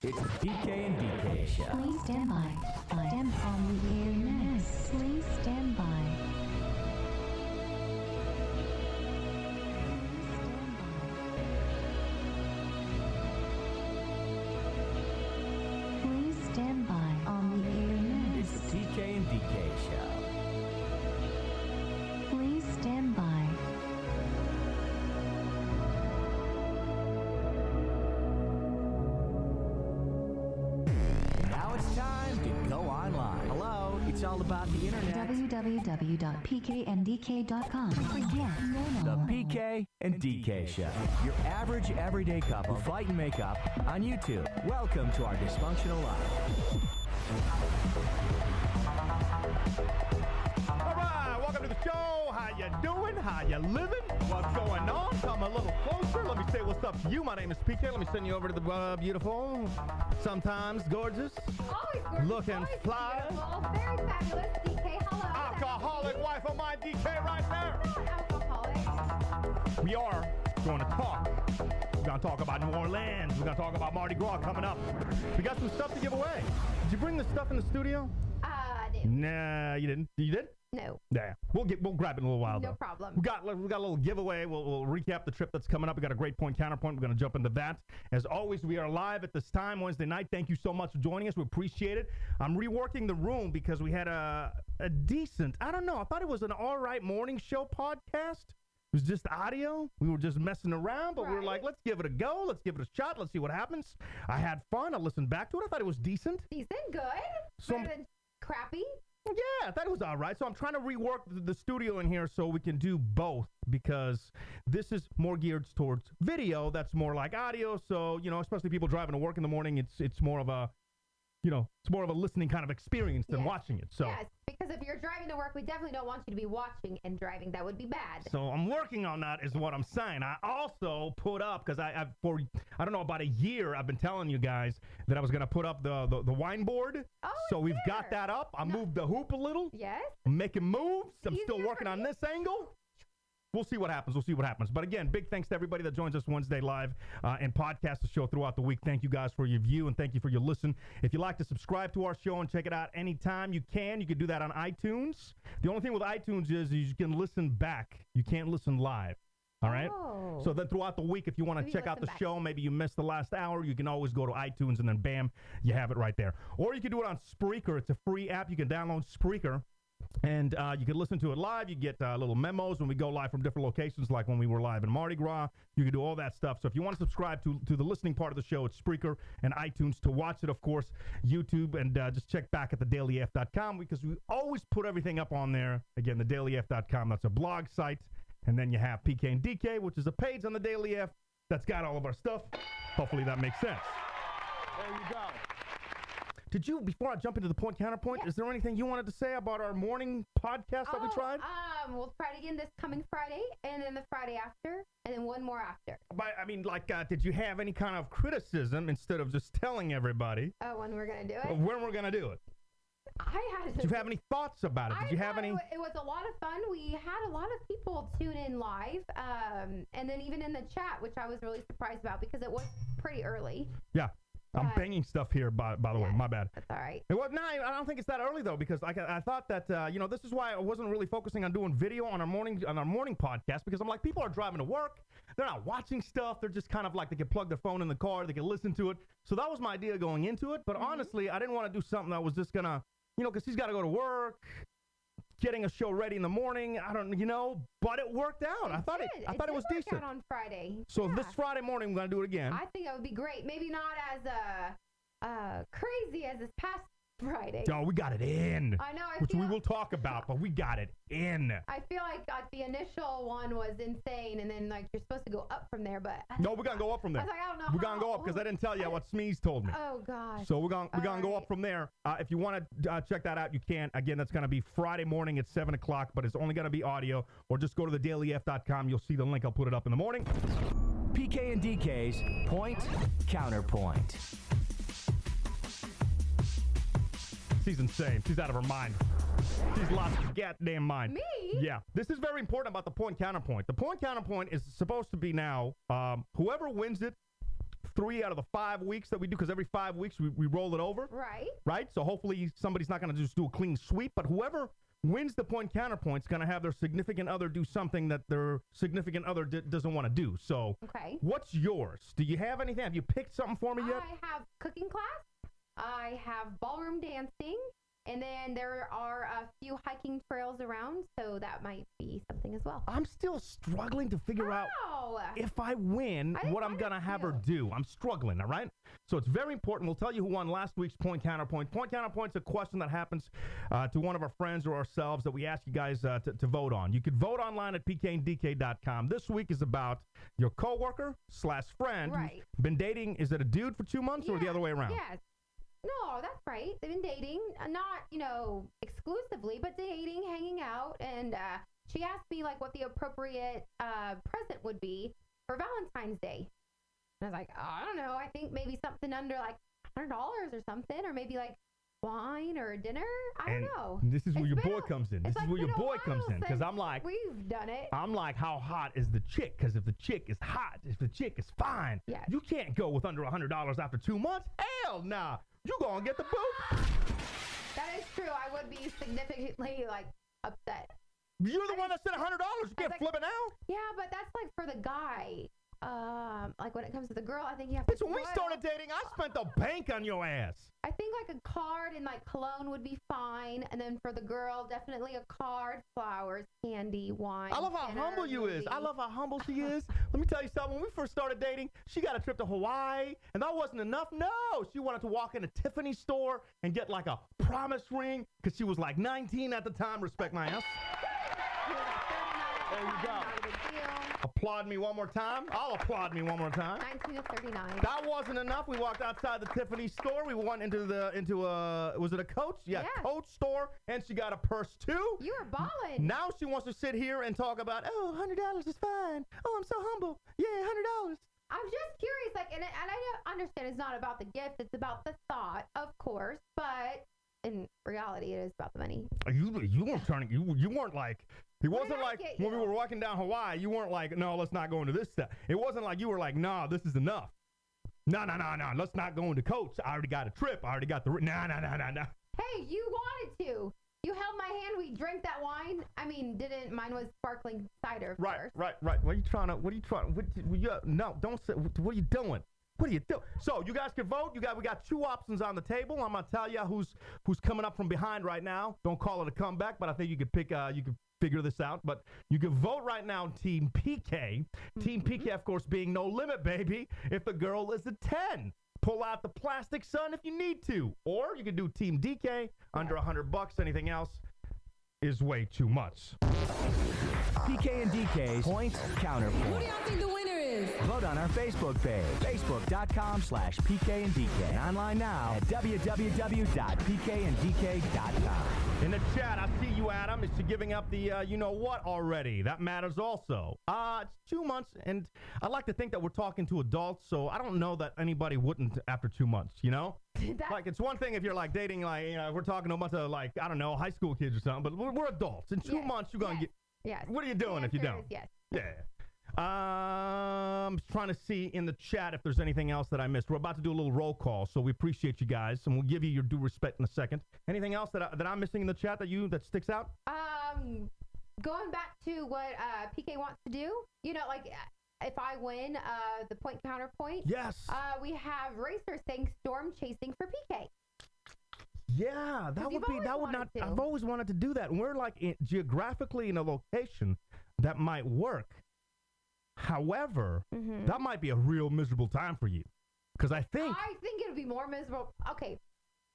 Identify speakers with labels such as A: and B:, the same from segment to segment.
A: It's the PK and DK show.
B: Please stand by. I am on the air next. Please stand by. Please stand by on the air next.
A: It's the PK and DK show.
B: Please stand by.
A: Now it's time to go online. Hello, it's all about the internet.
B: www.pkndk.com. Forget
A: The
B: normal.
A: PK and DK show. Your average everyday couple fight and make up on YouTube. Welcome to our dysfunctional life.
C: All right, welcome to the show. How you doing? How you living? What's going on? Come a little closer. Let me say what's up to you. My name is PK. Let me send you over to the beautiful, sometimes gorgeous,
D: Always gorgeous,
C: looking
D: always
C: fly,
D: beautiful, very fabulous. DK, hello.
C: alcoholic wife of mine, DK, right there.
D: Not alcoholic.
C: We are going to talk. We're going to talk about New Orleans. We're going to talk about Mardi Gras coming up. We got some stuff to give away. Did you bring the stuff in the studio?
D: No.
C: Nah, you didn't. You did?
D: No.
C: Yeah, we'll grab it in a little while.
D: No
C: though.
D: problem.
C: We got a little giveaway. We'll recap the trip that's coming up. We got a great point counterpoint. We're going to jump into that. As always, we are live at this time Wednesday night. Thank you so much for joining us. We appreciate it. I'm reworking the room because we had a decent. I don't know. I thought it was an all right morning show podcast. It was just audio. We were just messing around, but we were like, let's give it a go. Let's give it a shot. Let's see what happens. I had fun. I listened back to it. I thought it was decent.
D: Decent, good.
C: So-
D: Better than crappy.
C: Yeah, I thought it was all right. So I'm trying to rework the studio in here so we can do both because this is more geared towards video. That's more like audio. So, especially people driving to work in the morning, it's more of a, it's more of a listening kind of experience than
D: Yes.
C: watching it. So,
D: Yes, because if you're driving to work, we definitely don't want you to be watching and driving. That would be bad.
C: so I'm working on that is what I'm saying. I also put up, because I've for, I don't know, about a year, I've been telling you guys that I was going to put up the wine board.
D: Oh,
C: So we've
D: there.
C: got that up. I
D: No.
C: moved the hoop a little.
D: Yes.
C: I'm making moves. I'm still
D: Easier
C: working
D: for
C: on
D: you.
C: this angle. We'll see what happens. But again, big thanks to everybody that joins us Wednesday live and podcast the show throughout the week. Thank you guys for your view and thank you for your listen. If you'd like to subscribe to our show and check it out anytime you can do that on iTunes. The only thing with iTunes is you can listen back. You can't listen live. All right?
D: Oh.
C: So then throughout the week, if you want
D: Maybe
C: to check out the
D: listen back.
C: show, maybe you missed the last hour, you can always go to iTunes and then bam, you have it right there. Or you can do it on Spreaker. It's a free app. You can download Spreaker. And you can listen to it live. You get little memos when we go live from different locations, like when we were live in Mardi Gras. You can do all that stuff. So if you want to subscribe to the listening part of the show, it's Spreaker and iTunes. To watch it, of course, YouTube. And just check back at thedailyf.com because we always put everything up on there. Again, thedailyf.com. That's a blog site. And then you have PK and DK, which is a page on the Daily F that's got all of our stuff. Hopefully that makes sense. There you go. Did you, before I jump into the point counterpoint,
D: Yeah.
C: is there anything you wanted to say about our morning podcast that we tried?
D: We'll try it again this coming Friday, and then the Friday after, and then one more after.
C: But, I mean, did you have any kind of criticism instead of just telling everybody
D: Oh, when we're going to do
C: of
D: it?
C: when we're going to do it?
D: I had
C: Did you have any thoughts about it? Did you have any?
D: It was a lot of fun. We had a lot of people tune in live, and then even in the chat, which I was really surprised about because it was pretty early.
C: Yeah. I'm
D: But-
C: banging stuff here, by the way.
D: Yeah.
C: My bad.
D: That's all right.
C: It was, no, I don't think it's that early though, because I thought that this is why I wasn't really focusing on doing video on our morning podcast, because I'm like, people are driving to work, they're not watching stuff, they're just kind of like they can plug their phone in the car, they can listen to it. So that was my idea going into it. But honestly, I didn't want to do something that was just gonna, because he's got to go to work, getting a show ready in the morning. I don't, but it worked out. I thought it
D: did
C: was
D: work
C: decent.
D: out on Friday.
C: So
D: Yeah.
C: this Friday morning we're gonna do it again.
D: I think that would be great. Maybe not as crazy as this past Friday.
C: Oh, we got it in.
D: I know.
C: Which we will talk about, but we got it in.
D: I feel like the initial one was insane, and then you're supposed to go up from there, but
C: No, we're gonna go up from
D: I
C: there.
D: was like, I don't know.
C: We're gonna go up because I didn't tell you what Smee's told me.
D: Oh gosh.
C: So we're gonna go
D: right.
C: up from there. If you want to check that out, you can. Again, that's gonna be Friday morning at 7 o'clock, but it's only gonna be audio. Or just go to thedailyf.com. You'll see the link. I'll put it up in the morning.
A: PK and DK's point counterpoint.
C: She's insane. She's out of her mind. She's lost her goddamn mind.
D: Me?
C: Yeah. This is very important about the point counterpoint. The point counterpoint is supposed to be now, whoever wins it 3 out of the 5 weeks that we do, because every 5 weeks we roll it over. Right? So hopefully somebody's not going to just do a clean sweep, but whoever wins the point counterpoint's going to have their significant other do something that their significant other doesn't want to do. So what's yours? Do you have anything? Have you picked something for me yet?
D: I have cooking class. I have ballroom dancing. And then there are a few hiking trails around, so that might be something as well.
C: I'm still struggling to figure out if I win what I'm going to have her do. I'm struggling, all right? So it's very important. We'll tell you who won last week's point counterpoint. Point counterpoint's a question that happens to one of our friends or ourselves that we ask you guys to vote on. You can vote online at pkandk.com. This week is about your coworker/friend who's been dating. Is it a dude for 2 months or the other way around?
D: Yes. No, that's right. They've been dating, not, exclusively, but dating, hanging out. And she asked me, like, what the appropriate present would be for Valentine's Day. And I was like, I don't know. I think maybe something under, like, $100 or something. Or maybe, like, wine or dinner. I don't know.
C: This is where your boy comes in. This is where your boy comes in. Because I'm like,
D: we've done it.
C: I'm like, how hot is the chick? Because if the chick is hot, if the chick is fine, you can't go with under $100 after 2 months. Hell nah. You gonna get the boot.
D: That is true. I would be significantly, like, upset.
C: You're the one that said $100. You can't flip it now.
D: Yeah, but that's, like, for the guy. Like, when it comes to the girl, I think you have to.
C: Bitch, when we started dating, I spent the bank on your ass.
D: I think, like, a card and, like, cologne would be fine. And then for the girl, definitely a card, flowers, candy, wine.
C: I love how humble you is. I love how humble she is. Let me tell you something. When we first started dating, she got a trip to Hawaii, and that wasn't enough. No, she wanted to walk in a Tiffany store and get, like, a promise ring, because she was, like, 19 at the time. Respect my ass. There you go. Applaud me one more time. I'll applaud me one more time.
D: 19 to 39.
C: That wasn't enough. We walked outside the Tiffany store. We went into was it a Coach? Yeah, Coach store, and she got a purse too.
D: You were balling.
C: Now she wants to sit here and talk about, $100 is fine. Oh, I'm so humble. Yeah, $100.
D: I'm just curious, like, and I understand it's not about the gift, it's about the thought, of course, but in reality, it is about the money.
C: You weren't turning. You weren't like. It wasn't like when we were walking down Hawaii. You weren't like, no, let's not go into this stuff. It wasn't like you were like, nah, this is enough. No, let's not go into Coach. I already got a trip. I already got the. No.
D: Hey, you wanted to. You held my hand. We drank that wine. I mean, didn't. Mine was sparkling cider.
C: Right. What are you trying to? No, don't say. What are you doing? What are you doing? So you guys can vote. We got 2 options on the table. I'm gonna tell you who's coming up from behind right now. Don't call it a comeback, but I think you could pick. You could figure this out. But you can vote right now. Team PK. Team PK, of course, being no limit, baby. If the girl is a 10. Pull out the plastic, son, if you need to. Or you can do Team DK, under $100. Anything else is way too much.
A: PK and DK's Point Counterpoint.
E: Who do y'all think the winner is?
A: Vote on our Facebook page, facebook.com/PK and DK. And online now at www.pkanddk.com.
C: In the chat, I see you, Adam. Is she giving up the you-know-what already? That matters also. It's 2 months, and I like to think that we're talking to adults, so I don't know that anybody wouldn't after 2 months, you know? Like, it's one thing if you're, like, dating, like, we're talking to a bunch of, like, I don't know, high school kids or something, but we're adults. In 2 months, you're going to get...
D: Yes.
C: What are you doing if you don't?
D: Yes.
C: Yeah. I'm trying to see in the chat if there's anything else that I missed. We're about to do a little roll call, so we appreciate you guys, and we'll give you your due respect in a second. Anything else that I'm missing in the chat that sticks out?
D: Going back to what PK wants to do, like if I win the point counterpoint.
C: Yes.
D: We have racers saying storm chasing for PK.
C: Yeah, that would not. I've always wanted to do that. And we're like geographically in a location that might work. However, that might be a real miserable time for you. Because I think
D: it would be more miserable. Okay,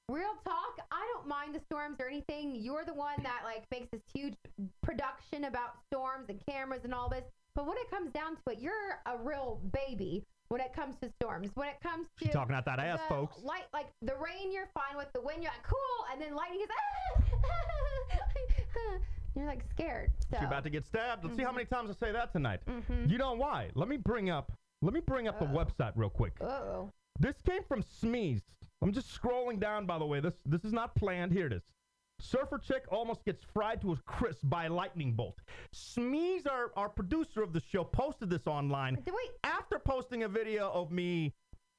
D: real talk. I don't mind the storms or anything. You're the one that like makes this huge production about storms and cameras and all this. But when it comes down to it, you're a real baby when it comes to storms. When it comes to
C: talking out that ass, folks.
D: Like the rain, you're fine with. The wind, you're like cool, and then lightning is you're like scared. So.
C: She's about to get stabbed. Let's see how many times I say that tonight. You know why? Let me bring up the website real quick.
D: Uh-oh.
C: This came from Smee's. I'm just scrolling down, by the way. This is not planned. Here it is. Surfer chick almost gets fried to a crisp by lightning bolt. Smee's, our producer of the show, posted this online after posting a video of me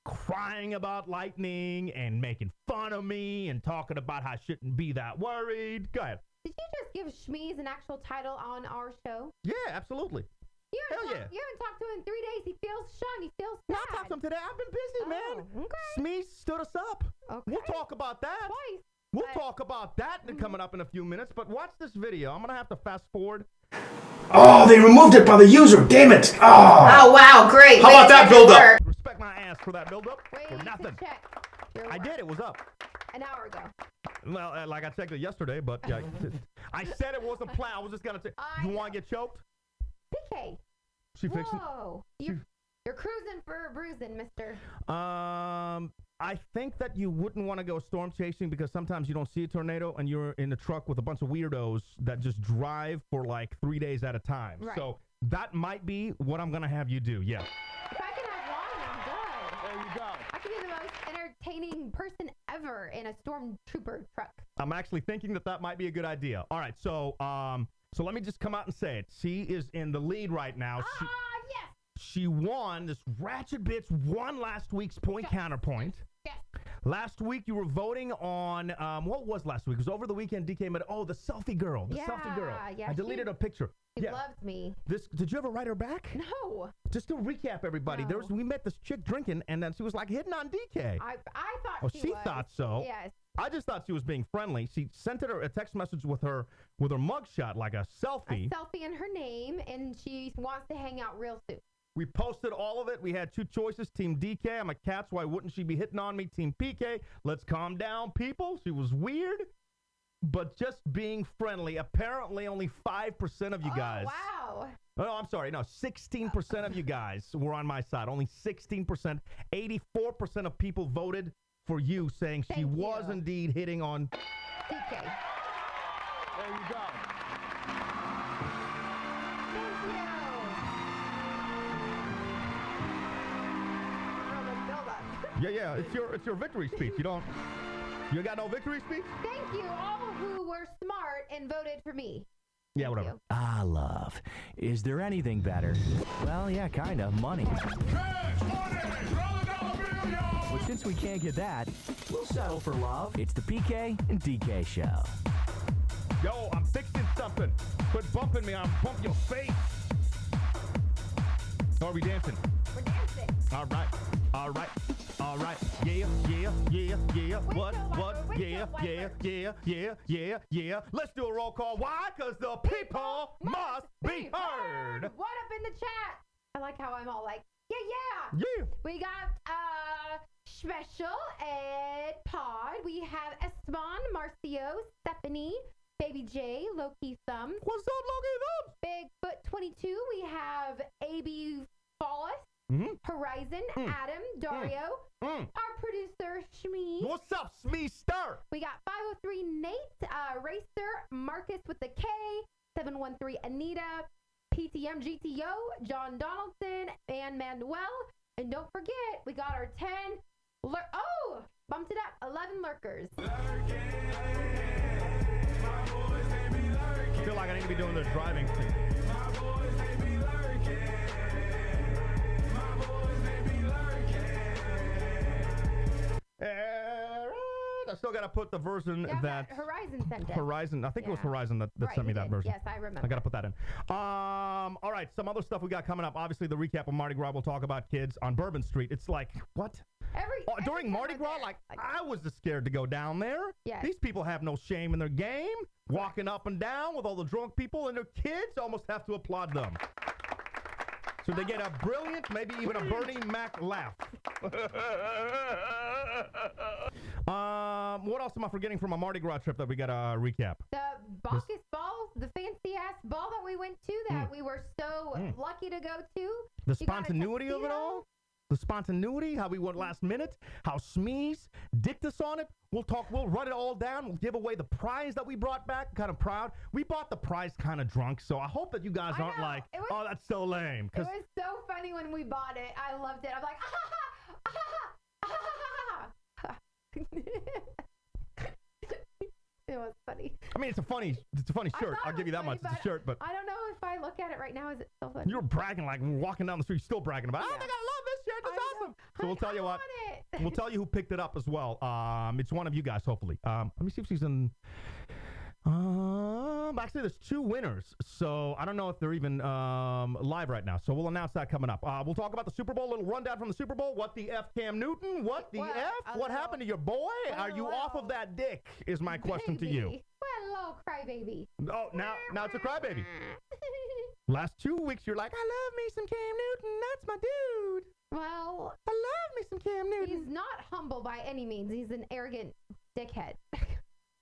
C: crying about lightning and making fun of me and talking about how I shouldn't be that worried. Go ahead.
D: Did you just give Shmeez an actual title on our show?
C: Yeah, absolutely.
D: You
C: Hell
D: haven't,
C: yeah.
D: You haven't talked to him in 3 days. He feels shunned. He feels sad.
C: No, I talked to him today. I've been busy, man.
D: Okay.
C: Smee stood us up.
D: Okay.
C: We'll talk about that.
D: Twice.
C: We'll talk about that coming up in a few minutes. But watch this video. I'm going to have to fast forward.
E: Oh, they removed it by the user. Damn it. Oh.
F: Oh, wow, great.
E: How about that build-up?
C: Respect my ass for that build-up.
D: Wait
C: For nothing.
D: to check your
C: I
D: work.
C: did. It was up.
D: An hour ago.
C: Well, like I checked it yesterday, but yeah, I said it wasn't planned. I was just going to say, you want to get choked?
D: PK.
C: She fixed it.
D: Whoa. You're cruising for a bruising, mister.
C: I think that you wouldn't want to go storm chasing because sometimes you don't see a tornado and you're in the truck with a bunch of weirdos that just drive for like 3 days at a time.
D: Right.
C: So that might be what I'm going to have you do. Yeah.
D: If I can have one, I'm done.
C: There you go.
D: I could be the most entertaining person ever in a stormtrooper truck.
C: I'm actually thinking that might be a good idea. All right. So let me just come out and say it. She is in the lead right now.
D: Yes.
C: She won. This ratchet bitch won last week's point counterpoint.
D: Yes.
C: Last week you were voting on what was last week? It was over the weekend. DK made the selfie girl. The selfie girl.
D: Yeah,
C: I deleted a picture.
D: She loved me.
C: Did you ever write her back?
D: No.
C: Just to recap, everybody.
D: No.
C: We met this chick drinking, and then she was like hitting on DK.
D: I thought
C: she
D: was.
C: thought so.
D: Yes.
C: I just thought she was being friendly. She sent her a text message with her mugshot, like a selfie.
D: A selfie in her name, and she wants to hang out real soon.
C: We posted all of it. We had two choices. Team DK. I'm a cat, so why wouldn't she be hitting on me? Team PK. Let's calm down, people. She was weird, but just being friendly. Apparently, only 5% of you guys.
D: Oh, wow.
C: No, I'm sorry. No, 16% of you guys were on my side. Only 16%. 84% of people voted for you, saying she was indeed hitting on
D: DK.
C: There you go.
D: Thank you.
C: Yeah. It's your victory speech. You got no victory speech?
D: Thank you, all who were smart and voted for me.
C: Yeah, whatever.
D: You.
A: Ah, love. Is there anything better? Well, yeah, kind of. Money. But since we can't get that, we'll settle for love. It's the PK and DK show.
C: Yo, I'm fixing something. Quit bumping me. I'll bump your face. Are we dancing?
D: We're dancing.
C: All right. Yeah. What? Yeah. Let's do a roll call. Why? Because the people must be heard.
D: What up in the chat? I like how I'm all like, yeah.
C: Yeah.
D: We got Special Ed Pod. We have Esmon, Marcio, Stephanie, Baby J, Loki Thumb,
C: What's up, Loki?
D: Bigfoot 22. We have AB Fallis, Horizon, Adam, Dario, our producer Shmee.
C: What's up, Smee Star?
D: We got 503 Nate, Racer, Marcus with the K, 713 Anita, PTM GTO, John Donaldson, and Manuel. And don't forget, we got our 10 bumped it up, 11 lurkers.
C: I feel like I need to be doing the driving thing. I still got to put the version that
D: Horizon sent it.
C: Horizon. I think it was Horizon that sent me that version.
D: Yes, I remember.
C: I got to put that in. All right, some other stuff we got coming up. Obviously, the recap of Mardi Gras. We'll talk about kids on Bourbon Street. It's like, what? During Mardi Gras, I was just scared to go down there.
D: Yes.
C: These people have no shame in their game. Walking up and down with all the drunk people and their kids, almost have to applaud them. So they get a brilliant, maybe even a Bernie Mac laugh. What else am I forgetting from a Mardi Gras trip that we got to recap?
D: The Bacchus Ball, the fancy-ass ball that we went to that we were so lucky to go to.
C: The spontaneity of it all? The spontaneity, how we went last minute, how Smees dicked us on it. We'll run it all down. We'll give away the prize that we brought back. Kind of proud. We bought the prize kind of drunk, so I hope that you guys aren't like, oh, that's so lame.
D: It was so funny when we bought it. I loved it. I'm like, It was funny.
C: I mean, it's a funny shirt. I'll give you that much. It's a shirt, but
D: I don't know if I look at it right now. Is it still funny?
C: you were bragging like we're walking down the street, still bragging about. Oh my God, I love this shirt. It's him. So we'll tell you what.
D: Want it.
C: We'll tell you who picked it up as well. It's one of you guys, hopefully. Let me see if she's in. Actually, there's 2 winners, so I don't know if they're even live right now. So we'll announce that coming up. We'll talk about the Super Bowl, a little rundown from the Super Bowl. What the F, Cam Newton? What the F? What happened to your boy? Are you off of that dick? Is my question to you.
D: What a little crybaby.
C: Oh, now it's a crybaby. Last 2 weeks, you're like, I love me some Cam Newton. That's my dude.
D: Well,
C: I love me some Cam Newton.
D: he's not humble by any means. He's an arrogant dickhead.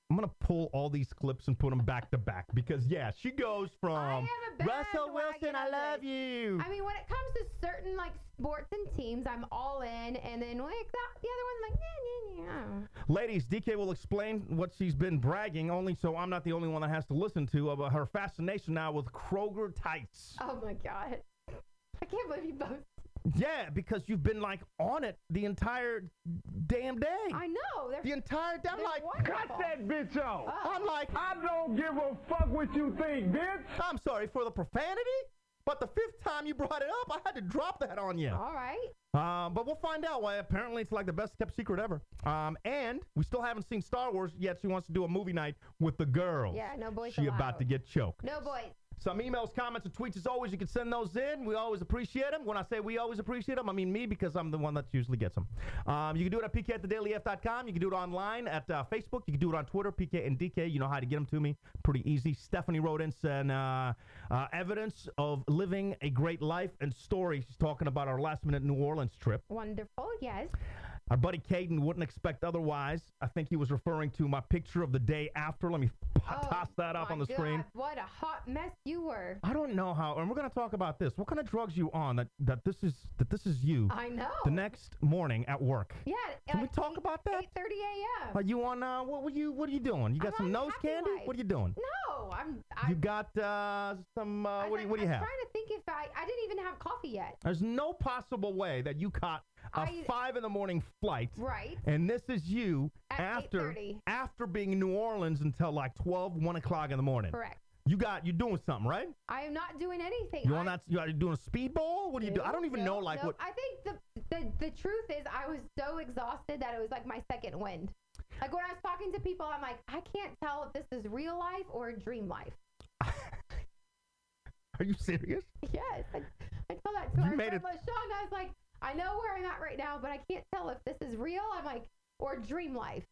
C: I'm going to pull all these clips and put them back to back because, yeah, she goes from Russell Wilson, I love you.
D: I mean, when it comes to certain, like, sports and teams, I'm all in. And then, like, the other one's like,
C: Ladies, DK will explain what she's been bragging, only so I'm not the only one that has to listen to, about her fascination now with Kroger tights.
D: Oh, my God. I can't believe you both.
C: Yeah, because you've been, like, on it the entire damn day.
D: I know.
C: The entire day. I'm like,
F: cut that bitch off.
C: I'm like,
F: I don't give a fuck what you think, bitch.
C: I'm sorry for the profanity, but the 5th time you brought it up, I had to drop that on you.
D: All right.
C: But we'll find out why. Apparently, it's like the best kept secret ever. And we still haven't seen Star Wars yet. She wants to do a movie night with the girls.
D: Yeah, no boys
C: She
D: allowed.
C: about to get choked.
D: No boys.
C: Some emails, comments, and tweets as always. You can send those in. We always appreciate them. When I say we always appreciate them, I mean me because I'm the one that usually gets them. You can do it at pk@thedailyf.com. You can do it online at Facebook. You can do it on Twitter, PK and DK. You know how to get them to me. Pretty easy. Stephanie wrote in saying evidence of living a great life and story. She's talking about our last-minute New Orleans trip.
D: Wonderful, yes.
C: Our buddy Caden wouldn't expect otherwise. I think he was referring to my picture of the day after. Let me toss that up on the screen.
D: What a hot mess you were.
C: I don't know how, and we're going to talk about this. What kind of drugs you on that this is you?
D: I know.
C: The next morning at work.
D: Yeah.
C: Can we talk about that?
D: 8:30 a.m.
C: Are you on? What are you doing? You got some nose candy?
D: Life.
C: What are you doing?
D: No,
C: You got some. What do you have?
D: I'm trying to think if I didn't even have coffee yet.
C: There's no possible way that you caught a 5 a.m. flight.
D: Right.
C: And this is you
D: At
C: after
D: 8:30.
C: after being in New Orleans until like 1 o'clock in the morning.
D: Correct.
C: You're doing something, right?
D: I am not doing anything.
C: You on that? You doing a speedball? What do you do? I don't even know what.
D: I think the truth is I was so exhausted that it was like my second wind. Like when I was talking to people, I'm like, I can't tell if this is real life or a dream life.
C: Are you serious?
D: Yes. I told that to our friend LaShawn. I was like, I know where I'm at right now, but I can't tell if this is real. I'm like, or dream life.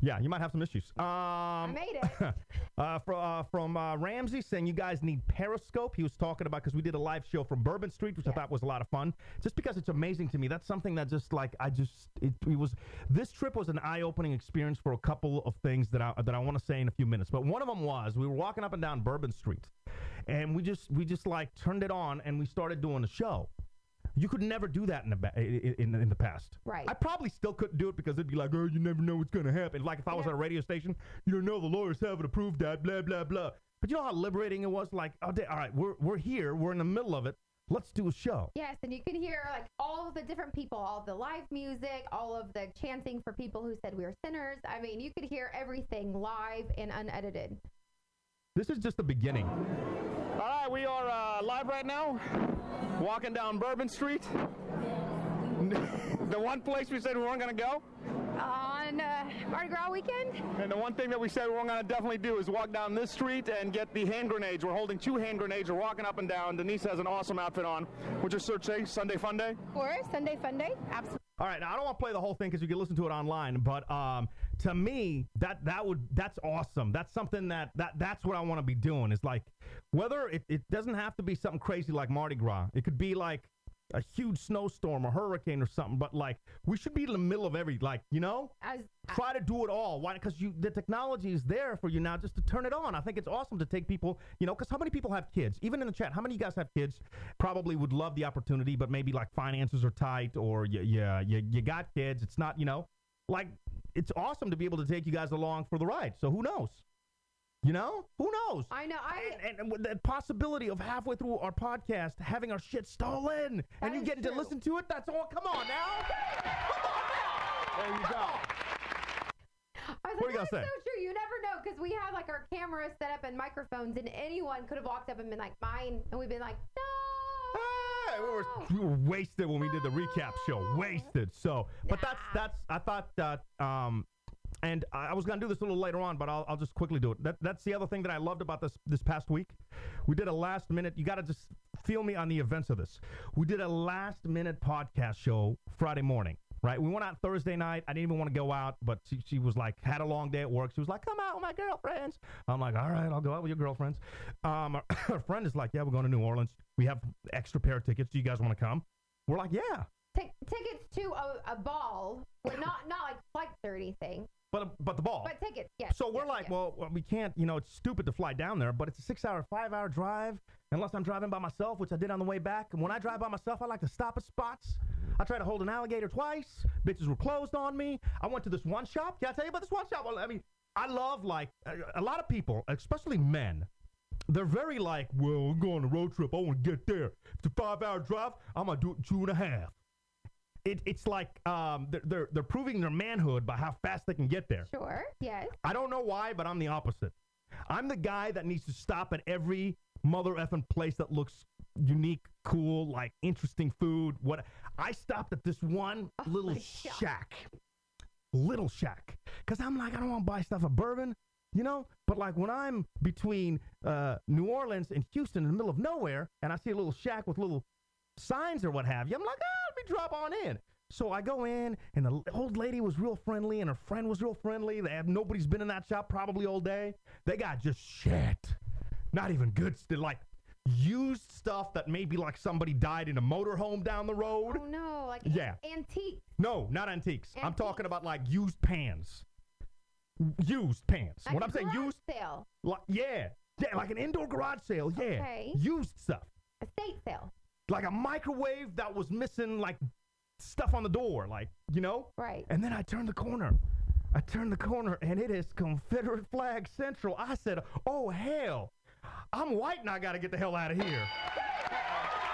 C: Yeah, you might have some issues.
D: I made it.
C: From Ramsey saying you guys need Periscope. He was talking about, because we did a live show from Bourbon Street, which I thought was a lot of fun. Just because it's amazing to me. That's something that just like, this trip was an eye-opening experience for a couple of things that I want to say in a few minutes. But one of them was, we were walking up and down Bourbon Street, and we just like turned it on and we started doing a show. You could never do that in the past.
D: Right.
C: I probably still couldn't do it because it'd be like, oh, you never know what's going to happen. Like if I was at a radio station, you don't know, the lawyers haven't approved that, blah, blah, blah. But you know how liberating it was? Like, all right, we're here. We're in the middle of it. Let's do a show.
D: Yes, and you could hear like all of the different people, all of the live music, all of the chanting for people who said we were sinners. I mean, you could hear everything live and unedited.
C: This is just the beginning. All right, we are live right now, walking down Bourbon Street. The one place we said we weren't going to go.
D: On Mardi Gras weekend?
C: And the one thing that we said we weren't going to definitely do is walk down this street and get the hand grenades. We're holding 2 hand grenades. We're walking up and down. Denise has an awesome outfit on. What's your search say? Sunday Fun Day?
D: Of course, Sunday Fun Day. Absolutely.
C: All right, now I don't want to play the whole thing because you can listen to it online, but to me, that's awesome. That's something that's what I want to be doing. Is like, whether it doesn't have to be something crazy like Mardi Gras. It could be like a huge snowstorm or hurricane or something, but like we should be in the middle of try to do it all. Why? Because the technology is there for you now just to turn it on. I think it's awesome to take people, because how many people have kids? Even in the chat, how many of you guys have kids? Probably would love the opportunity, but maybe like finances are tight, or you got kids. It's not, like, it's awesome to be able to take you guys along for the ride. So who knows? Who knows?
D: I know.
C: And with the possibility of halfway through our podcast having our shit stolen and you getting to listen to it, that's all. Come on now. Come on now. There you go.
D: What are you going to say? So true. You never know, because we have like our cameras set up and microphones, and anyone could have walked up and been like, mine. And we've been like, no.
C: Hey, we were we were wasted when we did the recap show. Wasted. So, but that's I thought that and I was gonna do this a little later on, but I'll just quickly do it. That's the other thing that I loved about this past week. We did a last minute. You got to just feel me on the events of this. We did a last minute podcast show Friday morning. Right, we went out Thursday night. I didn't even want to go out, but she was like, had a long day at work. She was like, come out with my girlfriends. I'm like, all right, I'll go out with your girlfriends. Her friend is like, yeah, we're going to New Orleans. We have extra pair of tickets. Do you guys want to come? We're like, yeah.
D: Tickets to a ball, but not like flights or anything.
C: But the ball.
D: But tickets, yes.
C: So we're like, well, we can't, it's stupid to fly down there, but it's a 6-hour, 5-hour drive, unless I'm driving by myself, which I did on the way back. And when I drive by myself, I like to stop at spots. I tried to hold an alligator twice. Bitches were closed on me. I went to this one shop. Can I tell you about this one shop? Well, I mean, I love, like, a lot of people, especially men, they're very like, well, I'm going on a road trip. I want to get there. If it's a 5-hour drive, I'm going to do it in 2.5. It's like they're proving their manhood by how fast they can get there.
D: Sure, yes.
C: I don't know why, but I'm the opposite. I'm the guy that needs to stop at every mother effing place that looks unique, cool, like interesting food. What I stopped at this one little shack. Little shack. Because I'm like, I don't want to buy stuff at Bourbon, But like when I'm between New Orleans and Houston in the middle of nowhere, and I see a little shack with little signs or what have you, I'm like, let me drop on in. So I go in, and the old lady was real friendly, and her friend was real friendly. Nobody's been in that shop probably all day. They got just shit. Not even good stuff, like used stuff that maybe like somebody died in a motorhome down the road.
D: Oh, no, like antiques.
C: No, not antiques. I'm talking about like used pans. Used pans.
D: Like
C: when I'm saying used.
D: Sale.
C: Like, yeah, like an indoor garage sale, yeah.
D: Okay.
C: Used stuff.
D: Estate sale.
C: Like a microwave that was missing like stuff on the door, like, Right. And then I turned the corner, and it is Confederate flag central. I said, oh, hell, I'm white and I got to get the hell out of here.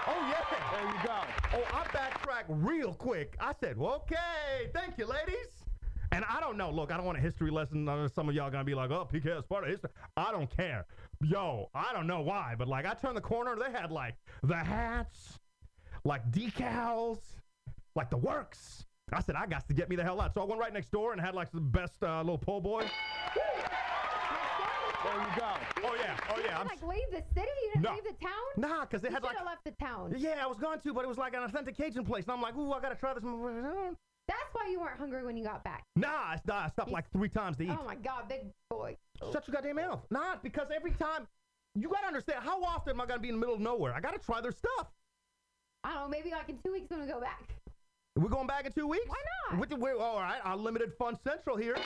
C: Oh, yeah.
F: There you go.
C: Oh, I backtracked real quick. I said, well, okay, thank you, ladies. And I don't know. Look, I don't want a history lesson. Some of y'all going to be like, oh, PK is part of history. I don't care. Yo, I don't know why, but like I turned the corner, they had like the hats, like decals, like the works. I said, I got to get me the hell out. So I went right next door and had like the best little po' boy.
F: There you go.
C: Oh, yeah.
D: You didn't like leave the city? You didn't leave the town?
C: Nah, because they had like.
D: You should have left the town.
C: Yeah, I was going to, but it was like an authentic Cajun place. And I'm like, ooh, I got to try this.
D: That's why you weren't hungry when you got back.
C: Nah, I stopped like 3 times to eat.
D: Oh, my God, big boy.
C: Shut your goddamn mouth. Nah, because every time, you got to understand, how often am I going to be in the middle of nowhere? I got to try their stuff.
D: I don't know, maybe like in 2 weeks when we go back.
C: We're going back in 2 weeks?
D: Why not?
C: All right, Unlimited Fun Central here.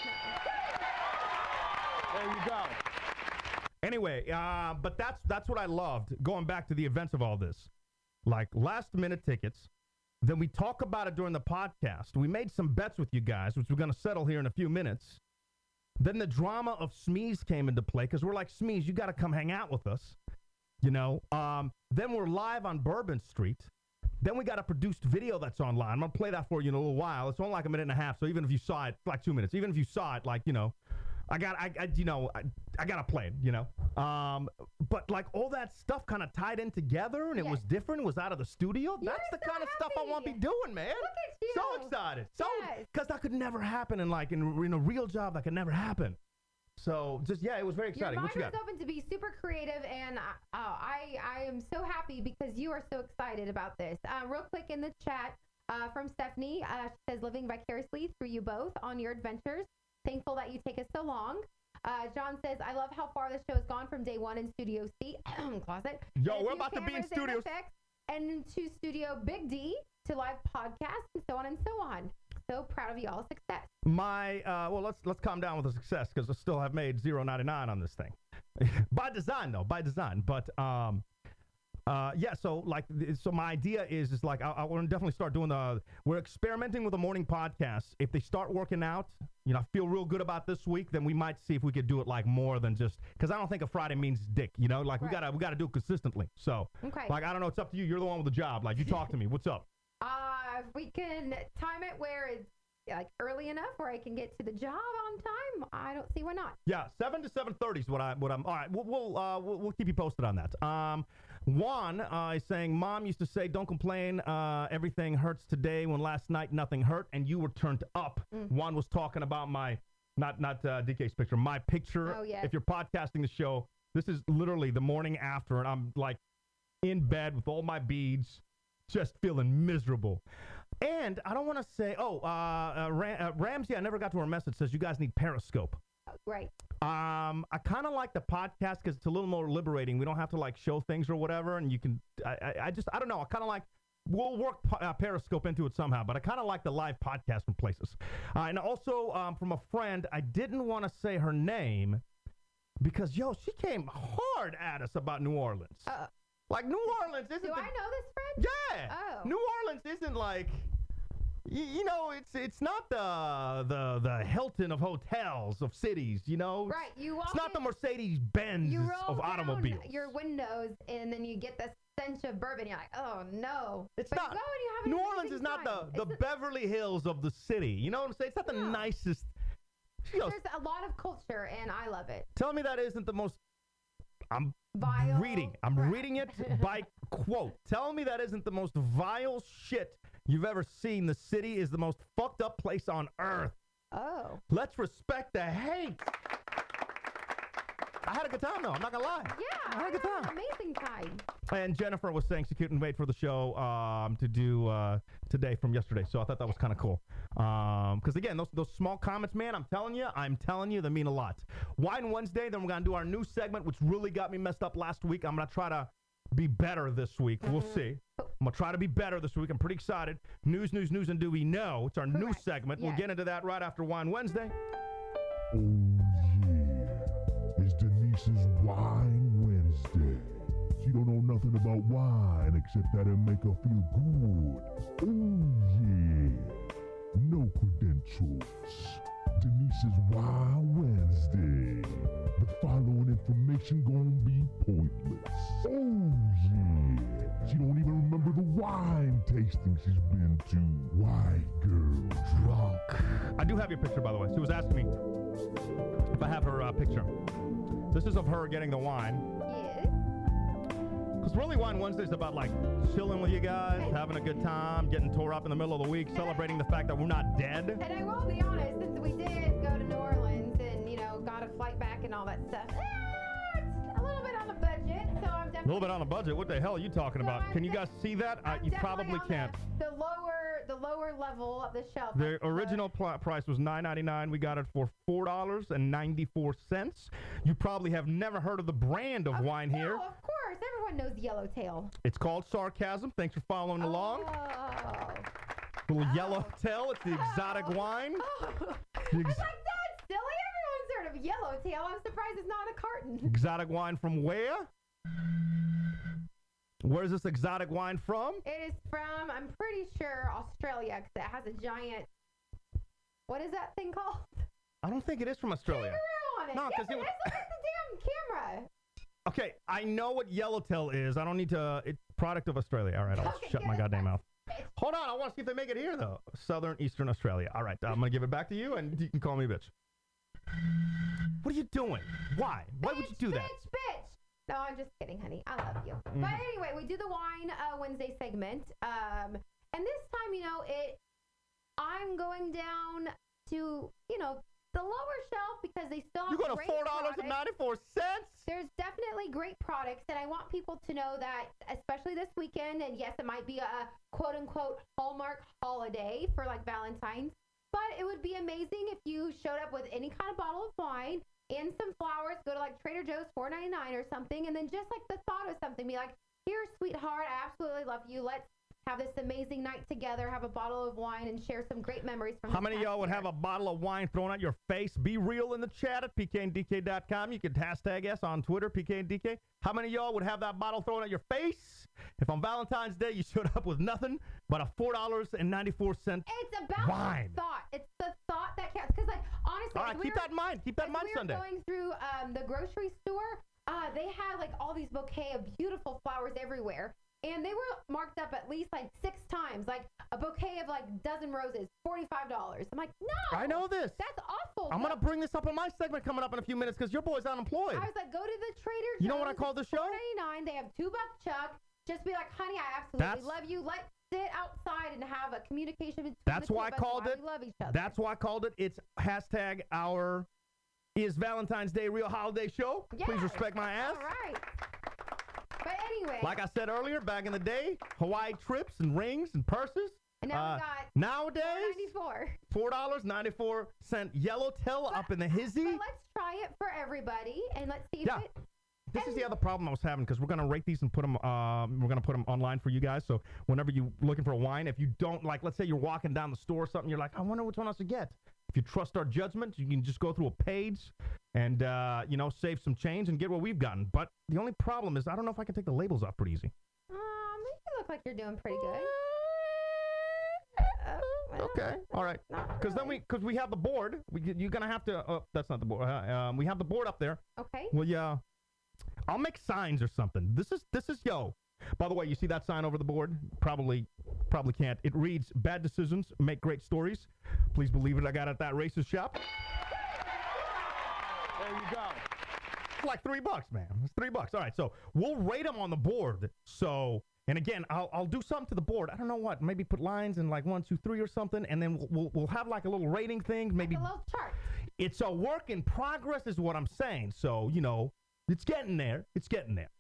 F: There you go.
C: Anyway, but that's what I loved, going back to the events of all this. Like last-minute tickets. Then we talk about it during the podcast. We made some bets with you guys, which we're going to settle here in a few minutes. Then the drama of Smees came into play, because we're like, Smees, you got to come hang out with us. Then we're live on Bourbon Street. Then we got a produced video that's online. I'm going to play that for you in a little while. It's only like a minute and a half, so even if you saw it, like 2 minutes, even if you saw it, like, I got to play it, But like all that stuff kind of tied in together, and it was different. It was out of the studio. That's the kind of stuff I want to be doing, man.
D: Look at you.
C: So excited.
D: Yes.
C: Because that could never happen in a real job. That could never happen. So it was very exciting.
D: Your
C: What you
D: mind
C: got?
D: was open to be super creative, and I am so happy because you are so excited about this. Real quick in the chat from Stephanie, she says, living vicariously through you both on your adventures. Thankful that you take us so long. John says, I love how far the show has gone from day one in Studio C, closet.
C: Yo, we're about to be in studios.
D: And into Studio Big D to live podcasts and so on and so on. So proud of y'all's success.
C: Let's calm down with the success, because I still have made $0.99 on this thing. by design. But so my idea is like I want to definitely start doing we're experimenting with a morning podcast. If they start working out, I feel real good about this week, then we might see if we could do it like more than just, because I don't think a Friday means dick, like we gotta do it consistently. So like, I don't know, it's up to you. You're the one with the job. Like, you talk to me. What's up?
D: If we can time it where it's like early enough where I can get to the job on time, I don't see why not.
C: Yeah, 7 to 7:30 is what I'm. All right, we'll keep you posted on that. Juan is saying, Mom used to say, don't complain, everything hurts today when last night nothing hurt and you were turned up. Juan was talking about my, not DK's picture, my picture.
D: Oh, yes.
C: If you're podcasting the show, this is literally the morning after, and I'm like in bed with all my beads, just feeling miserable. And I don't want to say, Ramsey, I never got to her message, says you guys need Periscope.
D: Right.
C: I kind of like the podcast because it's a little more liberating. We don't have to like show things or whatever, and you can. I don't know. I kind of like. We'll work Periscope into it somehow, but I kind of like the live podcast from places. And also from a friend, I didn't want to say her name because she came hard at us about New Orleans. Like New Orleans isn't.
D: Do I know this friend?
C: Yeah.
D: Oh.
C: New Orleans isn't like. It's not the Hilton of hotels of cities,
D: Right. You walk
C: it's not the
D: in,
C: Mercedes-Benz
D: you roll
C: of
D: down
C: automobiles.
D: your windows, and then you get the stench of bourbon. You're like, oh no.
C: It's
D: but
C: not.
D: You go and you have an
C: New Orleans
D: amazing
C: is not
D: time.
C: the Beverly Hills of the city. You know what I'm saying? It's not the nicest.
D: There's a lot of culture, and I love it.
C: Tell me that isn't the most. I'm
D: Vile.
C: reading it by quote. Tell me that isn't the most vile shit you've ever seen. The city is the most fucked up place on earth.
D: Oh.
C: Let's respect the hate. I had a good time, though. I'm not going to lie.
D: Yeah.
C: I had a good time.
D: Amazing time.
C: And Jennifer was saying she couldn't wait for the show to do today from yesterday. So I thought that was kind of cool. Because, again, those small comments, man, I'm telling you, they mean a lot. Wine Wednesday, then we're going to do our new segment, which really got me messed up last week. I'm going to try to be better this week. We'll see. I'm going to try to be better this week. I'm pretty excited. News, and do we know? It's our new segment.
D: Yes.
C: We'll get into that right after Wine Wednesday.
G: Oh, yeah. It's Denise's Wine Wednesday. She don't know nothing about wine except that it make her feel good. Oh, yeah. No credentials. Denise's Wine Wednesday. The following information gonna be pointless. Oh, yeah. She don't even remember the wine tasting she's been to. White girl drunk.
C: I do have your picture, by the way. She was asking me if I have her picture. This is of her getting the wine.
D: Yes.
C: Because really, Wine Wednesday is about, like, chilling with you guys, having a good time, getting tore up in the middle of the week, celebrating the fact that we're not dead.
D: And I will be honest, since we did go to New Orleans and, got a flight back and all that stuff, it's a little bit on the budget, so I'm definitely...
C: A little bit on the budget. What the hell are you talking about? Can you guys see that? You probably can't.
D: The lower level of the shelf.
C: The original price was $9.99. We got it for $4.94. You probably have never heard of the brand of wine here.
D: Oh, of course. Everyone knows Yellowtail.
C: It's called Sarcasm. Thanks for following along.
D: Oh.
C: Little Yellowtail. It's the exotic wine.
D: Oh. I was like, that's silly. Everyone's heard of Yellowtail. I'm surprised it's not in a carton.
C: Exotic wine from where? Where's this exotic wine from?
D: It is from, I'm pretty sure, Australia, because it has a giant, what is that thing called?
C: I don't think it is from Australia.
D: Kangaroo on it.
C: No,
D: yes,
C: 'cause
D: it
C: it
D: is.
C: was-
D: Look at the damn camera.
C: Okay, I know what Yellowtail is. I don't need to. It's product of Australia. All right, I'll
D: Okay,
C: shut
D: good.
C: my goddamn mouth. Hold on, I want to see if they make it here, though. Southern Eastern Australia. All right, I'm going to give it back to you, and you can call me a bitch. What are you doing? Why? Why would you do that?
D: Bitch. No, I'm just kidding, honey. I love you. But anyway, we do the Wine Wednesday segment. And this time, I'm going down to, the lower shelf because they still have
C: You go to
D: great
C: $4.94?
D: There's definitely great products, and I want people to know that, especially this weekend, and yes, it might be a quote-unquote Hallmark holiday for, like, Valentine's, but it would be amazing if you showed up with any kind of bottle of wine and some flowers, go to, like, Trader Joe's, $4.99 or something, and then just, like, the thought of something, be like, here, sweetheart, I absolutely love you. Let's have this amazing night together, have a bottle of wine, and share some great memories from
C: How many of y'all would have a bottle of wine thrown at your face? Be real in the chat at pkndk.com. You can hashtag us on Twitter, pkndk. How many of y'all would have that bottle thrown at your face if on Valentine's Day you showed up with nothing but a $4.94
D: It's about
C: wine?
D: the thought. It's the thought that counts. Because, like, honestly,
C: All right, keep that in mind. Keep that in mind Sunday.
D: We were going through the grocery store. They had, like, all these bouquet of beautiful flowers everywhere. And they were marked up at least like 6 times. Like a bouquet of like dozen roses, $45. I'm like, no.
C: I know this.
D: That's awful.
C: I'm going to bring this up on my segment coming up in a few minutes because your boy's unemployed.
D: I was like, go to the Trader Joe's.
C: You know what I call the show?
D: $4.99. They have $2 chuck. Just be like, honey, I absolutely love you. Let's sit outside and have a communication between
C: That's
D: the two
C: why I
D: of us
C: called
D: while
C: it.
D: we love each other.
C: That's why I called it. It's hashtag our Is Valentine's Day Real Holiday Show.
D: Yes.
C: Please respect my ass.
D: All right. But anyway.
C: Like I said earlier, back in the day, Hawaii trips and rings and purses.
D: And now we got
C: nowadays,
D: $4.94.
C: $4.94 Yellowtail up in the hizzy.
D: But let's try it for everybody and let's see if it.
C: This is the other problem I was having because we're gonna rate these and put them. We're gonna put them online for you guys. So whenever you're looking for a wine, if you don't like, let's say you're walking down the store or something, you're like, I wonder which one I should get. If you trust our judgment, you can just go through a page and save some change and get what we've gotten. But the only problem is I don't know if I can take the labels off pretty easy.
D: You look like you're doing pretty good.
C: Okay, all right. Because then we have the board. You're gonna have to. That's not the board. We have the board up there.
D: Okay.
C: Well, yeah. I'll make signs or something. This is yo. By the way, you see that sign over the board? Probably can't. It reads, "Bad decisions make great stories." Please believe it. I got it at that racist shop. There you go. It's like $3, man. It's $3. All right, so we'll rate them on the board. So, and again, I'll do something to the board. I don't know what. Maybe put lines in like 1, 2, 3 or something, and then we'll have like a little rating thing. Maybe
D: like a little chart.
C: It's a work in progress, is what I'm saying. So it's getting there. It's getting there.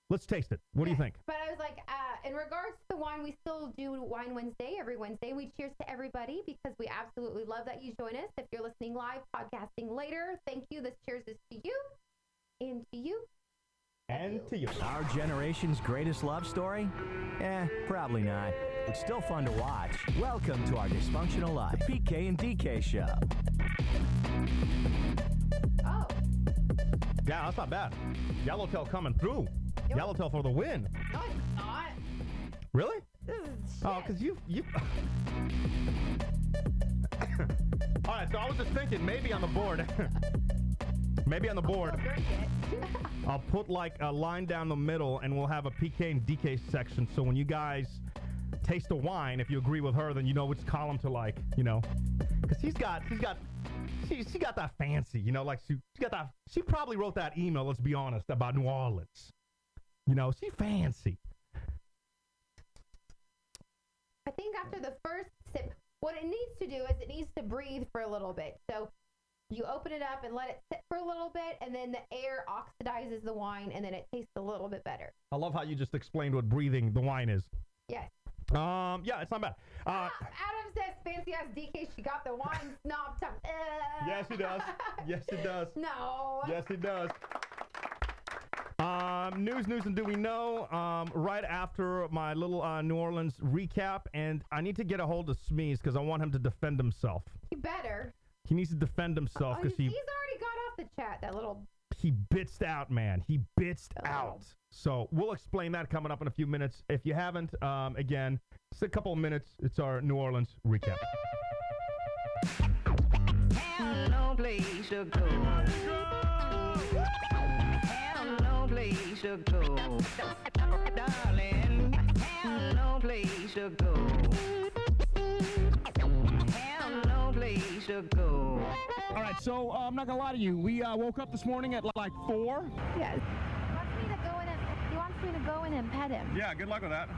C: Let's taste it. What do you think?
D: But I was like, in regards to the wine, we still do Wine Wednesday every Wednesday. We cheers to everybody because we absolutely love that you join us. If you're listening live, podcasting later, thank you. This cheers is to you and to you.
C: And to you.
A: Our generation's greatest love story? Probably not. It's still fun to watch. Welcome to our Dysfunctional Life, the PK and DK show.
D: Oh.
C: Yeah, that's not bad. Yellowtail coming through. Yellowtail for the win.
D: No, it's not.
C: Really?
D: This is shit.
C: Oh, because you... All right, so I was just thinking maybe on the board... maybe on the board...
D: I'll drink it.
C: I'll put like a line down the middle and we'll have a PK and DK section. So when you guys taste a wine, if you agree with her, then you know which column to like, because she got that fancy, like she got that. She probably wrote that email, let's be honest, about New Orleans. She fancy.
D: I think after the first sip, what it needs to do is it needs to breathe for a little bit. So you open it up and let it sit for a little bit, and then the air oxidizes the wine, and then it tastes a little bit better.
C: I love how you just explained what breathing the wine is.
D: Yes.
C: Yeah, it's not bad.
D: Adam says, fancy ass DK, she got the wine snob tongue.
C: Yes, he does. Yes, he does.
D: No.
C: Yes, he does. News, and do we know? Right after my little New Orleans recap, and I need to get a hold of Smee's because I want him to defend himself.
D: You better.
C: He needs to defend himself because
D: he's already got off the chat, that little...
C: He bitzed out, man. He bitzed out. So we'll explain that coming up in a few minutes. If you haven't, again, it's a couple of minutes. It's our New Orleans recap.
H: Have no place to go. Have no place to go. Darling, have no place to go. Have no place to go.
I: All right, so I'm not gonna lie to you. We woke up this morning at like 4.
B: Yes. He wants me to go in and pet him.
J: Yeah, good luck with that.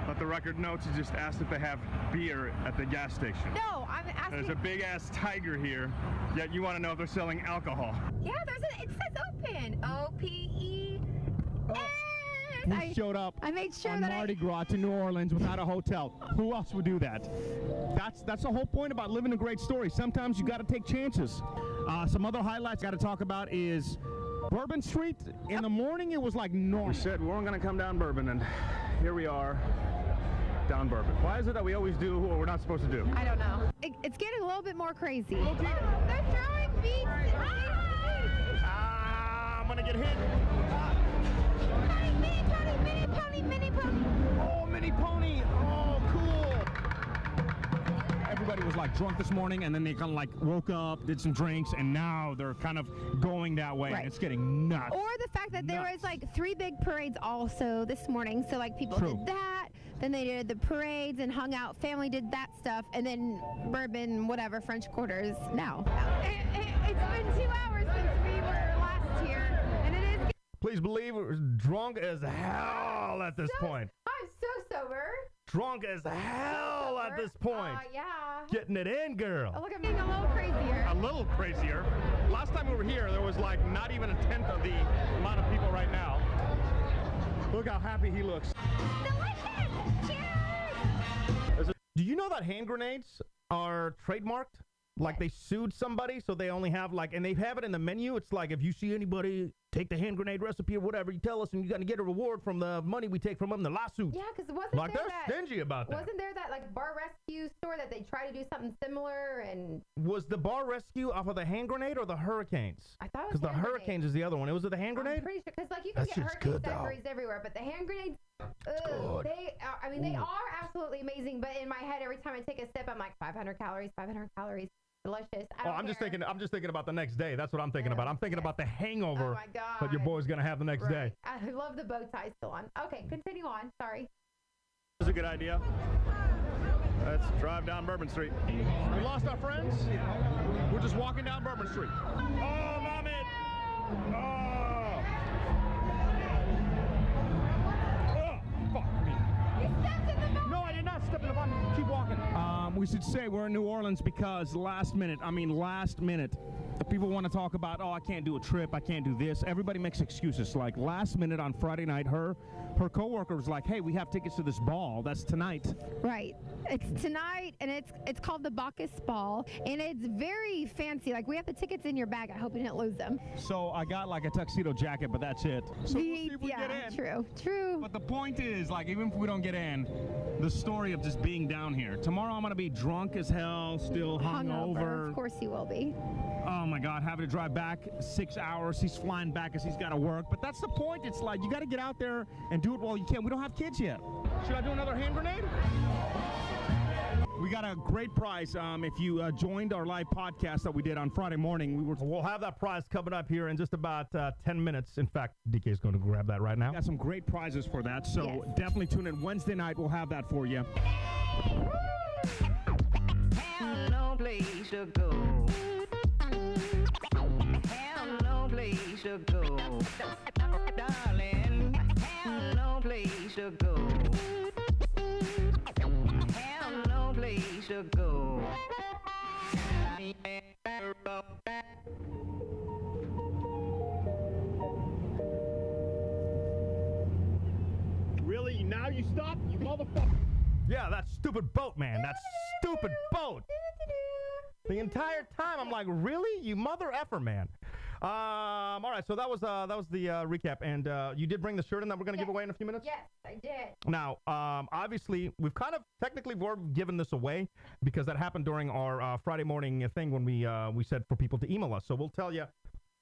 J: Let the record note, you just asked if they have beer at the gas station.
B: No, I'm asking.
J: There's a big-ass tiger here, yet you want to know if they're selling alcohol.
B: Yeah, it says open. OPEN.
I: We showed up
B: I made sure
I: on
B: that
I: Mardi Gras to New Orleans without a hotel. Who else would do that? That's the whole point about living a great story. Sometimes you got to take chances. Some other highlights I got to talk about is Bourbon Street. In the morning, it was like normal.
J: We said we weren't going to come down Bourbon, and here we are down Bourbon. Why is it that we always do what we're not supposed to do?
B: I don't know. It's getting a little bit more crazy.
C: Oh,
B: they're throwing beats.
C: I'm going to get hit.
I: Mini pony. Oh, cool. Everybody was like like drunk this morning, and then they kind of like woke up, did some drinks, and now they're kind of going that way.
K: Right.
I: And it's getting nuts.
K: Or the fact that there was like 3 big parades also this morning. So like people
I: True.
K: did that, then they did the parades and hung out. Family did that stuff, and then Bourbon, whatever, French Quarters now. It's been 2 hours since we were last here, and it is.
C: Please believe we're drunk as hell at this point.
D: I'm so sober.
C: Drunk as hell at this point.
D: Yeah.
C: Getting it in, girl.
D: Oh, look at me, a little crazier.
J: A little crazier. Last time we were here, there was like not even a tenth of the amount of people right now. Look how happy he looks.
K: Delicious! Cheers!
C: Do you know that hand grenades are trademarked? Like they sued somebody, so they only have like, and they have it in the menu. It's like, if you see anybody take the hand grenade recipe or whatever, you tell us, and you're gonna get a reward from the money we take from them, the lawsuit.
D: Yeah, because wasn't
C: Like
D: there
C: they're stingy about that.
D: Wasn't there that like bar rescue store that they try to do something similar and?
C: Was the bar rescue off of the hand grenade or the hurricanes?
D: I thought it was
C: Because the
D: hand grenade.
C: hurricanes is the other one. Was it the hand grenade?
D: I'm pretty sure, because like you can
C: That
D: get
C: shit's
D: hurricane
C: good, though.
D: debris everywhere, but the hand grenades,
C: good.
D: they are absolutely amazing. But in my head, every time I take a sip, I'm like 500 calories, delicious.
C: I'm just thinking about the next day. That's what I'm thinking about. I'm thinking about the hangover
D: Oh my God.
C: that your boy's gonna have the next day.
D: I love the bow tie still on. Okay, continue on. Sorry.
J: This is a good idea. Let's drive down Bourbon Street. We lost our friends. We're just walking down Bourbon Street. Oh, Mommy! Oh! Oh, fuck me. No, I did not step in the vomit. Keep walking.
I: We should say we're in New Orleans because last minute, people want to talk about, oh, I can't do a trip, I can't do this. Everybody makes excuses. Like last minute on Friday night, her coworker was like, hey, we have tickets to this ball. That's tonight.
K: Right. It's tonight, and it's called the Bacchus Ball, and it's very fancy. Like, we have the tickets in your bag. I hope you didn't lose them.
I: So I got like a tuxedo jacket, but that's it. So we'll see if we get in.
K: True.
I: But the point is, like, even if we don't get in, the story of just being down here. Tomorrow I'm going to be drunk as hell, still hungover.
K: Of course you will be.
I: Oh my God, having to drive back 6 hours. He's flying back as he's got to work. But that's the point. It's like, you got to get out there and do it while you can. We don't have kids yet.
J: Should I do another hand grenade?
I: We got a great prize. If you joined our live podcast that we did on Friday morning,
C: We'll have that prize coming up here in just about 10 minutes. In fact, DK is going to grab that right now.
I: got some great prizes for that. So
K: Yes.
I: definitely tune in Wednesday night. We'll have that for you.
H: Have no place to go. Have no place to go. Darling, have no place to go. Have no place to go.
J: Really? Now you stop? You motherfucker.
C: Yeah, that stupid boat, man. That stupid boat. The entire time, I'm like, really? You mother effer, man. All right, so that was the recap, and you did bring the shirt in that we're gonna give away in a few minutes.
D: Yes, I did.
C: Now, obviously, we've kind of technically given this away because that happened during our Friday morning thing when we said for people to email us. So we'll tell you,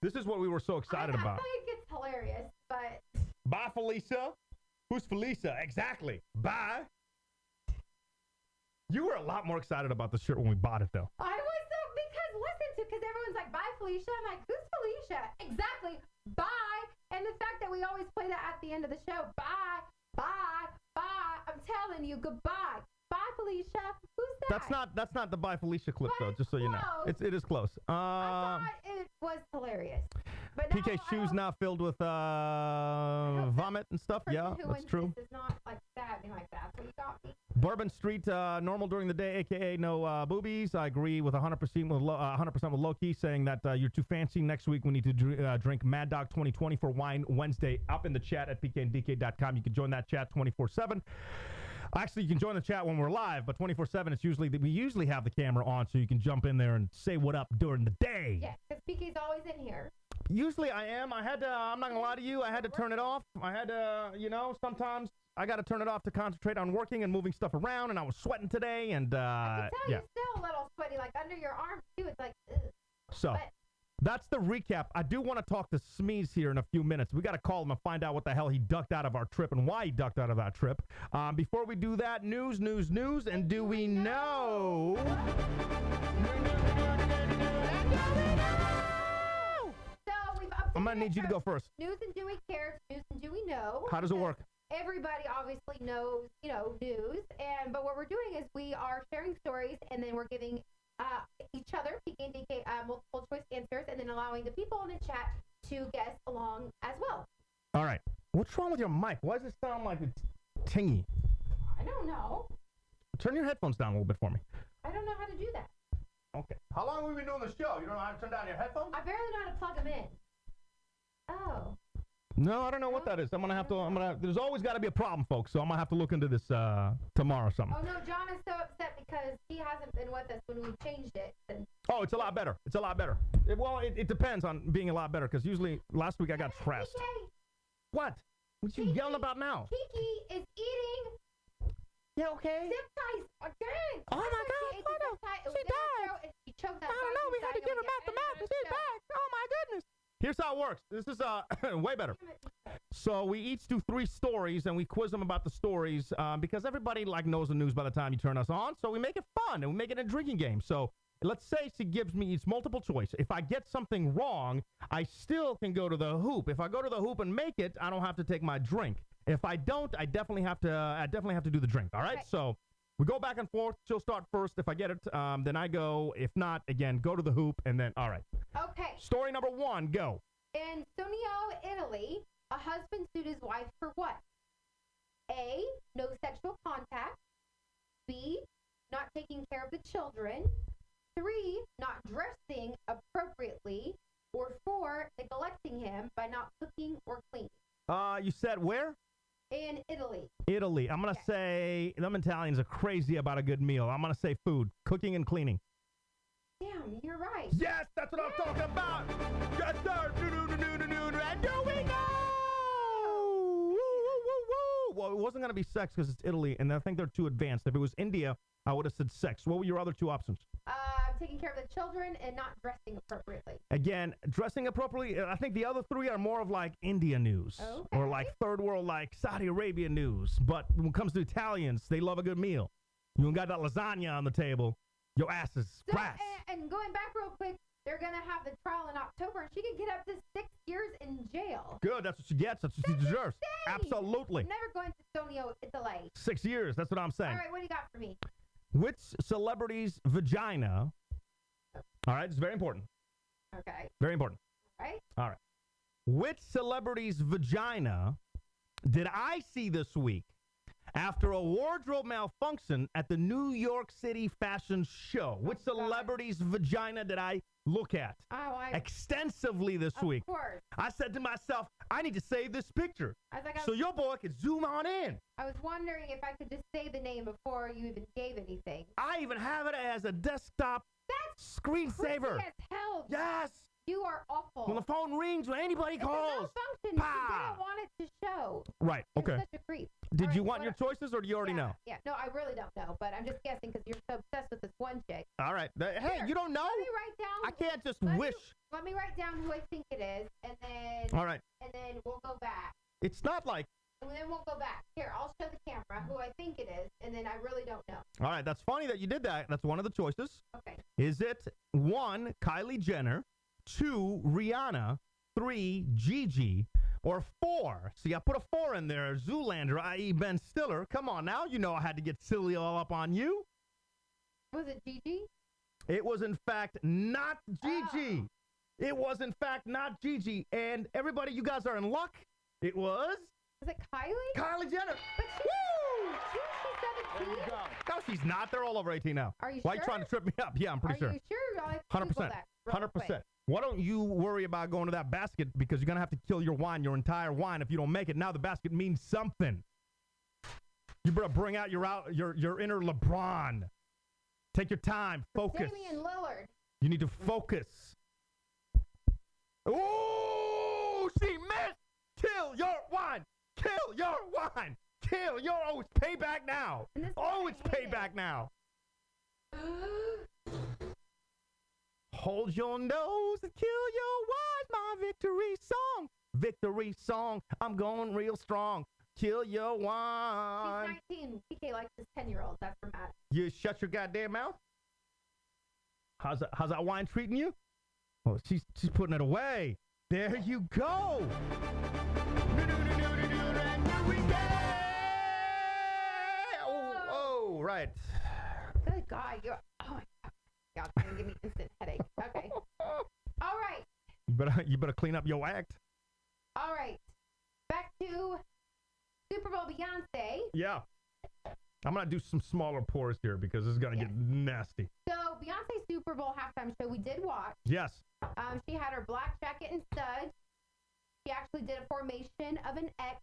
C: this is what we were so excited about.
D: I think it gets hilarious, but
C: Bye, Felicia. Who's Felicia? Exactly. Bye. You were a lot more excited about the shirt when we bought it, though.
D: I was because everyone's like, bye, Felicia. I'm like, who's Felicia? Exactly. Bye. And the fact that we always play that at the end of the show. Bye. Bye. Bye. I'm telling you, goodbye. Bye, Felicia. Who's that?
C: That's not the Bye Felicia clip, though, just so you know. It is close.
D: I thought it was hilarious. But now,
C: PK's shoes now filled with vomit and stuff. Yeah, that's true.
D: This is not like stabbing like that. So you got me.
C: Bourbon Street, normal during the day, a.k.a. no boobies. I agree with 100% with Loki, saying that you're too fancy. Next week, we need to drink Mad Dog 2020 for Wine Wednesday. Up in the chat at pkandk.com. You can join that chat 24/7. Actually, you can join the chat when we're live, but 24/7, we usually have the camera on, so you can jump in there and say what up during the day.
D: Yes, because PK's always in here.
C: Usually I am. I'm not going to lie to you. I had to turn it off. I had to, sometimes I got to turn it off to concentrate on working and moving stuff around, and I was sweating today, and
D: I can tell you're still a little sweaty, like under your arms, too. It's like, ugh.
C: So,
D: but
C: That's the recap. I do want to talk to Smees here in a few minutes. We got to call him and find out what the hell he ducked out of our trip and why he ducked out of that trip. Before we do that, news, and do we know? I'm going to need you to go first.
D: News and do we care? News and do we know?
C: How does it work?
D: Everybody obviously knows, news. But what we're doing is we are sharing stories, and then we're giving each other, PK and DK, multiple choice answers, and then allowing the people in the chat to guess along as well.
C: All right. What's wrong with your mic? Why does it sound like it's tingy?
D: I don't know.
C: Turn your headphones down a little bit for me.
D: I don't know how to do that.
C: Okay. How long have we been doing the show? You don't know how to turn down your headphones?
D: I barely know how to plug them in. Oh.
C: No, I don't know what that is. There's always got to be a problem, folks, so I'm going to have to look into this tomorrow or something.
D: Oh, no, John is so upset because he hasn't been with us when we changed it.
C: Oh, it's a lot better. It's a lot better. It depends on being a lot better, because usually last week I got stressed.
D: PK.
C: What? What you yelling about now?
D: Kiki is eating.
C: Yeah, okay.
D: Zip ties again.
C: Oh, my God. She died.
D: She choked that.
C: I don't know. We had to give her back the mouth, and she's back. Oh, my goodness. Here's how it works. This is way better. So we each do 3 stories, and we quiz them about the stories because everybody knows the news by the time you turn us on. So we make it fun, and we make it a drinking game. So let's say she gives me each multiple choice. If I get something wrong, I still can go to the hoop. If I go to the hoop and make it, I don't have to take my drink. If I don't, I definitely have to do the drink. All right. Okay. So we go back and forth. She'll start first. If I get it, then I go. If not, again, go to the hoop, and then, all right.
D: Okay.
C: Story number 1, go.
D: In Sonio, Italy, a husband sued his wife for what? A, no sexual contact. B, not taking care of the children. 3, not dressing appropriately. Or 4, neglecting him by not cooking or cleaning.
C: You said where?
D: In Italy.
C: Italy. I'm going to say them Italians are crazy about a good meal. I'm going to say food, cooking and cleaning.
D: Damn, you're right.
C: Yes, that's what I'm talking about. Yes, sir. And do we know? Well, it wasn't going to be sex because it's Italy, and I think they're too advanced. If it was India, I would have said sex. What were your other 2 options?
D: Taking care of the children and not dressing appropriately.
C: Again, dressing appropriately, I think the other 3 are more of India news.
D: Okay.
C: Or third world, Saudi Arabia news. But when it comes to Italians, they love a good meal. You got that lasagna on the table, your ass is brass.
D: And going back real quick, they're going to have the trial in October, and she could get up to 6 years in jail.
C: Good, that's what she gets. That's what she deserves.
D: Insane.
C: Absolutely.
D: I'm never going to Sonio, Italy.
C: 6 years, that's what I'm saying.
D: All right, what do you got for me?
C: Which celebrity's vagina? All right, it's very important.
D: Okay.
C: Very important. All right. Which celebrity's vagina did I see this week after a wardrobe malfunction at the New York City fashion show? Which celebrity's vagina did I look at extensively this week?
D: Of course.
C: I said to myself, I need to save this picture so your boy could zoom on in.
D: I was wondering if I could just say the name before you even gave anything.
C: I even have it as a desktop screensaver.
D: As hell.
C: Yes.
D: You are awful.
C: When the phone rings, when anybody calls.
D: It's a malfunction. You didn't want it to show.
C: Right. Okay.
D: You're such a creep.
C: Did you want your choices, or do you already know?
D: Yeah. No, I really don't know, but I'm just guessing because you're so obsessed with this one chick.
C: All right. Hey, you don't know?
D: Let me write down.
C: I can't just wish.
D: Let me write down who I think it is, and then.
C: All right.
D: And then we'll go back.
C: It's not like.
D: And then we'll go back. Here, I'll show the camera who I think it is, and then I really don't know.
C: All right. That's funny that you did that. That's one of the choices.
D: Okay.
C: Is it 1, Kylie Jenner, 2, Rihanna, 3, Gigi, or 4? See, I put a 4 in there. Zoolander, i.e. Ben Stiller. Come on now. You know I had to get silly all up on you.
D: Was it Gigi?
C: It was, in fact, not Gigi. It was, in fact, not Gigi. And everybody, you guys are in luck. It was...
D: Was it Kylie?
C: Kylie Jenner.
D: But she's 17?
C: No, she's not. They're all over 18 now.
D: Are you
C: Why
D: sure?
C: are you trying to trip me up? Yeah, I'm pretty sure.
D: Are you sure?
C: 100%. 100%. Why don't you worry about going to that basket, because you're going to have to kill your wine, your entire wine, if you don't make it. Now the basket means something. You better bring out your inner LeBron. Take your time. Focus.
D: Damian Lillard.
C: You need to focus. Ooh, she missed. Kill your wine. Kill your wine. Kill your... Oh, it's payback now. Oh, it's payback now. Hold your nose and kill your wife, my victory song. Victory song, I'm going real strong. Kill your wine.
D: He's 19. PK likes his 10-year-old. That's for Matt.
C: You shut your goddamn mouth. How's that wine treating you? Oh, she's putting it away. There you go. Oh, right.
D: Good God. Oh, my God. God's going to give me instant headache. Okay. All right.
C: You better clean up your act.
D: All right. Back to Super Bowl Beyonce.
C: Yeah. I'm going to do some smaller pours here because this is going to get nasty.
D: So, Beyonce's Super Bowl halftime show, we did watch.
C: Yes.
D: She had her black jacket and studs. She actually did a formation of an X.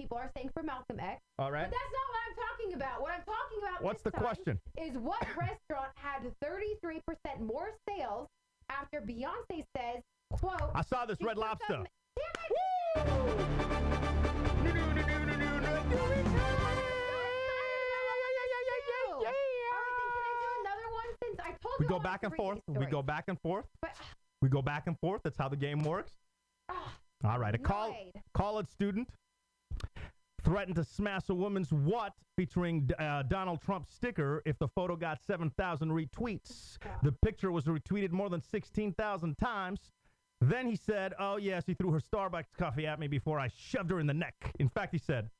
D: People are saying for Malcolm X.
C: All right.
D: But that's not what I'm talking about. What I'm talking about
C: What's the question?
D: Is what restaurant had 33% more sales after Beyonce says, quote,
C: I saw this Red Lobster. We go back and forth. We go back and forth. We go back and forth. That's how the game works. All right. A college student threatened to smash a woman's what featuring Donald Trump's sticker if the photo got 7,000 retweets. The picture was retweeted more than 16,000 times. Then he said, oh, yes, he threw her Starbucks coffee at me before I shoved her in the neck. In fact, he said,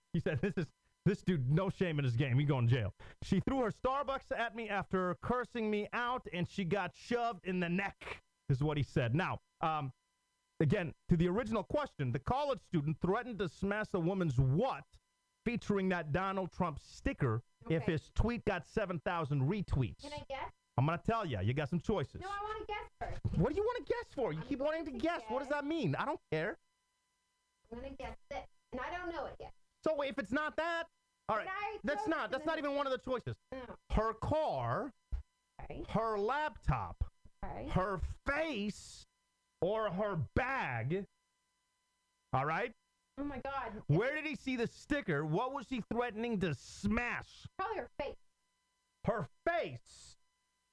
C: this dude, no shame in his game. He going to jail. She threw her Starbucks at me after cursing me out, and she got shoved in the neck, is what he said. Now, again, to the original question, the college student threatened to smash a woman's what featuring that Donald Trump sticker if his tweet got 7,000 retweets.
D: Can I guess?
C: I'm going to tell you. You got some choices.
D: No, I want to guess first.
C: What do you want to guess for? You keep wanting to guess. What does that mean? I don't care.
D: I'm going to guess this, and I don't know it yet.
C: So if it's not that, all right, that's not even one of the choices.
D: No.
C: Her car, her laptop, her face, or her bag. All right?
D: Oh, my God.
C: Where did he see the sticker? What was he threatening to smash?
D: Probably her face.
C: Her face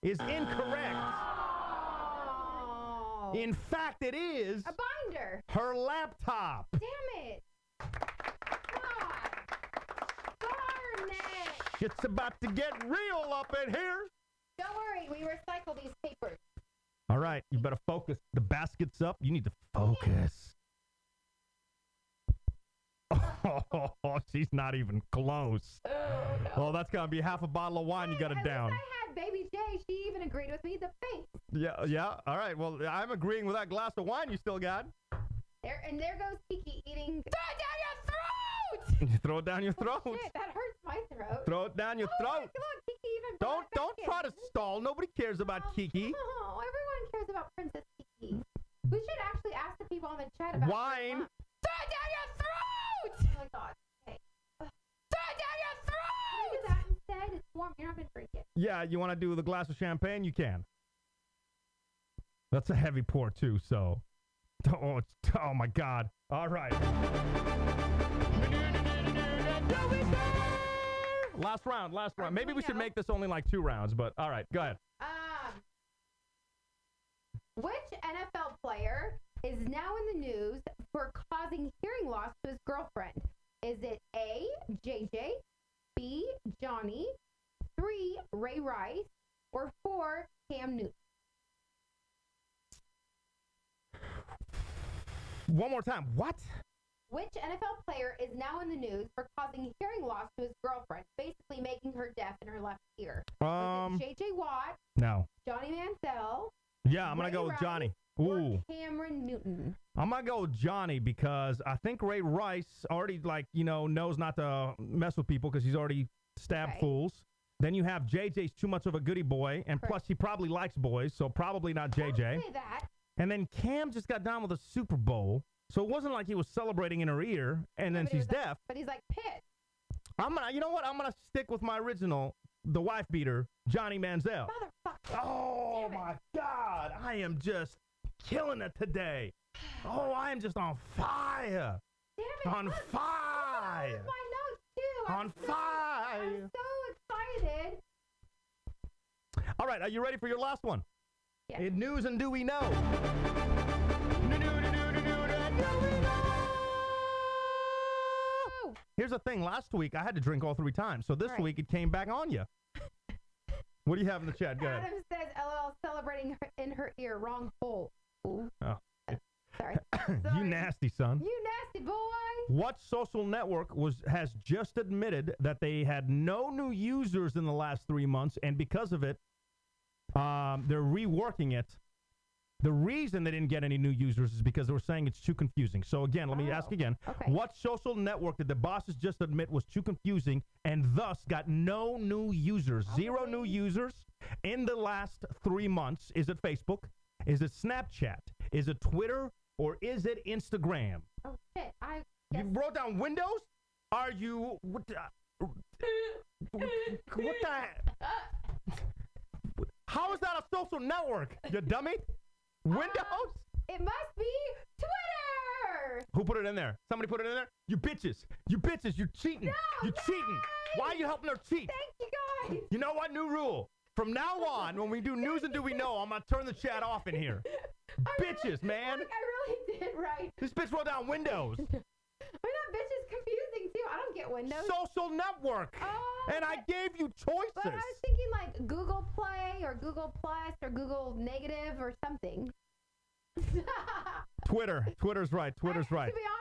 C: is incorrect.
D: Oh.
C: In fact, it is
D: a binder.
C: Her laptop.
D: Damn it. God. Darn it.
C: Shit's about to get real up in here.
D: Don't worry. We recycle these papers.
C: All right. You better focus. The basket's up. You need to focus. Oh, she's not even close.
D: Oh, no.
C: Well, that's going to be half a bottle of wine you got to down.
D: I had Baby J. She even agreed with me. The face.
C: Yeah. All right. Well, I'm agreeing with that glass of wine you still got.
D: There goes Kiki eating. Throw it down your throat!
C: You throw it down your throat.
D: Oh, shit, that hurts my throat.
C: Throw it down your throat.
D: Look, Kiki even
C: Don't try to stall. Nobody cares about Kiki.
D: Oh, everyone cares about Princess Kiki. We should actually ask the people in the chat about
C: wine.
D: Throw it down your throat! Oh my God. Okay. Throw it down your throat! Can we do that instead? It's warm. You're not going to drink it.
C: Yeah, you want to do the glass of champagne? You can. That's a heavy pour, too, so. Oh my God. All right. Last round. Maybe we should make this only like 2 rounds, but all right, go ahead.
D: Which NFL player is now in the news for causing hearing loss to his girlfriend? Is it A, JJ, B, Johnny, 3, Ray Rice, or 4, Cam Newton?
C: One more time. What?
D: Which NFL player is now in the news for causing hearing loss to his girlfriend, basically making her deaf in her left ear? Was it JJ Watt?
C: No.
D: Johnny Manziel?
C: Yeah, I'm going to go with Johnny. Ooh.
D: Cameron Newton.
C: I'm going to go with Johnny because I think Ray Rice already, knows not to mess with people because he's already stabbed fools. Then you have JJ's too much of a goody boy, and plus he probably likes boys, so probably not JJ.
D: Don't say that.
C: And then Cam just got done with a Super Bowl, so it wasn't like he was celebrating in her ear, and then she's deaf.
D: But he's like pissed.
C: You know what? I'm going to stick with my original, the wife beater, Johnny Manziel.
D: Motherfucker.
C: Oh, my God. I am just killing it today. Oh, I am just on fire.
D: Damn it.
C: On fire.
D: That was my notes, too.
C: On fire.
D: I'm so excited.
C: All right. Are you ready for your last one?
D: Yes.
C: In news and do we know? Here's the thing. Last week, I had to drink all 3 times. So this week, it came back on you. What do you have in the chat? Go ahead.
D: Adam says, LOL, celebrating in her ear. Wrong hole. Ooh.
C: Oh.
D: Sorry.
C: You nasty son.
D: You nasty boy.
C: What social network has just admitted that they had no new users in the last 3 months, and because of it, they're reworking it. The reason they didn't get any new users is because they were saying it's too confusing. So again, let me ask again.
D: Okay.
C: What social network did the bosses just admit was too confusing and thus got no new users? 0 new users in the last 3 months. Is it Facebook? Is it Snapchat? Is it Twitter? Or is it Instagram?
D: Oh, shit.
C: You wrote down Windows? Are you... What the... How is that a social network, you dummy? Windows?
D: It must be Twitter.
C: Who put it in there? Somebody put it in there? You bitches. You bitches. You're cheating.
D: No,
C: you're cheating. Why are you helping her cheat?
D: Thank you, guys.
C: You know what? New rule. From now on, when we do news and do we know, I'm going to turn the chat off in here. Bitches, man.
D: I really did right.
C: This bitch wrote down Windows.
D: I mean, that bitch is confusing, too. I don't get Windows.
C: Social network.
D: Oh,
C: and I gave you choices.
D: But I was thinking like Google Play or Google Plus or Google Negative or something.
C: Twitter. Twitter's right. Twitter's right.
D: To be honest,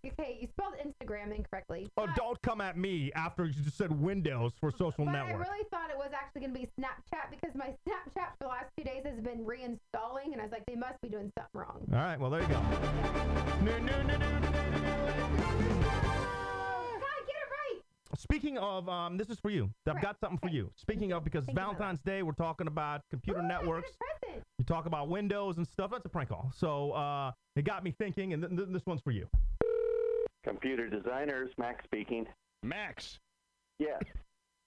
D: you spelled Instagram incorrectly.
C: Oh, don't come at me after you just said Windows for social network.
D: I really thought it was actually going to be Snapchat because my Snapchat for the last 2 days has been reinstalling, and I was like, they must be doing something wrong.
C: All right, well, there you go. Speaking of, this is for you. I've got something for you. Speaking of, because it's Valentine's Day, we're talking about computer networks. You talk about Windows and stuff. That's a prank call. So it got me thinking, and this one's for you.
L: Computer designers, Max speaking.
J: Max.
L: Yes.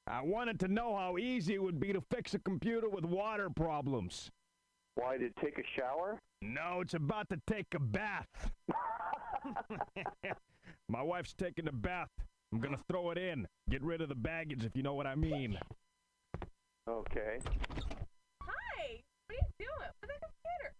J: I wanted to know how easy it would be to fix a computer with water problems.
L: Why, to take a shower?
J: No, it's about to take a bath. My wife's taking a bath. I'm going to throw it in. Get rid of the baggage, if you know what I mean.
L: Okay.
M: Hi. What are you doing with a computer?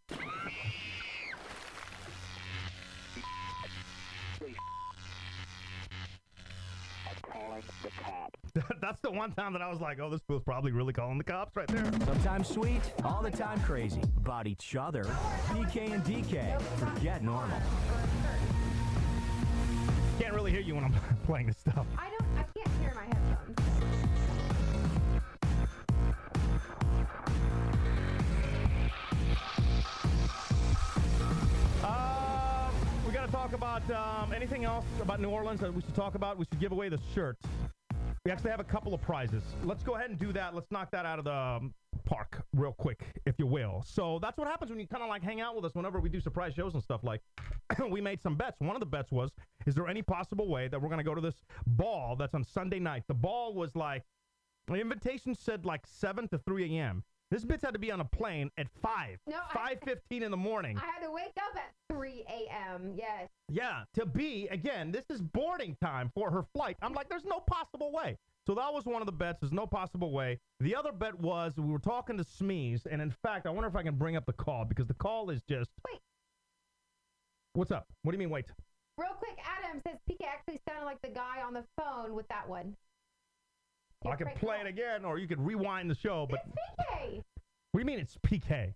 L: I'm calling the cops.
C: That's the one time that I was like, oh, this fool's probably really calling the cops right there.
A: Sometimes sweet, all the time crazy. About each other. PK and DK. Forget normal.
C: Can't really hear you when I'm playing this stuff.
D: I can't hear my headphones.
C: We got to talk about anything else about New Orleans that we should talk about. We should give away the shirts. We actually have a couple of prizes. Let's go ahead and do that. Let's knock that out of the park real quick, if you will. So that's what happens when you kind of like hang out with us whenever we do surprise shows and stuff. Like, we made some bets. One of the bets was, is there any possible way that we're going to go to this ball that's on Sunday night? The ball was like, the invitation said like 7 to 3 a.m. This bitch had to be on a plane at 5:15 in the morning.
D: I had to wake up at 3 a.m. Yes.
C: Yeah, to be, again, this is boarding time for her flight. I'm like, there's no possible way. So that was one of the bets. There's no possible way. The other bet was we were talking to Smees, and in fact, I wonder if I can bring up the call, because the call is just...
D: Wait.
C: What's up? What do you mean, wait?
D: Real quick, Adam says PK actually sounded like the guy on the phone with that one.
C: I can play it again, or you could rewind the show, but...
D: It's PK!
C: What do you mean it's PK?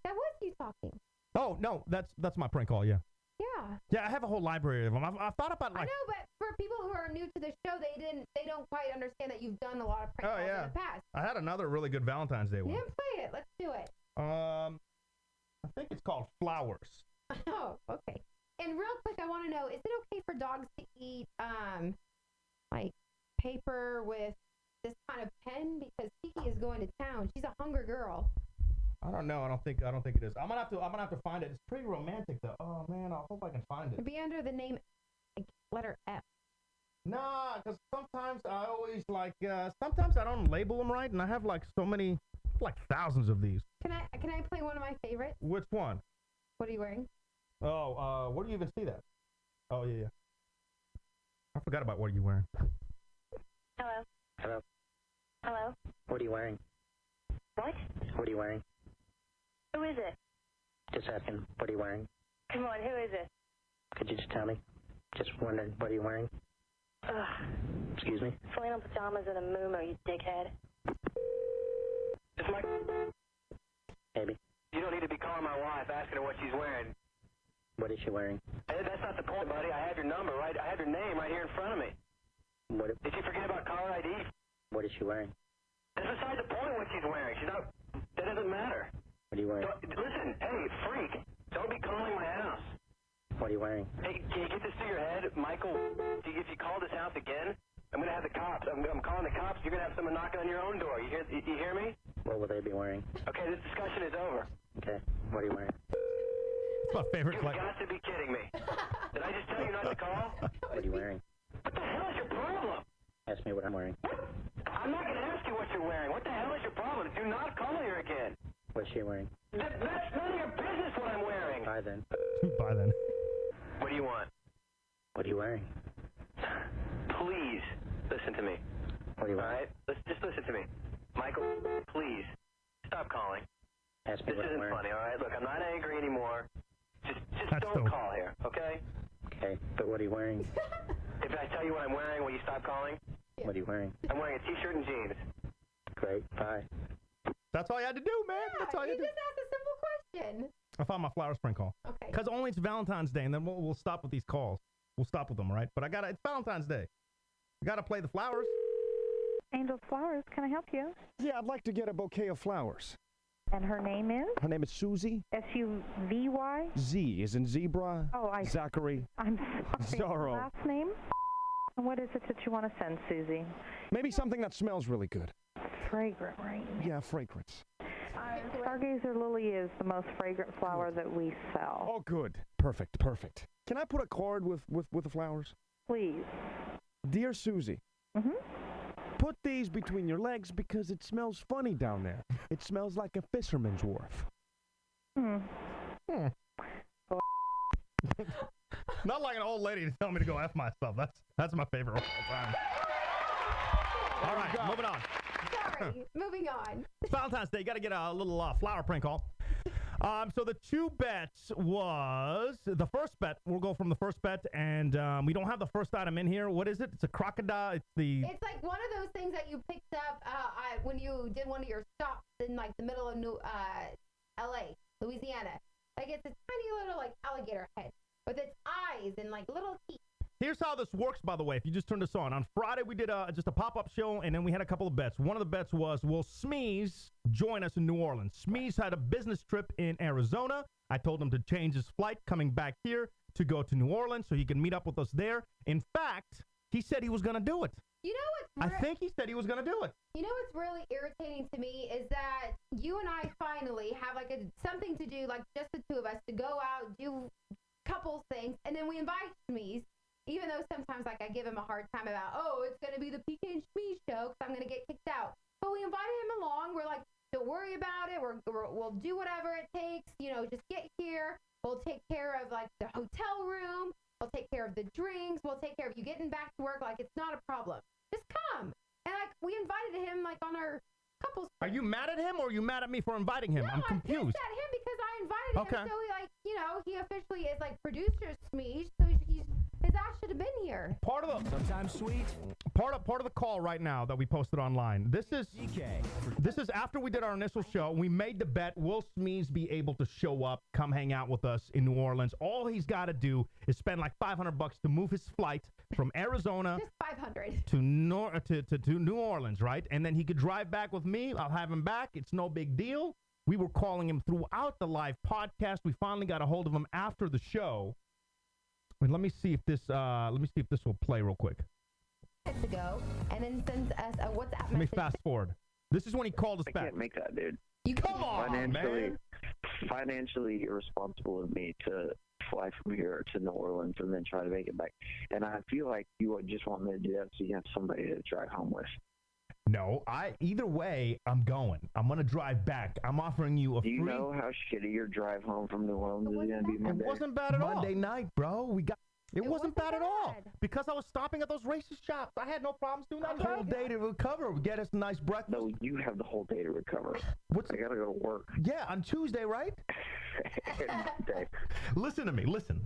D: That was you talking.
C: Oh, no, that's my prank call, yeah.
D: Yeah.
C: Yeah, I have a whole library of them. I've thought about, like...
D: I know, but for people who are new to the show, they don't quite understand that you've done a lot of prank calls in the past.
C: I had another really good Valentine's Day one.
D: Yeah, play it. Let's do it.
C: I think it's called Flowers.
D: Oh, okay. And real quick, I want to know, is it okay for dogs to eat, like, paper with this kind of pen? Because Kiki is going to town. She's a hungry girl.
C: I don't know. I don't think it is. I'm gonna have to find it. It's pretty romantic though. Oh man, I hope I can find it.
D: It'd be under the name, like, letter F.
C: Nah, because sometimes I always like. Sometimes I don't label them right, and I have like so many, like thousands of these.
D: Can I play one of my favorites?
C: Which one?
D: What are you wearing?
C: Oh, where do you even see that? Oh yeah. I forgot about what are you wearing.
N: Hello.
O: Hello.
N: Hello.
O: What are you wearing?
N: What?
O: What are you wearing?
N: Who is it?
O: Just asking, what are you wearing?
N: Come on, who is it?
O: Could you just tell me? Just wondering, what are you wearing?
N: Ugh.
O: Excuse me?
N: Flannel pajamas and a muumuu, you dickhead.
O: It's Mike. Maybe.
P: You don't need to be calling my wife asking her what she's wearing.
O: What is she wearing?
P: Hey, that's not the point, buddy. I have your number, right? I have your name right here in front of me.
O: What?
P: Did you forget about caller ID?
O: What is she wearing?
P: That's beside the point what she's wearing. She's not... That doesn't matter.
O: What are you wearing?
P: Listen, hey, freak. Don't be calling my house.
O: What are you wearing?
P: Hey, can you get this through your head? Michael, if you call this house again, I'm going to have the cops. I'm calling the cops. You're going to have someone knocking on your own door. You hear me?
O: What will they be wearing?
P: Okay, this discussion is over.
O: Okay, what are you wearing?
C: It's my favorite.
P: You've got to be kidding me. Did I just tell you not to call?
O: What are you wearing?
P: What the hell is your problem?
O: Ask me what I'm wearing.
P: I'm not going to ask you what you're wearing. What the hell is your problem? Do not call here again.
O: What's she wearing?
P: That's none of your business what I'm wearing.
O: Bye then.
C: Bye then.
P: What do you want?
O: What are you wearing?
P: Please, listen to me.
O: What are you
P: All
O: wearing?
P: right? Just listen to me. Michael, please, stop calling.
O: Ask me
P: This
O: what I'm
P: isn't
O: wearing.
P: funny, all right? Look, I'm not angry anymore. Just
C: That's
P: don't
C: dope.
P: call here, okay?
O: Okay, but what are you wearing?
P: If I tell you what I'm wearing, will you stop calling?
O: What are you wearing?
P: I'm wearing a t-shirt and jeans.
O: Great, bye.
C: That's all you had to do, man. That's all you had to do.
D: just asked a simple question.
C: I found my flowers prank call.
D: Okay.
C: Because only it's Valentine's Day, and then we'll stop with these calls. We'll stop with them, all right? But it's Valentine's Day. I got to play the flowers.
Q: Angel Flowers, can I help you?
R: Yeah, I'd like to get a bouquet of flowers.
Q: And her name is?
R: Her name is Susie.
Q: S-U-V-Y?
R: Z is in zebra.
Q: Oh,
R: Zachary.
Q: I'm sorry.
R: Zorro.
Q: Last name? And what is it that you want to send, Susie?
R: Maybe something that smells really good.
Q: Fragrant, right?
R: Yeah, fragrance.
Q: Stargazer lily is the most fragrant flower that we sell.
R: Oh, good. Perfect, perfect. Can I put a card with the flowers?
Q: Please.
R: Dear Susie.
Q: Mm-hmm.
R: Put these between your legs because it smells funny down there. It smells like a fisherman's wharf.
C: Not like an old lady to tell me to go F myself. That's my favorite of all time. All right, moving on.
D: Sorry, moving on.
C: It's Valentine's Day. Got to get a little flower prank call. So the two bets was the first bet. We'll go from the first bet, and we don't have the first item in here. What is it? It's a crocodile. It's
D: It's like one of those things that you picked up when you did one of your stops in like the middle of L.A., Louisiana. Like it's a tiny little like alligator head with its eyes and like little teeth.
C: Here's how this works, by the way, if you just turned this on. On Friday, we did just a pop-up show, and then we had a couple of bets. One of the bets was, will Smee's join us in New Orleans? Smee's had a business trip in Arizona. I told him to change his flight coming back here to go to New Orleans so he can meet up with us there. In fact, he said he was going to do it.
D: You know what's
C: I think he said he was going to do it.
D: You know what's really irritating to me is that you and I finally have like something to do, like just the two of us, to go out, do couples things, and then we invite Smee's. Even though sometimes, like, I give him a hard time about, oh, it's going to be the PK and Smee show because I'm going to get kicked out. But we invited him along. We're like, don't worry about it. We'll do whatever it takes. You know, just get here. We'll take care of, like, the hotel room. We'll take care of the drinks. We'll take care of you getting back to work. Like, it's not a problem. Just come. And, like, we invited him, like, on our couples.
C: Are you mad at him or are you mad at me for inviting him?
D: No,
C: I'm confused.
D: I'm pissed at him because I invited him. So, he officially is, like, producer Smee. So his ass should have been here.
C: Part of the
A: sometimes sweet.
C: Part of the call right now that we posted online. This is after we did our initial show. We made the bet: will Smee's be able to show up, come hang out with us in New Orleans? All he's got to do is spend like $500 to move his flight from Arizona
D: just 500
C: to New Orleans, right? And then he could drive back with me. I'll have him back. It's no big deal. We were calling him throughout the live podcast. We finally got a hold of him after the show. And let me see if this will play real quick.
D: To go, and then sends us a WhatsApp message.
C: Let me fast forward. This is when he called us back.
S: I can't make that, dude.
D: You
C: come on, man.
S: Financially irresponsible of me to fly from here to New Orleans and then try to make it back. And I feel like you would just want me to do that so you have somebody to drive home with.
C: No, either way, I'm going. I'm going to drive back. I'm offering you a free...
S: Do you know how shitty your drive home from New Orleans is going to be Monday?
C: It wasn't bad at all. Monday night, bro. We got It wasn't bad at all. Because I was stopping at those racist shops. I had no problems doing that.
S: Whole day to recover. Get us a nice breakfast. No, you have the whole day to recover. I gotta go to work.
C: Yeah, on Tuesday, right?
S: Day.
C: Listen to me. Listen.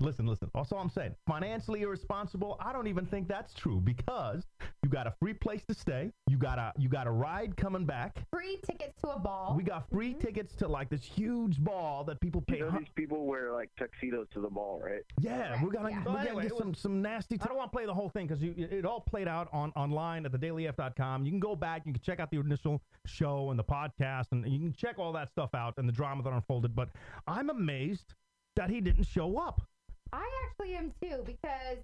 C: Also, I'm saying financially irresponsible. I don't even think that's true because you got a free place to stay. You got a ride coming back.
D: Free tickets to a ball.
C: We got free tickets to like this huge ball that people pay.
S: You know, these people wear like tuxedos to the ball, right?
C: Yeah, we're gonna get some nasty. I don't want to play the whole thing because it all played out online at thedailyf.com. You can go back, you can check out the initial show and the podcast, and you can check all that stuff out and the drama that unfolded. But I'm amazed that he didn't show up.
D: I actually am too, because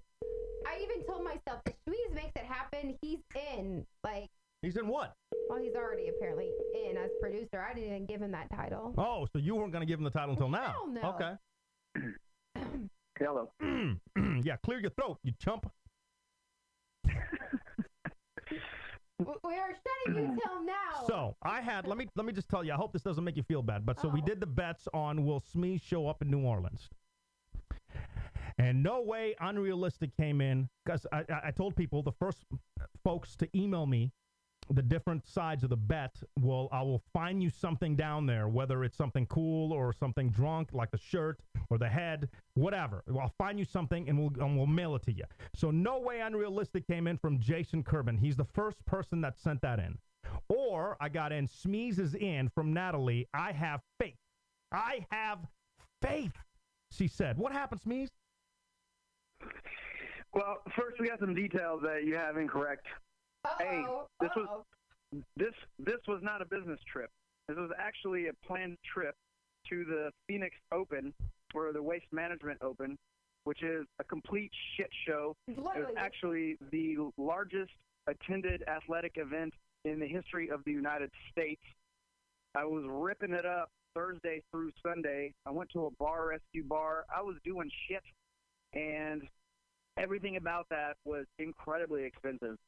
D: I even told myself, if Shweez makes it happen, he's in. Like,
C: he's in what?
D: Well, he's already apparently in as producer. I didn't even give him that title.
C: Oh, so you weren't going to give him the title until now?
D: Hell no.
C: Okay.
S: Hello.
C: Yeah, clear your throat, you chump.
D: We are shutting you till now.
C: So I had let me just tell you. I hope this doesn't make you feel bad, but so we did the bets on will Smee show up in New Orleans, and no way unrealistic came in because I told people the first folks to email me the different sides of the bet. I will find you something down there, whether it's something cool or something drunk like the shirt or the head, whatever. I'll find you something and we'll mail it to you. So no way unrealistic came in from Jason Kerbin. He's the first person that sent that in. Or I got in Smees is in from Natalie. I have faith. I have faith, she said. What happened, Smees?
T: Well, first we got some details that you have incorrect. Hey, this was not a business trip. This was actually a planned trip to the Phoenix Open, or the Waste Management Open, which is a complete shit show. It was actually the largest attended athletic event in the history of the United States. I was ripping it up Thursday through Sunday. I went to a bar rescue bar. I was doing shit, and everything about that was incredibly expensive.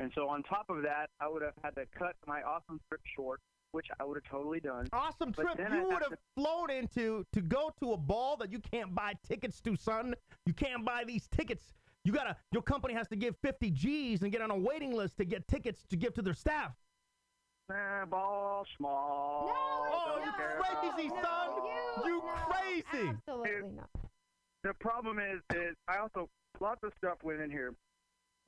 T: And so on top of that, I would have had to cut my awesome trip short, which I would have totally done.
C: Awesome trip you would have flown into to go to a ball that you can't buy tickets to, son. You can't buy these tickets. Your company has to give 50 G's and get on a waiting list to get tickets to give to their staff.
T: Ball small.
C: No, you crazy, son. You crazy.
D: Absolutely not.
T: The problem is I also, lots of stuff went in here.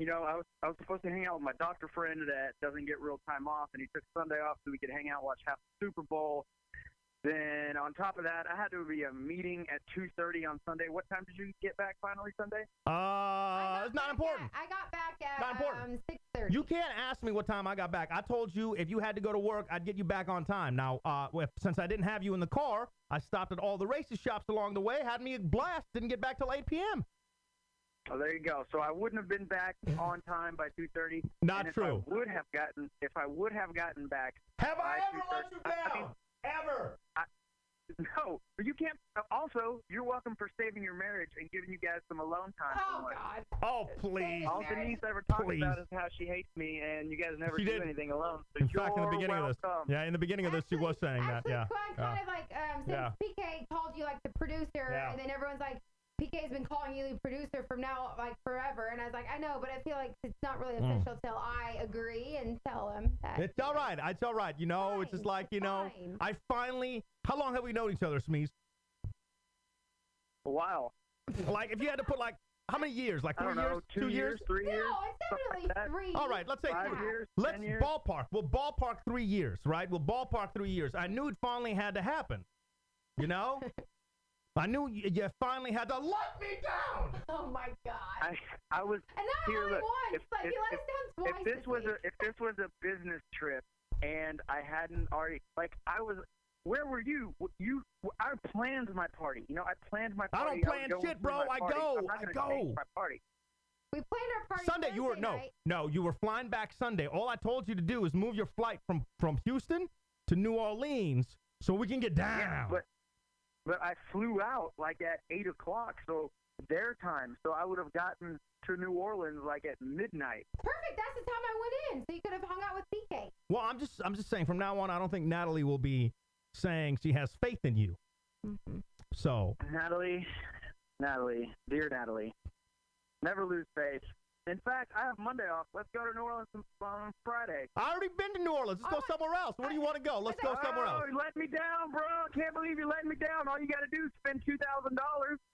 T: You know, I was supposed to hang out with my doctor friend that doesn't get real time off, and he took Sunday off so we could hang out, watch half the Super Bowl. Then on top of that, I had to be a meeting at 2:30 on Sunday. What time did you get back finally Sunday?
C: It's not important.
D: I got back at
C: not important.
D: 6:30.
C: You can't ask me what time I got back. I told you if you had to go to work, I'd get you back on time. Now, since I didn't have you in the car, I stopped at all the racist shops along the way, had me a blast, didn't get back till 8 p.m.
T: Oh, there you go. So I wouldn't have been back on time by 2:30.
C: Not true.
T: If I would have gotten back.
C: Have I ever let you down? Ever?
T: No, but you can't. Also, you're welcome for saving your marriage and giving you guys some alone time.
D: Oh God.
C: Oh please.
T: All Denise ever talks about is how she hates me, and you guys never do anything alone. So
C: in fact, in the beginning of this, in the beginning of this, she was saying that. Yeah.
D: Kind of like since PK called you like the producer, and then everyone's like, PK's been calling you the producer from now like forever, and I was like, I know, but I feel like it's not really official till I agree and tell him that.
C: It's all right. It's all right. You know, it's just like, you know, I finally. How long have we known each other, Smees?
T: A while.
C: Like, if you had to put like how many years? Like 3 years?
T: 2 years? 3 years?
D: No, it's definitely 3 years.
C: All right, let's say
T: 5 years.
C: Let's ballpark. We'll ballpark 3 years, right? We'll ballpark 3 years. I knew it finally had to happen. You know. I knew you finally had to let me down.
D: Oh my God!
T: I was
D: and not
T: here.
D: Only
T: Look,
D: once, but he let us down twice.
T: If this was a business trip and I hadn't already where were you? I planned my party. You know, I planned my party.
C: I don't plan shit, bro. I go.
T: I'm not gonna change my party.
D: We planned our party
C: Sunday. You were
D: night.
C: You were flying back Sunday. All I told you to do is move your flight from Houston to New Orleans so we can get down.
T: Yeah, but I flew out like at 8 o'clock, so their time. So I would have gotten to New Orleans like at midnight.
D: Perfect. That's the time I went in, so you could have hung out with PK.
C: Well, I'm just saying. From now on, I don't think Natalie will be saying she has faith in you. Mm-hmm. So
T: Natalie, dear Natalie, Never lose faith. In fact, I have Monday off. Let's go to New Orleans on Friday.
C: I already been to New Orleans. Let's go somewhere else. Where do you want to go? Let's go somewhere else.
T: Oh, you let me down, bro. I can't believe you're letting me down. All you got to do is spend $2,000.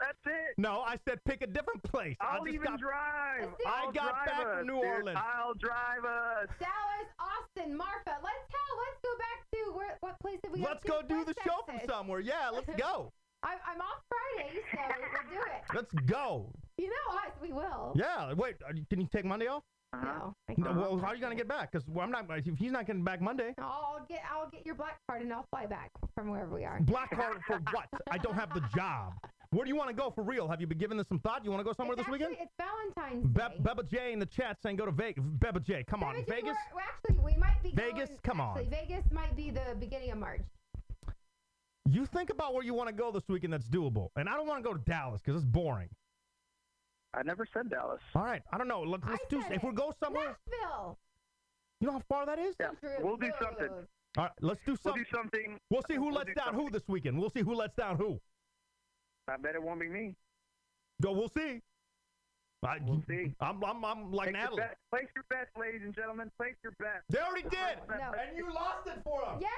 T: That's it.
C: No, I said pick a different place.
T: I'll even drive.
C: I got back from New Orleans.
T: I'll drive us.
D: Dallas, Austin, Marfa. Let's go back to what place did we
C: Let's go do the show from somewhere. Yeah, let's go.
D: I'm off Friday, so we'll do it.
C: Let's go.
D: You know us, we will.
C: Yeah, wait, can you take Monday off?
D: No.
C: Well, how are you gonna get back? Because I'm not. If he's not getting back Monday.
D: I'll get your black card and I'll fly back from wherever we are.
C: Black card for what? I don't have the job. Where do you want to go for real? Have you been giving this some thought? You want to go somewhere this weekend?
D: It's Valentine's Day.
C: Beba J in the chat saying go to Vegas. Beba J, come on, Vegas.
D: We might be
C: Vegas. Come on.
D: Vegas might be the beginning of March.
C: You think about where you want to go this weekend that's doable. And I don't want to go to Dallas because it's boring.
T: I never said Dallas.
C: All right. I don't know. Let's do if we go somewhere.
D: Nashville.
C: You know how far that is?
T: Yeah. We'll do something.
C: All right. Let's do something.
T: We'll do something.
C: We'll see who lets down who this weekend. We'll see who lets down who.
T: I bet it won't be me.
C: We'll see.
T: We'll see.
C: I'm like Natalie.
T: Place your bets, ladies and gentlemen. Place your bets.
C: They already did. And you lost it for them.
D: Yes,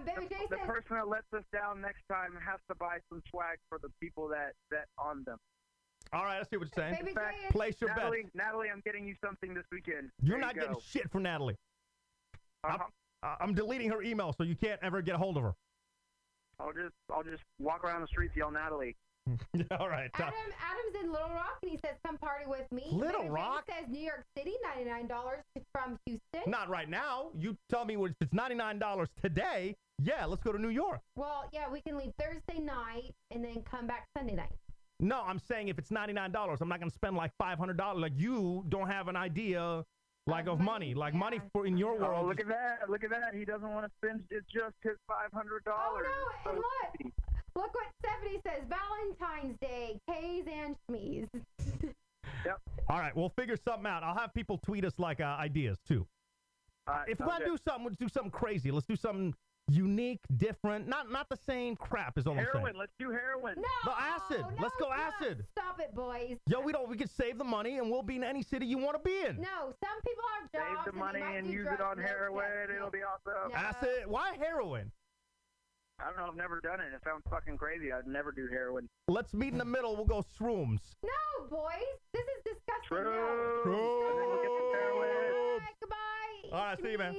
D: Baby J
T: the
D: says.
T: person that lets us down next time has to buy some swag for the people that bet on them.
C: All right, I see what you're saying.
D: Baby J
C: Place your bets.
T: Natalie, I'm getting you something this weekend.
C: You're not getting shit from Natalie. I'm deleting her email so you can't ever get a hold of her.
T: I'll just walk around the streets yell Natalie.
C: All right.
D: Adam's in Little Rock and he says come party with me.
C: Little
D: Baby
C: Rock?
D: J says New York City, $99 from Houston.
C: Not right now. You tell me if it's $99 today. Yeah, let's go to New York.
D: Well, yeah, we can leave Thursday night and then come back Sunday night.
C: No, I'm saying if it's $99, I'm not going to spend like $500. Like you don't have an idea of money. Like money for in your world.
T: Oh, look at that. Look at that. He doesn't want to spend just his $500.
D: Oh, no. And look what Stephanie says. Valentine's Day, K's and Smee's.
T: Yep.
C: All right, we'll figure something out. I'll have people tweet us like ideas too. If we're gonna do something, let's do something crazy. Let's do something unique, different, not the same crap. Is all I'm saying.
T: Heroin. Let's do heroin.
C: No, acid. Let's go acid.
D: Stop it, boys.
C: Yo, we could save the money and we'll be in any city you want to be in.
D: No, some people have jobs.
T: Save the money and use it on heroin. It'll be awesome.
D: No.
C: Acid. Why heroin?
T: I don't know. I've never done it. It sounds fucking crazy. I'd never do heroin.
C: Let's meet in the middle. We'll go shrooms.
D: No, boys. This is disgusting.
T: Shrooms.
D: No.
T: And then we'll get the heroin.
D: Goodbye.
C: All right, see you, man.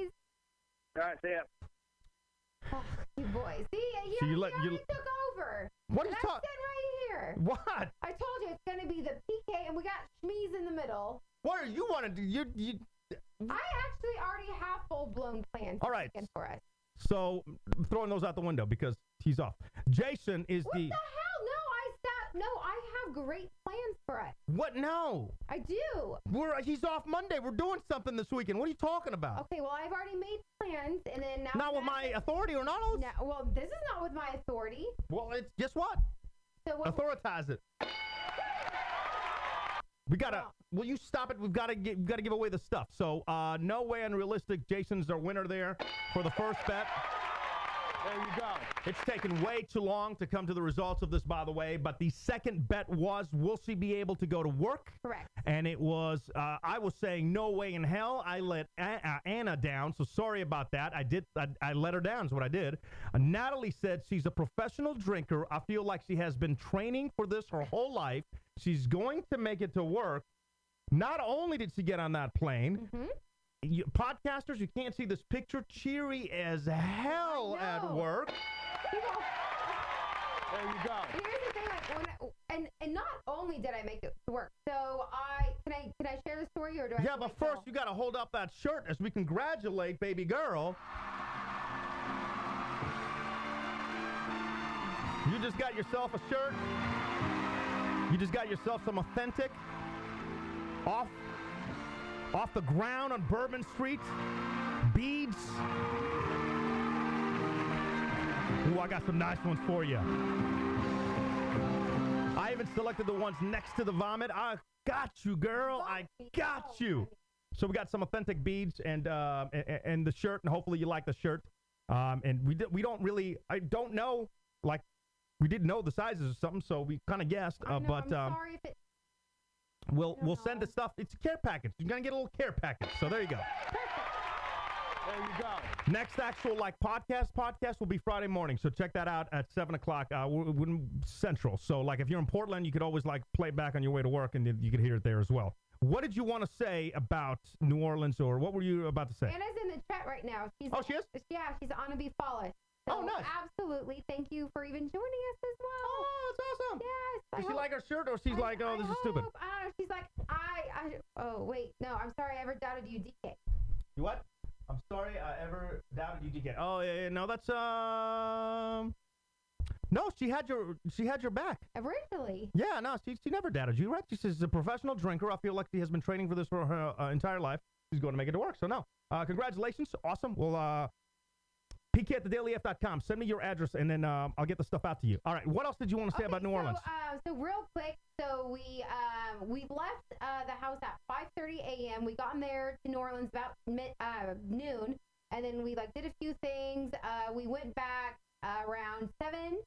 T: All right, see ya.
D: Oh, you boys. See,
C: So
D: you took over.
C: What are you
D: talking?
C: talking?
D: Right here.
C: What?
D: I told you it's going to be the PK, and we got Smee's in the middle.
C: What do you want to do? You.
D: I actually already have full-blown plans.
C: All right.
D: For us.
C: So I'm throwing those out the window because he's off. Jason is
D: What the hell? No, I have great plans for us.
C: What? No.
D: I do.
C: He's off Monday. We're doing something this weekend. What are you talking about?
D: Okay, well, I've already made plans, and then now.
C: Not with my authority or not?
D: No, well, this is not with my authority.
C: Well, it's guess what?
D: So what?
C: Authoritize it. We gotta. Will you stop it? We've got to give away the stuff. So, no way unrealistic. Jason's our winner there for the first bet. There you go. It's taken way too long to come to the results of this, by the way. But the second bet was, will she be able to go to work?
D: Correct.
C: And it was, I was saying no way in hell. I let Anna down, so sorry about that. I let her down is what I did. Natalie said she's a professional drinker. I feel like she has been training for this her whole life. She's going to make it to work. Not only did she get on that plane, podcasters, you can't see this picture, cheery as hell at work. There you go.
D: Here's the thing, and not only did I make it to work, so can I share the story or do I?
C: Yeah, but first you got to hold up that shirt as we congratulate baby girl. You just got yourself a shirt. You just got yourself some authentic off the ground on Bourbon Street beads. Ooh, I got some nice ones for you. I even selected the ones next to the vomit. I got you, girl. I got you. So we got some authentic beads and the shirt, and hopefully you like the shirt. And we don't really, I don't know, like we didn't know the sizes or something, so we kind of guessed.
D: I'm sorry if it.
C: we'll send the stuff. It's a care package. You're going to get a little care package. So there you go.
R: There you go.
C: Next actual podcast will be Friday morning. So check that out at 7 o'clock Central. So like if you're in Portland, you could always like play it back on your way to work and you could hear it there as well. What did you want to say about New Orleans, or what were you about to say?
D: Anna's in the chat right now. She is? Yeah, she's on to be followed. So
C: nice.
D: Absolutely. Thank you for even joining us as well.
C: Oh, that's awesome.
D: Yes.
C: Does she like our shirt, or she's like, oh, this is stupid?
D: She's like, oh, wait. No, I'm sorry I ever doubted you, DK.
C: You what? I'm sorry I ever doubted you, DK. Oh, yeah, no, that's, no, she had your back.
D: Originally.
C: Yeah, no, she never doubted you, right? She's a professional drinker. I feel like she has been training for this for her entire life. She's going to make it to work, so no. Congratulations. Awesome. Well, pk@thedailyf.com. Send me your address, and then I'll get the stuff out to you. All right, what else did you want to say about New Orleans?
D: So real quick, we left the house at 5:30 a.m. We got in there to New Orleans about noon, and then we did a few things. We went back around 7.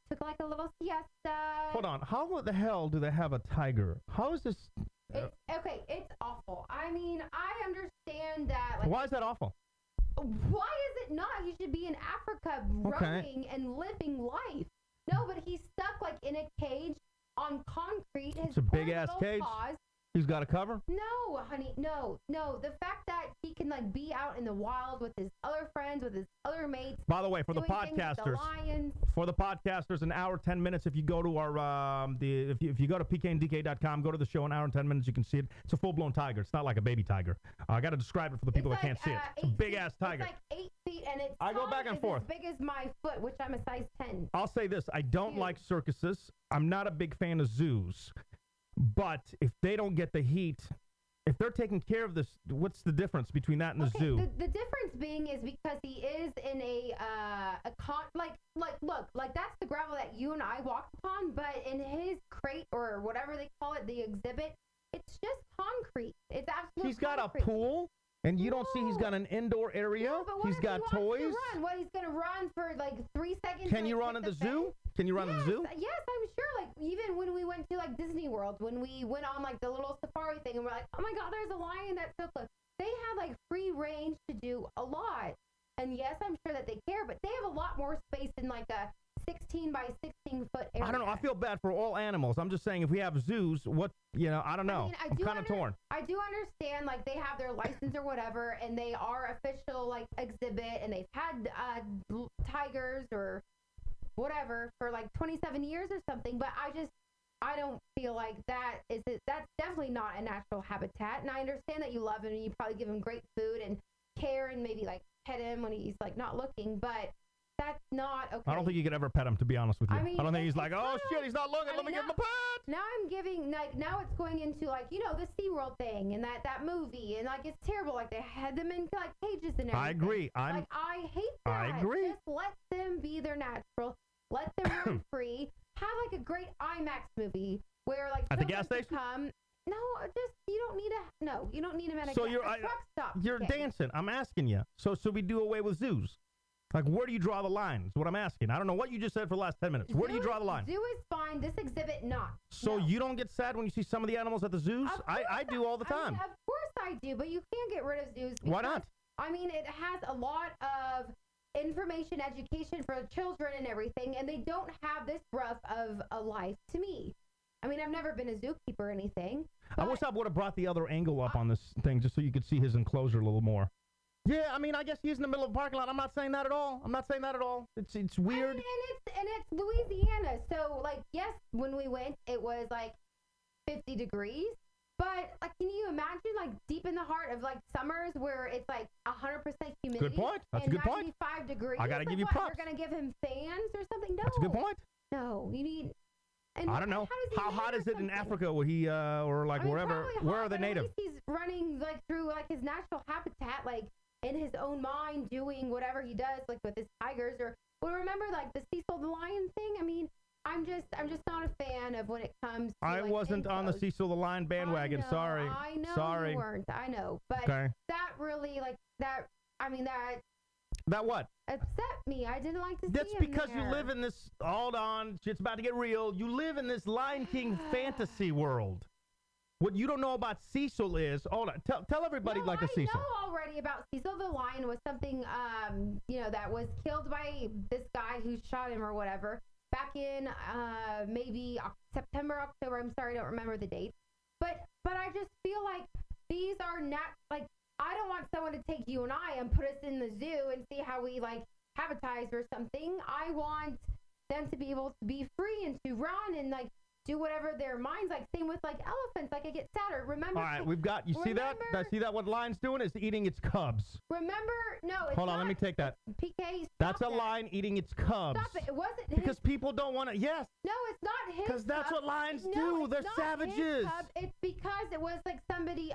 D: Took a little siesta.
C: Hold on. How the hell do they have a tiger? How is this?
D: It's awful. I mean, I understand that.
C: Why is that awful?
D: Why is it not? He should be in Africa roaming and living life. No, but he's stuck in a cage on concrete.
C: It's a big ass cage. He's got a cover?
D: No, honey, no. The fact that he can be out in the wild with his other friends, with his other mates.
C: By the way, for the podcasters, an hour 10 minutes. If you go to our if you go to pkndk.com, go to the show, an hour and 10 minutes, you can see it. It's a full blown tiger. It's not like a baby tiger. I got to describe it for the people that can't see it. It's a big ass tiger.
D: It's 8 feet, and
C: I go back and forth.
D: As big as my foot, which I'm a size 10.
C: I'll say this: I don't like circuses. I'm not a big fan of zoos. But if they don't get the heat, if they're taking care of this, what's the difference between that and the zoo?
D: The difference being is because he is in look, that's the gravel that you and I walked upon, but in his crate or whatever they call it, the exhibit, it's just concrete. It's absolutely
C: He's got a pool, and you don't see he's got an indoor area.
D: No, but
C: he's got toys.
D: To run? What, he's going to run for 3 seconds?
C: Can you run in the zoo? Can you run in the zoo?
D: Yes, I'm sure. Even when we went to Disney World, when we went on the little safari thing, and we're like, oh my God, there's a lion that's so close. They have free range to do a lot. And yes, I'm sure that they care, but they have a lot more space in a 16 by 16 foot area.
C: I don't know. I feel bad for all animals. I'm just saying, if we have zoos, I don't know. I'm kind of torn.
D: I do understand, they have their license or whatever, and they are official, exhibit, and they've had tigers or whatever for 27 years or something, but I don't feel like that's definitely not a natural habitat. And I understand that you love him and you probably give him great food and care and maybe pet him when he's not looking, but that's not okay.
C: I don't think you could ever pet him, to be honest with you. I don't think he's oh shit, he's not looking, let me give him a pet.
D: Now I'm giving now it's going into the SeaWorld thing and that movie, and it's terrible, they had them in cages and everything.
C: I agree.
D: I hate that.
C: I agree.
D: Just let them be their natural. Let them run free. Have a great IMAX movie where
C: at the gas station.
D: No, you don't need them at a truck stop.
C: You're dancing. I'm asking you. So we do away with zoos? Where do you draw the line? Is what I'm asking. I don't know what you just said for the last 10 minutes. Where do you draw the line?
D: Zoo is fine. This exhibit not.
C: So you don't get sad when you see some of the animals at the zoos? I do all the time.
D: Of course I do, but you can't get rid of zoos.
C: Why not?
D: It has a lot of information, education for children and everything, and they don't have this rough of a life to me. I've never been a zookeeper or anything.
C: I wish I would have brought the other angle up on this thing just so you could see his enclosure a little more. Yeah, I guess he's in the middle of a parking lot. I'm not saying that at all. It's weird.
D: And it's Louisiana, so yes, when we went, it was 50 degrees. But can you imagine deep in the heart of summers where it's 100% humidity?
C: Good point. That's a good point.
D: 95 degrees.
C: I gotta give you props.
D: You're gonna give him fans or something? No.
C: That's a good point.
D: No, you need.
C: I don't know. How hot is it in Africa? Where he or wherever? Where are they native?
D: At least he's running through his natural habitat, in his own mind, doing whatever he does, with his tigers or. Well, remember the Cecil the Lion thing? I'm just not a fan of when it comes to
C: I wasn't on the Cecil the Lion bandwagon. Sorry.
D: I know
C: Sorry.
D: You weren't. I know. But
C: that
D: really that
C: what?
D: upset me. I didn't like to see
C: That's
D: him
C: because
D: there.
C: you live in this, hold on, shit's about to get real. You live in this Lion King fantasy world. What you don't know about Cecil is, hold on, tell everybody
D: No,
C: like a Cecil.
D: I know already about Cecil the lion was something, that was killed by this guy who shot him or whatever back in maybe September, October. I'm sorry, I don't remember the date. But I just feel like these are not like I don't want someone to take you and I and put us in the zoo and see how we like habitize or something. I want them to be able to be free and to run and like do whatever their minds like. Same with like elephants. Like I get sadder. Remember?
C: All right, we've got. You see that? See that? What lion's doing is eating its cubs.
D: Remember? No. It's
C: Hold on,
D: not,
C: let me take that.
D: PK.
C: That's a lion eating its cubs.
D: Stop it! It wasn't
C: because people don't want to. Yes.
D: No, it's not his.
C: Because that's what lions
D: no,
C: do.
D: It's
C: They're
D: not
C: savages.
D: His cub. It's because it was like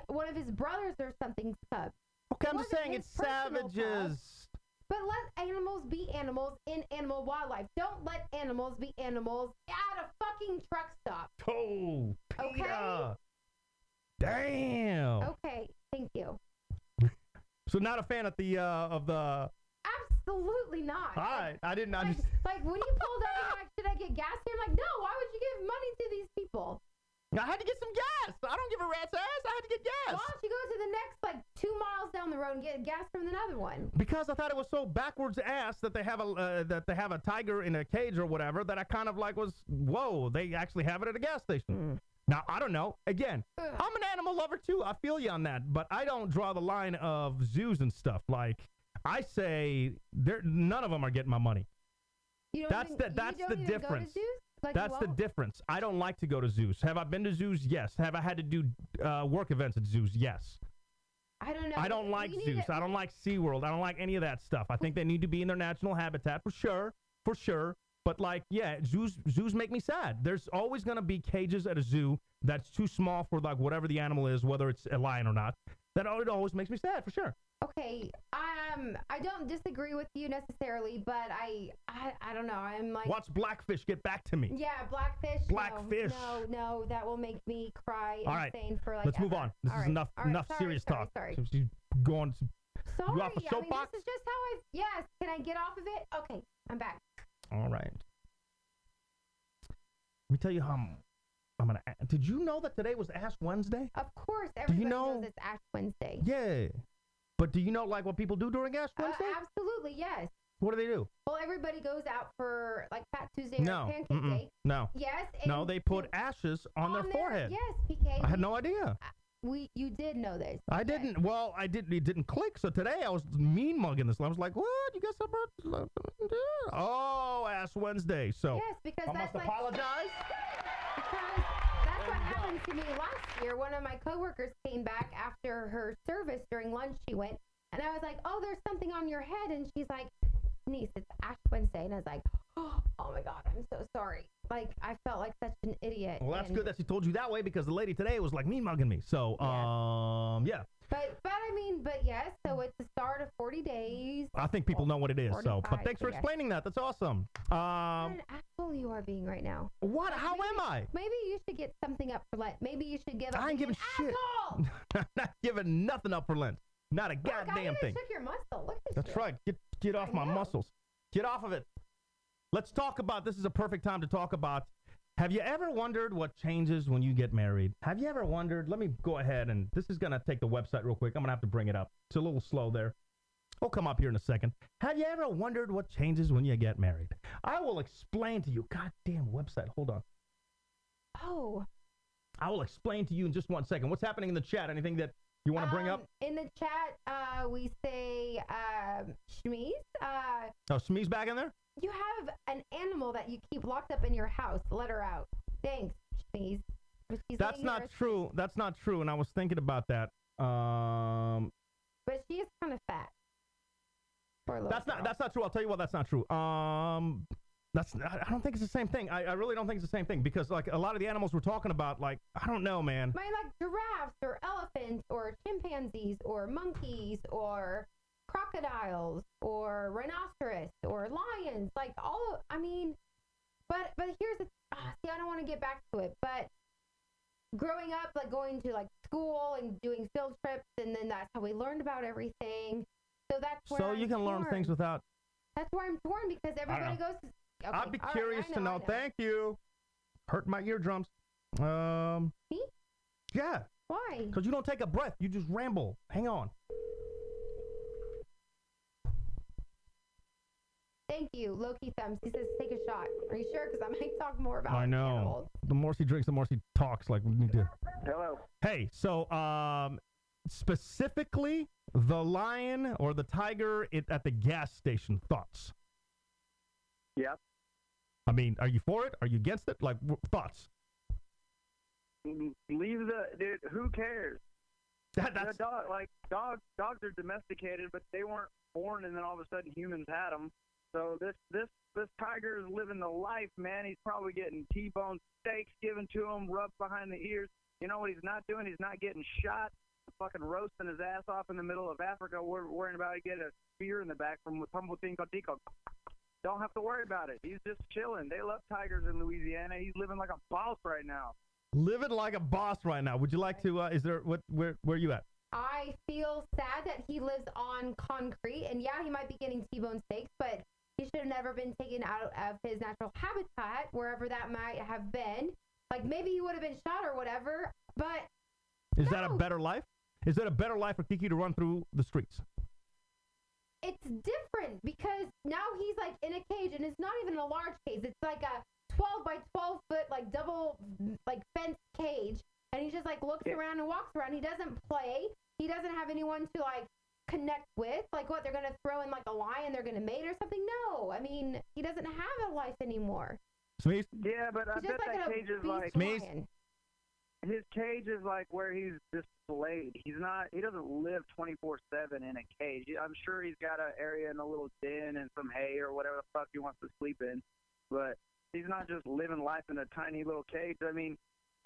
D: one of his brothers or something's cub.
C: Okay, I'm just saying it's savages.
D: But let animals be animals in animal wildlife. Don't let animals be animals at a fucking truck stop.
C: Oh, Peter.
D: Okay?
C: Damn.
D: Okay, thank you.
C: So not a fan of the
D: Absolutely not.
C: All right, I didn't
D: like,
C: understand.
D: Like when you pulled up, you're like, should I get gas here? I'm like, no. Why would you give money to these people?
C: I had to get some gas. I don't give a rat's ass. I had to get gas.
D: Why don't you go to the next like 2 miles down the road and get gas from another one?
C: Because I thought it was so backwards ass that they have a tiger in a cage or whatever that I kind of like was whoa. They actually have it at a gas station. Now I don't know. Again, I'm an animal lover too. I feel you on that, but I don't draw the line of zoos and stuff. Like I say, none of them are getting my money. That's the difference.
D: Like
C: that's the difference. I don't like to go to zoos. Have I been to zoos? Yes. Have I had to do work events at zoos? Yes.
D: I don't know.
C: I don't like zoos. I don't like SeaWorld. I don't like any of that stuff. I think they need to be in their natural habitat for sure. But like, yeah, zoos make me sad. There's always going to be cages at a zoo that's too small for like whatever the animal is, whether it's a lion or not. It always makes me sad for sure.
D: Okay, I don't disagree with you necessarily, but I don't know. I'm like,
C: watch Blackfish get back to me.
D: Yeah, Blackfish.
C: Blackfish.
D: No, that will make me cry insane for like.
C: Let's move on. This is enough serious talk.
D: Sorry.
C: So she's going.
D: Sorry,
C: you off a soapbox?
D: This is just how yes. Can I get off of it? Okay, I'm back.
C: All right. Let me tell you how I'm gonna. Did you know that today was Ash Wednesday?
D: Of course, everybody knows it's Ash Wednesday.
C: Yeah. But do you know like what people do during Ash Wednesday?
D: Absolutely, yes.
C: What do they do?
D: Well, everybody goes out for like Fat Tuesday or Pancake Day.
C: No.
D: Yes.
C: No, they put ashes on their forehead.
D: Yes, PK.
C: I had no idea.
D: You did know this.
C: I didn't. Well, I didn't. It didn't click. So today I was mean mugging this. I was like, "What? You got some?" Oh, Ash Wednesday. So
D: yes, because
C: I must apologize.
D: Because that's what happened to me last year. One of my coworkers came back after her service during lunch. She went, and I was like, "Oh, there's something on your head," and she's like, "Niece, it's Ash Wednesday," and I was like, "Oh my God, I'm so sorry." Like I felt like such an idiot.
C: Well, that's good that she told you that way because the lady today was like mean mugging me. So yeah.
D: But yes, so it's the start of 40 days.
C: I think people know what it is. So, but thanks for
D: yes.
C: explaining that. That's awesome.
D: What an asshole you are being right now.
C: What? How am I?
D: Maybe you should get something up for Lent. Maybe you should give up.
C: I ain't giving shit. I'm not giving nothing up for Lent. Not a goddamn thing.
D: Took your muscle. Look at
C: That's right. Get off my muscles. Get off of it. Let's talk about. This is a perfect time to talk about. Have you ever wondered what changes when you get married? Have you ever wondered? Let me go ahead and this is going to take the website real quick. I'm going to have to bring it up. It's a little slow there. I'll come up here in a second. Have you ever wondered what changes when you get married? I will explain to you. Goddamn website. Hold on.
D: Oh.
C: I will explain to you in just 1 second. What's happening in the chat? Anything that you want to bring up?
D: In the chat, we say Smee's.
C: Oh, Smee's back in there?
D: You have an animal that you keep locked up in your house. Let her out. Thanks, Smee's.
C: That's not true. That's not true. And I was thinking about that.
D: But she is kind of fat.
C: That's not true. I'll tell you what. That's not true. I don't think it's the same thing. I really don't think it's the same thing because like a lot of the animals we're talking about, like I don't know, man.
D: Like giraffes or elephants or chimpanzees or monkeys or crocodiles or rhinoceros or lions, like all. I mean, but here's the. See, I don't want to get back to it, but growing up, like going to like school and doing field trips, and then that's how we learned about everything. So that's where
C: so you can learn things without.
D: That's where I'm torn because everybody goes. Okay,
C: I'd be curious to know. Thank you. Hurt my eardrums.
D: Me?
C: Yeah.
D: Why?
C: Because you don't take a breath. You just ramble. Hang on.
D: Thank you, Loki Thumbs. He says take a shot. Are you sure? Because I might talk more about
C: I know.
D: animals.
C: The more she drinks, the more she talks. Like we need to.
T: Hello.
C: Hey, so specifically the lion or the tiger at the gas station. Thoughts?
T: Yep.
C: I mean, are you for it? Are you against it? Like thoughts?
T: Leave dude. Who cares?
C: That's
T: dogs are domesticated, but they weren't born, and then all of a sudden humans had them. So this tiger is living the life, man. He's probably getting T-bone steaks given to him, rubbed behind the ears. You know what he's not doing? He's not getting shot, fucking roasting his ass off in the middle of Africa. We're worrying about he get a spear in the back from Tumble Tinko Tico. Don't have to worry about it. He's just chilling. They love tigers in Louisiana. He's living like a boss right now.
C: Living like a boss right now. Would you like to? Is there where are you at?
D: I feel sad that he lives on concrete, and yeah, he might be getting T-bone steaks, but he should have never been taken out of his natural habitat, wherever that might have been. Like, maybe he would have been shot or whatever, but
C: Is that a better life? Is it a better life for Kiki to run through the streets?
D: it's different because now he's, like, in a cage, and it's not even a large cage. It's like a 12 by 12 foot, like, double, like, fence cage, and he just, like, looks around and walks around. He doesn't play. He doesn't have anyone to, like, connect with. Like, what, they're going to throw in, like, a lion they're going to mate or something? No. I mean, he doesn't have a life anymore.
C: Smee?
T: Yeah, but I bet that cage is like... His cage is like where he's displayed. He doesn't live 24/7 in a cage. I'm sure he's got an area in a little den and some hay or whatever the fuck he wants to sleep in. But he's not just living life in a tiny little cage. I mean,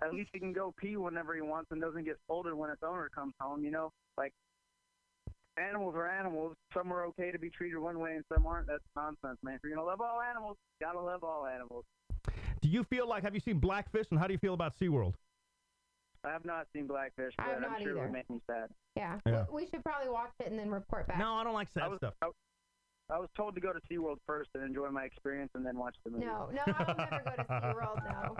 T: at least he can go pee whenever he wants and doesn't get scolded when its owner comes home, you know? Like, animals are animals. Some are okay to be treated one way and some aren't. That's nonsense, man. If you're going to love all animals, you got to love all animals.
C: Do you feel like, have you seen Blackfish, and how do you feel about SeaWorld?
T: I have not seen Blackfish, but I'm sure it would make me sad.
D: Yeah.
C: Yeah.
D: We should probably watch it and then report back.
C: No, I don't like sad stuff.
T: I was told to go to SeaWorld first and enjoy my experience and then watch the movie.
D: No, I'll never go to SeaWorld, no.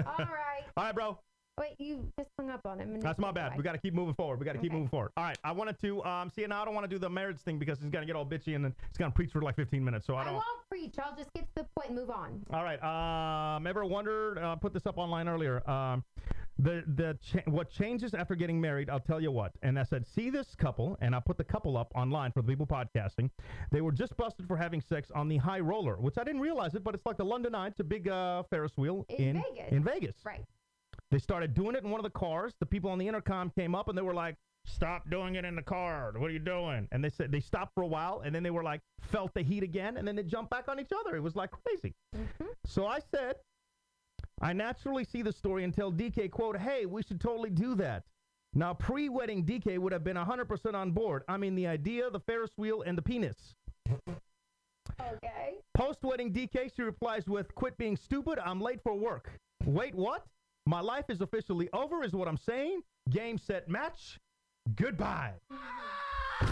D: All right.
C: All right, bro.
D: Wait, you just hung up on him.
C: That's my bad. We got to keep moving forward. All right, I wanted to see, now I don't want to do the marriage thing because he's going to get all bitchy and then he's going to preach for like 15 minutes. So I
D: won't preach. I'll just get to the point and move on.
C: All right. Ever wondered, put this up online earlier, what changes after getting married, I'll tell you what. And I said, see this couple, and I put the couple up online for the people podcasting. They were just busted for having sex on the high roller, which I didn't realize it, but it's like the London Eye. It's a big Ferris wheel in Vegas.
D: Right.
C: They started doing it in one of the cars. The people on the intercom came up and they were like, stop doing it in the car. What are you doing? And they said they stopped for a while and then they were like, felt the heat again. And then they jumped back on each other. It was like crazy.
D: Mm-hmm.
C: So I said, I naturally see the story and tell DK, quote, hey, we should totally do that. Now, pre-wedding DK would have been 100% on board. I mean, the idea, the Ferris wheel, and the penis.
D: Okay.
C: Post-wedding DK, she replies with, quit being stupid. I'm late for work. Wait, what? My life is officially over is what I'm saying. Game, set, match. Goodbye. Is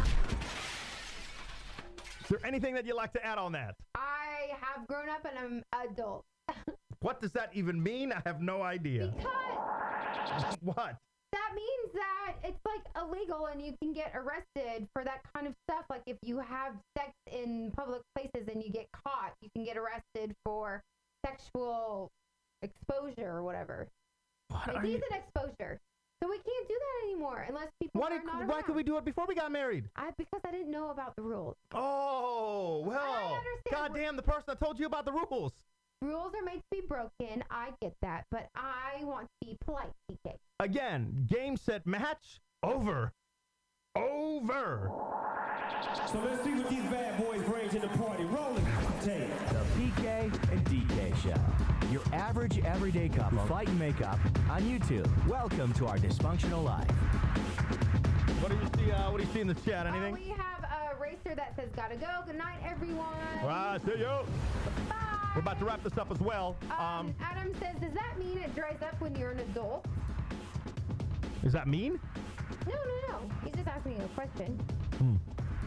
C: there anything that you'd like to add on that?
D: I have grown up and I'm adult.
C: What does that even mean? I have no idea.
D: Because
C: what?
D: That means that it's like illegal and you can get arrested for that kind of stuff. Like if you have sex in public places and you get caught, you can get arrested for sexual exposure or whatever. It's decent exposure. So we can't do that anymore unless people are not around.
C: Why could we do it before we got married?
D: Because I didn't know about the rules.
C: Oh, well. Goddamn, the person that told you about the rules.
D: Rules are made to be broken. I get that. But I want to be polite, TK.
C: Again, game, set, match, over. Over.
U: So let's see what these bad boys bring to the party. Rolling tape.
A: The PK and DK Show. Your average everyday couple fight and make up on YouTube. Welcome to our dysfunctional life.
C: What do you see in the chat? Anything?
D: We have a racer that says gotta go. Good night, everyone.
C: See you.
D: Bye.
C: We're about to wrap this up as well.
D: Adam says, does that mean it dries up when you're an adult?
C: Does that mean?
D: No. He's just asking you a question.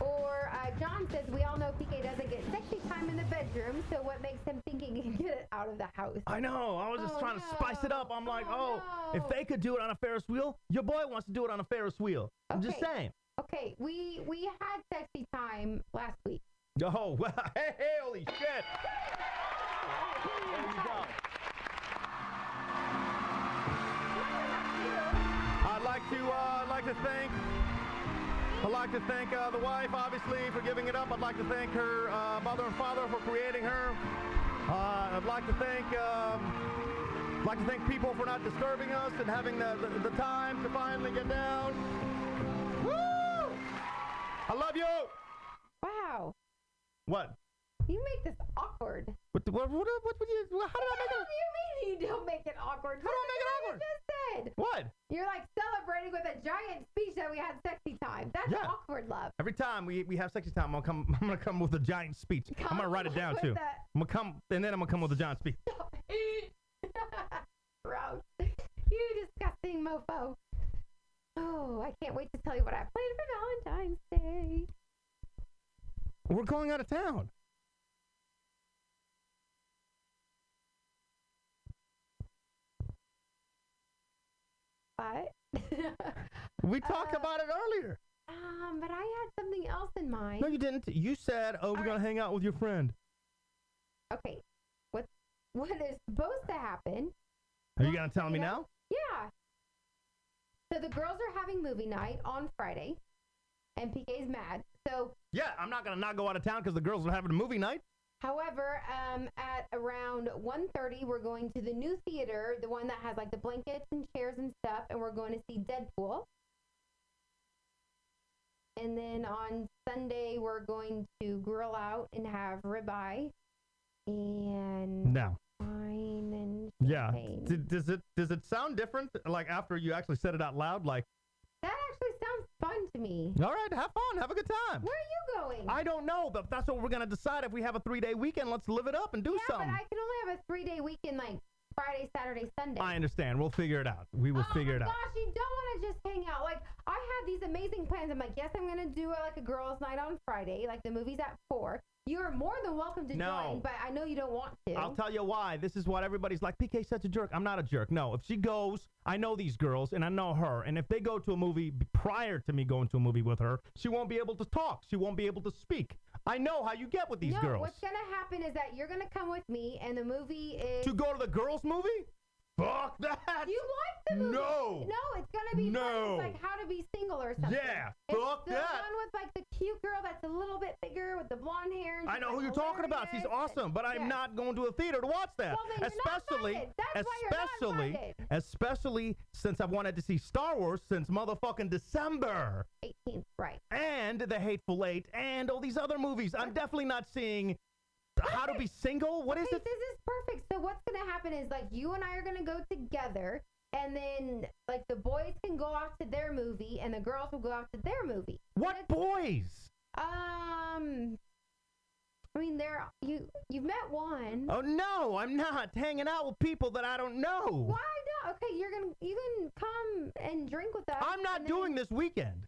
D: Or John says, we all know PK doesn't get sexy time in the bedroom, so what makes him think he can get it out of the house?
C: I know. I was just trying to spice it up. I'm like, if they could do it on a Ferris wheel, your boy wants to do it on a Ferris wheel. I'm just saying.
D: Okay, we had sexy time last week.
C: Oh, well, hey, holy shit. There you go. I'd like to thank the wife, obviously, for giving it up. I'd like to thank her mother and father for creating her. I'd like to thank people for not disturbing us and having the time to finally get down. Woo! I love you.
D: Wow.
C: What?
D: You make this awkward.
C: What would you? How did I make it?
D: What do you mean you don't make it awkward?
C: How do I make it awkward?
D: You just said.
C: What?
D: You're like celebrating with a giant speech that we had sexy time. That's awkward, love.
C: Every time we have sexy time, I'm gonna come with a giant speech. I'm gonna write it down too. I'm gonna come with a giant speech.
D: Gross. You disgusting mofo. Oh, I can't wait to tell you what I planned for Valentine's Day.
C: We're going out of town.
D: What?
C: We talked about it earlier.
D: But I had something else in mind.
C: No, you didn't. You said, we're going to hang out with your friend.
D: Okay. What is supposed to happen?
C: Are you going to tell me now?
D: Yeah. So the girls are having movie night on Friday, and PK's mad. So
C: yeah, I'm not going to not go out of town because the girls are having a movie night.
D: However, at around 1:30, we're going to the new theater, the one that has like the blankets and chairs and stuff, and we're going to see Deadpool. And then on Sunday, we're going to grill out and have ribeye and wine and champagne.
C: Does it sound different? Like after you actually said it out loud, like
D: that actually sounds fun to me.
C: All right, have fun, have a good time.
D: Where are you going?
C: I don't know, but that's what we're gonna decide. If we have a 3-day weekend, let's live it up and do something.
D: But I can only have a 3-day weekend, like Friday, Saturday, Sunday.
C: I understand. We'll figure it out. We will figure it out.
D: Gosh, you don't want to just hang out. Like, I had these amazing plans. I'm like, yes, I'm going to do like a girls' night on Friday. Like, the movie's at 4. You're more than welcome to join, but I know you don't want to.
C: I'll tell you why. This is what everybody's like, PK's such a jerk. I'm not a jerk. No, if she goes, I know these girls, and I know her. And if they go to a movie prior to me going to a movie with her, she won't be able to talk. She won't be able to speak. I know how you get with these girls.
D: What's going to happen is that you're going to come with me, and the movie is...
C: To go to the girls' movie? Fuck that!
D: You like the movie?
C: No!
D: No, it's gonna be fun. It's like How to Be Single or something.
C: Yeah, fuck
D: that! The one with like the cute girl that's a little bit bigger with the blonde hair. And
C: I know who you're talking about. She's awesome, but I'm not going to a theater to watch that.
D: Well, then
C: especially since I've wanted to see Star Wars since motherfucking December
D: 18th, right?
C: And The Hateful Eight and all these other movies. I'm definitely not seeing How to Be Single. What is it?
D: This is perfect. So what's going to happen is like you and I are going to go together, and then like the boys can go off to their movie and the girls will go off to their movie.
C: What boys?
D: I mean, you've met one.
C: Oh no, I'm not hanging out with people that I don't know.
D: Why not? Okay, you can come and drink with us.
C: I'm not doing this weekend.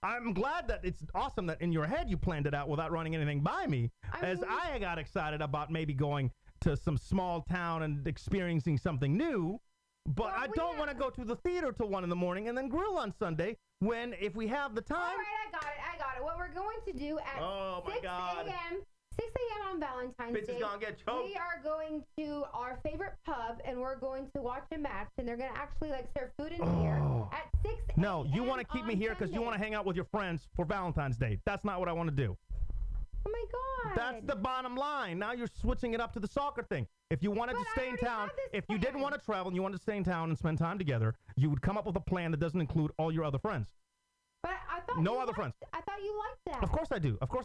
C: I'm glad that it's awesome that in your head you planned it out without running anything by me. I got excited about maybe going to some small town and experiencing something new, but I don't want to go to the theater till 1 in the morning and then grill on Sunday when, if we have the time.
D: All right, I got it. What we're going to do at 6 a.m. 6 a.m. on Valentine's Day,
C: Bitch is gonna get choked.
D: We are going to our favorite pub, and we're going to watch a match, and they're going to actually like serve food in here at 6 a.m.
C: No, you want to keep me here because you want to hang out with your friends for Valentine's Day. That's not what I want to do.
D: Oh my God.
C: That's the bottom line. Now you're switching it up to the soccer thing. If you wanted to stay in town, if you didn't want to travel and you wanted to stay in town and spend time together, you would come up with a plan that doesn't include all your other friends.
D: But I thought
C: no other friends.
D: I thought you liked that.
C: Of course I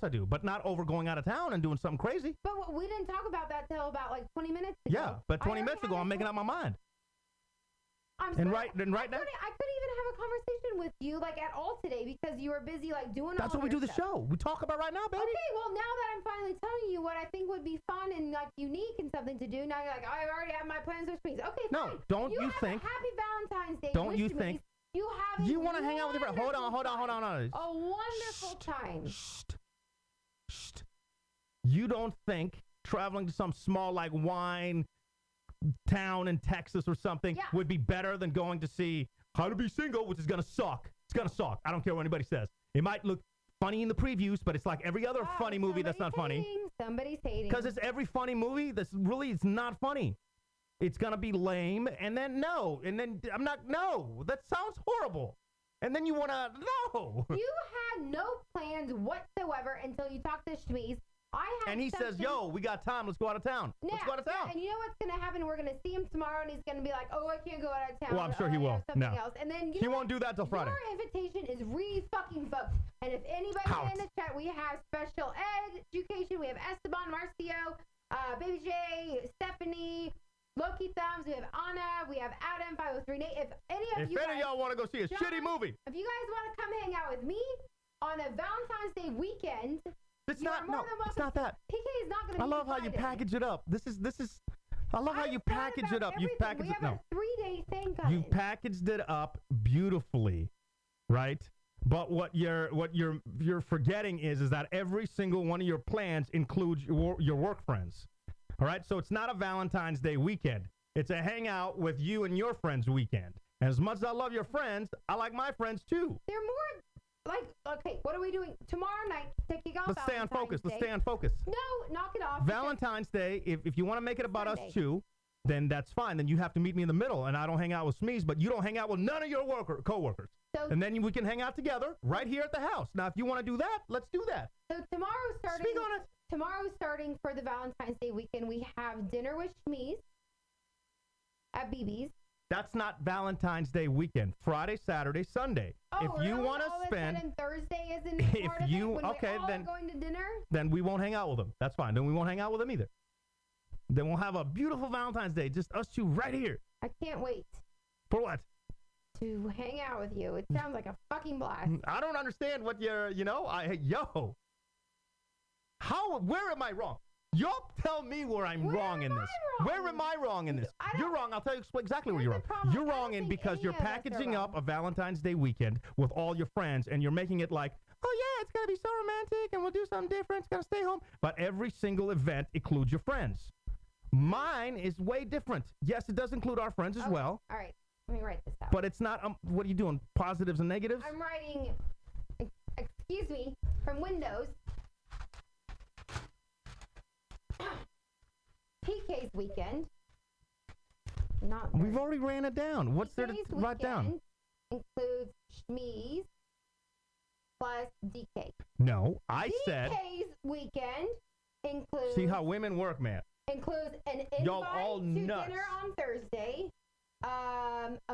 C: do. But not over going out of town and doing something crazy.
D: But we didn't talk about that till about like 20 minutes ago.
C: Yeah, but 20 minutes ago I'm making up my mind.
D: Right now, I couldn't even have a conversation with you like at all today because you were busy like doing.
C: That's what we do the show. We talk about right now, baby.
D: Okay, well now that I'm finally telling you what I think would be fun and like unique and something to do, now you're like, I already have my plans, which means okay,
C: no,
D: fine.
C: don't you
D: have
C: think?
D: A happy Valentine's Day.
C: Don't you think?
D: You have
C: You want to hang out with your friend? Hold on.
D: A wonderful time.
C: You don't think traveling to some small, like, wine town in Texas or something would be better than going to see How to Be Single, which is going to suck. It's going to suck. I don't care what anybody says. It might look funny in the previews, but it's like every other funny movie that's not funny.
D: Somebody's hating.
C: Because it's every funny movie that's really, it's not funny. It's going to be lame, and then no. And then I'm not, no. That sounds horrible. And then you want to, no.
D: You had no plans whatsoever until you talked to Shmees.
C: And he says, yo, we got time. Let's go out of town. Let's go out of town.
D: And you know what's going to happen? We're going to see him tomorrow, and he's going to be like, oh, I can't go out of town.
C: Well, I'm sure he will.
D: Something else. And then
C: he won't do that till Friday.
D: Your invitation is re-fucking-booked. And if anybody in the chat, we have special education. We have Esteban, Marcio, Baby J, Stephanie, Loki Thumbs. We have Anna. We have Adam, 503 Nate. If any of
C: y'all want to go see a shitty movie.
D: If you guys want to come hang out with me on a Valentine's Day weekend.
C: It's not that.
D: PK is not going to be
C: I love how you package it up. I love how you package it up. You've packaged it up.
D: We have a 3-day thing coming.
C: You packaged it up beautifully, right? But what you're forgetting is that every single one of your plans includes your work friends. All right? So it's not a Valentine's Day weekend. It's a hangout with you and your friends weekend. And as much as I love your friends, I like my friends too.
D: They're more like, okay, what are we doing tomorrow night? Take you golf.
C: Let's stay on focus. Let's stay on focus.
D: No, knock it off.
C: Valentine's Day, if you want to make it about us two, then that's fine. Then you have to meet me in the middle, and I don't hang out with Smees, but you don't hang out with none of your coworkers. So, and then we can hang out together right here at the house. Now, if you want to do that, let's do that.
D: So tomorrow's starting.
C: Speak on it.
D: Tomorrow's starting for the Valentine's Day weekend. We have dinner with Smees at BB's.
C: That's not Valentine's Day weekend. Friday, Saturday, Sunday.
D: Oh,
C: if you want to spend,
D: and Thursday isn't part of it? When we all are going to dinner?
C: Then we won't hang out with them. That's fine. Then we won't hang out with them either. Then we'll have a beautiful Valentine's Day, just us two right here.
D: I can't wait.
C: For what?
D: To hang out with you. It sounds like a fucking blast.
C: I don't understand what you're, where am I wrong? Y'all tell me where I'm wrong in this. Where am I wrong in this? You're wrong. I'll tell you exactly where you're wrong. You're wrong in because you're packaging up a Valentine's Day weekend with all your friends, and you're making it like, oh, yeah, it's going to be so romantic, and we'll do something different. It's going to stay home. But every single event includes your friends. Mine is way different. Yes, it does include our friends as well.
D: All right. Let me write this out.
C: But it's not, what are you doing, positives and negatives?
D: I'm writing, excuse me, from Windows. PK's weekend.
C: We've already ran it down. What's there to write down?
D: Includes Shmees plus DK.
C: No, I said.
D: DK's weekend includes.
C: See how women work, man.
D: Includes an invite to dinner on Thursday.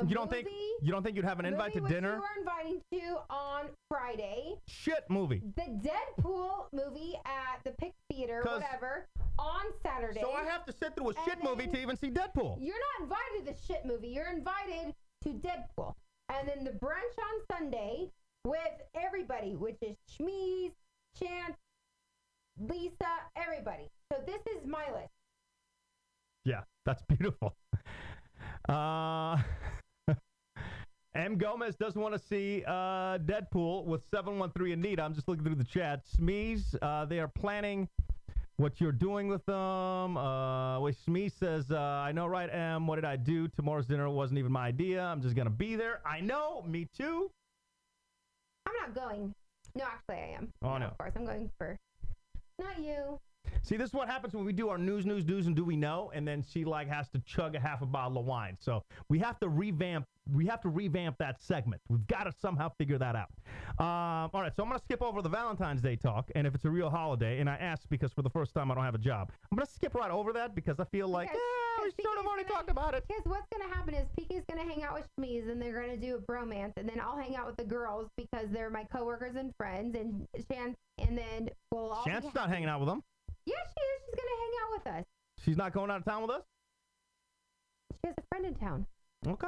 C: You don't think you'd have an invite to dinner?
D: You are inviting to on Friday.
C: Shit movie.
D: The Deadpool movie at the Pick Theater, whatever, on Saturday.
C: So I have to sit through a shit movie to even see Deadpool.
D: You're not invited to the shit movie. You're invited to Deadpool. And then the brunch on Sunday with everybody, which is Shmees, Chance, Lisa, everybody. So this is my list.
C: Yeah, that's beautiful. M. Gomez doesn't want to see Deadpool with 713 Anita. I'm just looking through the chat. Smees, they are planning what you're doing with them. Smee says, I know, right, M? What did I do? Tomorrow's dinner wasn't even my idea. I'm just going to be there. I know. Me too.
D: I'm not going. No, actually, I am.
C: Oh, no.
D: Of course, I'm going for not you.
C: See, this is what happens when we do our news, and do we know? And then she has to chug a half a bottle of wine. So we have to revamp that segment. We've got to somehow figure that out. All right, so I'm going to skip over the Valentine's Day talk, and if it's a real holiday, and I asked because for the first time I don't have a job, I'm going to skip right over that because I feel like, we sort of already talked about it.
D: Because what's going to happen is PK's going to hang out with Shmees, and they're going to do a bromance, and then I'll hang out with the girls because they're my coworkers and friends, and Chance, and then we'll all
C: Chance's not hanging out with them.
D: Yeah, she is. She's going to hang out with us.
C: She's not going out of town with us?
D: She has a friend in town.
C: Okay.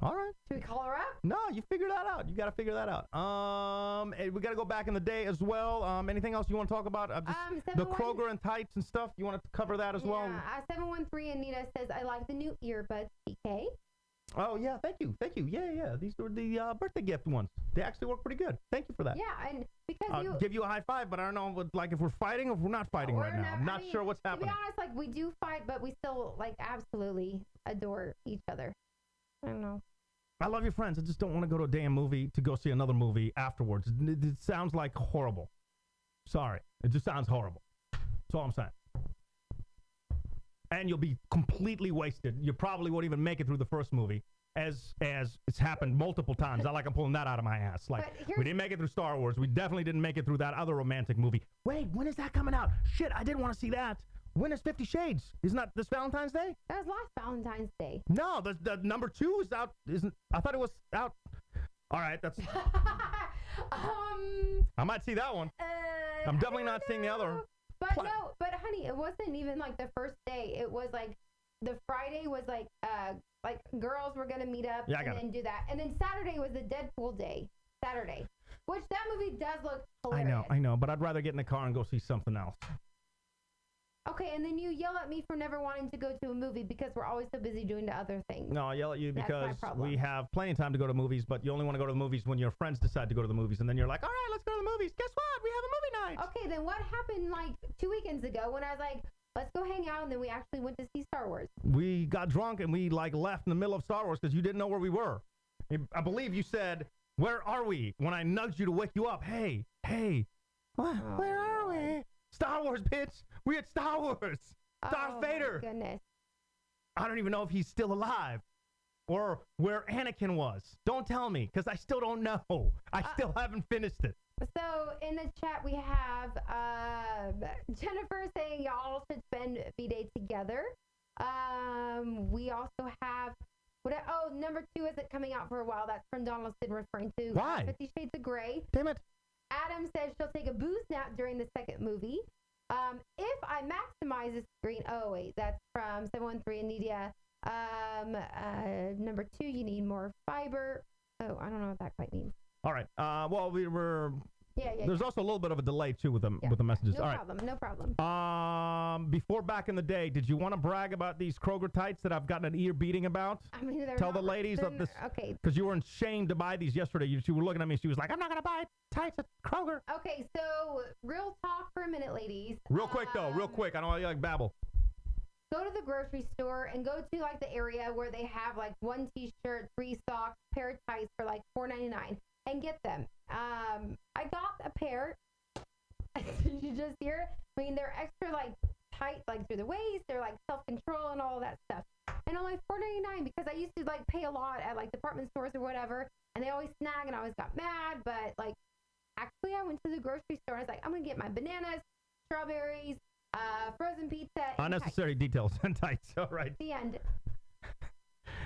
C: All right.
D: Should we call her up?
C: No, you figure that out. You got to figure that out. And we got to go back in the day as well. Anything else you want to talk about? The Kroger and tights and stuff. You want to cover that as well?
D: 713 Anita says, I like the new earbuds, PK.
C: Oh, yeah, thank you. Yeah. These were the birthday gift ones. They actually work pretty good. Thank you for that.
D: Yeah, and because
C: I'll give you a high five, but I don't know if we're fighting or if we're not fighting right now. I'm not sure what's happening.
D: To be honest, like, we do fight, but we still, like, absolutely adore each other. I don't know.
C: I love your friends. I just don't want to go to a damn movie to go see another movie afterwards. It sounds like horrible. Sorry. It just sounds horrible. That's all I'm saying. And you'll be completely wasted. You probably won't even make it through the first movie, as it's happened multiple times. I like I'm pulling that out of my ass. Like, we didn't make it through Star Wars. We definitely didn't make it through that other romantic movie. Wait, when is that coming out? Shit, I didn't want to see that. When is 50 Shades? Isn't that this Valentine's Day?
D: That was last Valentine's Day.
C: No, the number 2 is out. I thought it was out. All right, that's. I might see that one. I'm definitely not seeing the other.
D: But honey, it wasn't even like the first day. It was like the Friday was like girls were gonna meet up and then do that, and then Saturday was the Deadpool day. Saturday, which that movie does look hilarious.
C: I know, but I'd rather get in the car and go see something else.
D: Okay, and then you yell at me for never wanting to go to a movie because we're always so busy doing the other things.
C: No, I yell at you because
D: That's my problem.
C: we have plenty of time to go to movies, but you only want to go to the movies when your friends decide to go to the movies, and then you're like, all right, let's go to the movies. Guess what? We have a movie night.
D: Okay, then what happened like 2 weekends ago when I was like, let's go hang out, and then we actually went to see Star Wars.
C: We got drunk and we like left in the middle of Star Wars because you didn't know where we were. I believe you said, where are we? When I nudged you to wake you up. Hey, where are we? Star Wars, bitch. We at Star Wars. Darth Vader.
D: My goodness.
C: I don't even know if he's still alive or where Anakin was. Don't tell me, because I still don't know. I still haven't finished it.
D: So in the chat we have Jennifer saying y'all should spend V-Day together. We also have number 2 isn't coming out for a while. That's from Donaldson referring to
C: Why?
D: 50 Shades of Grey.
C: Damn it.
D: Adam says she'll take a booze nap during the second movie. If I maximize the screen, that's from 713 Anidia. Number 2, you need more fiber. Oh, I don't know what that quite means.
C: All right. Well, we were.
D: Yeah.
C: There's also a little bit of a delay too with the messages.
D: No
C: All
D: problem. No problem.
C: Before back in the day, did you want to brag about these Kroger tights that I've gotten an ear beating about?
D: I mean,
C: tell the ladies of this.
D: Okay. Because
C: you were ashamed to buy these yesterday. She were looking at me. She was like, "I'm not gonna buy tights at Kroger."
D: Okay, so real talk for a minute, ladies.
C: Real quick though. Real quick. I don't want you like babble.
D: Go to the grocery store and go to like the area where they have like 1 t-shirt, 3 socks, pair of tights for like $4.99 and get them. I got a pair. Did you just hear? I mean, they're extra like tight, like through the waist. They're like self-control and all that stuff. And only $4.99 because I used to like pay a lot at like department stores or whatever, and they always snag and I always got mad. But like, actually, I went to the grocery store and I was like, I'm gonna get my bananas, strawberries, frozen pizza.
C: Unnecessary details and tights. All right.
D: The end.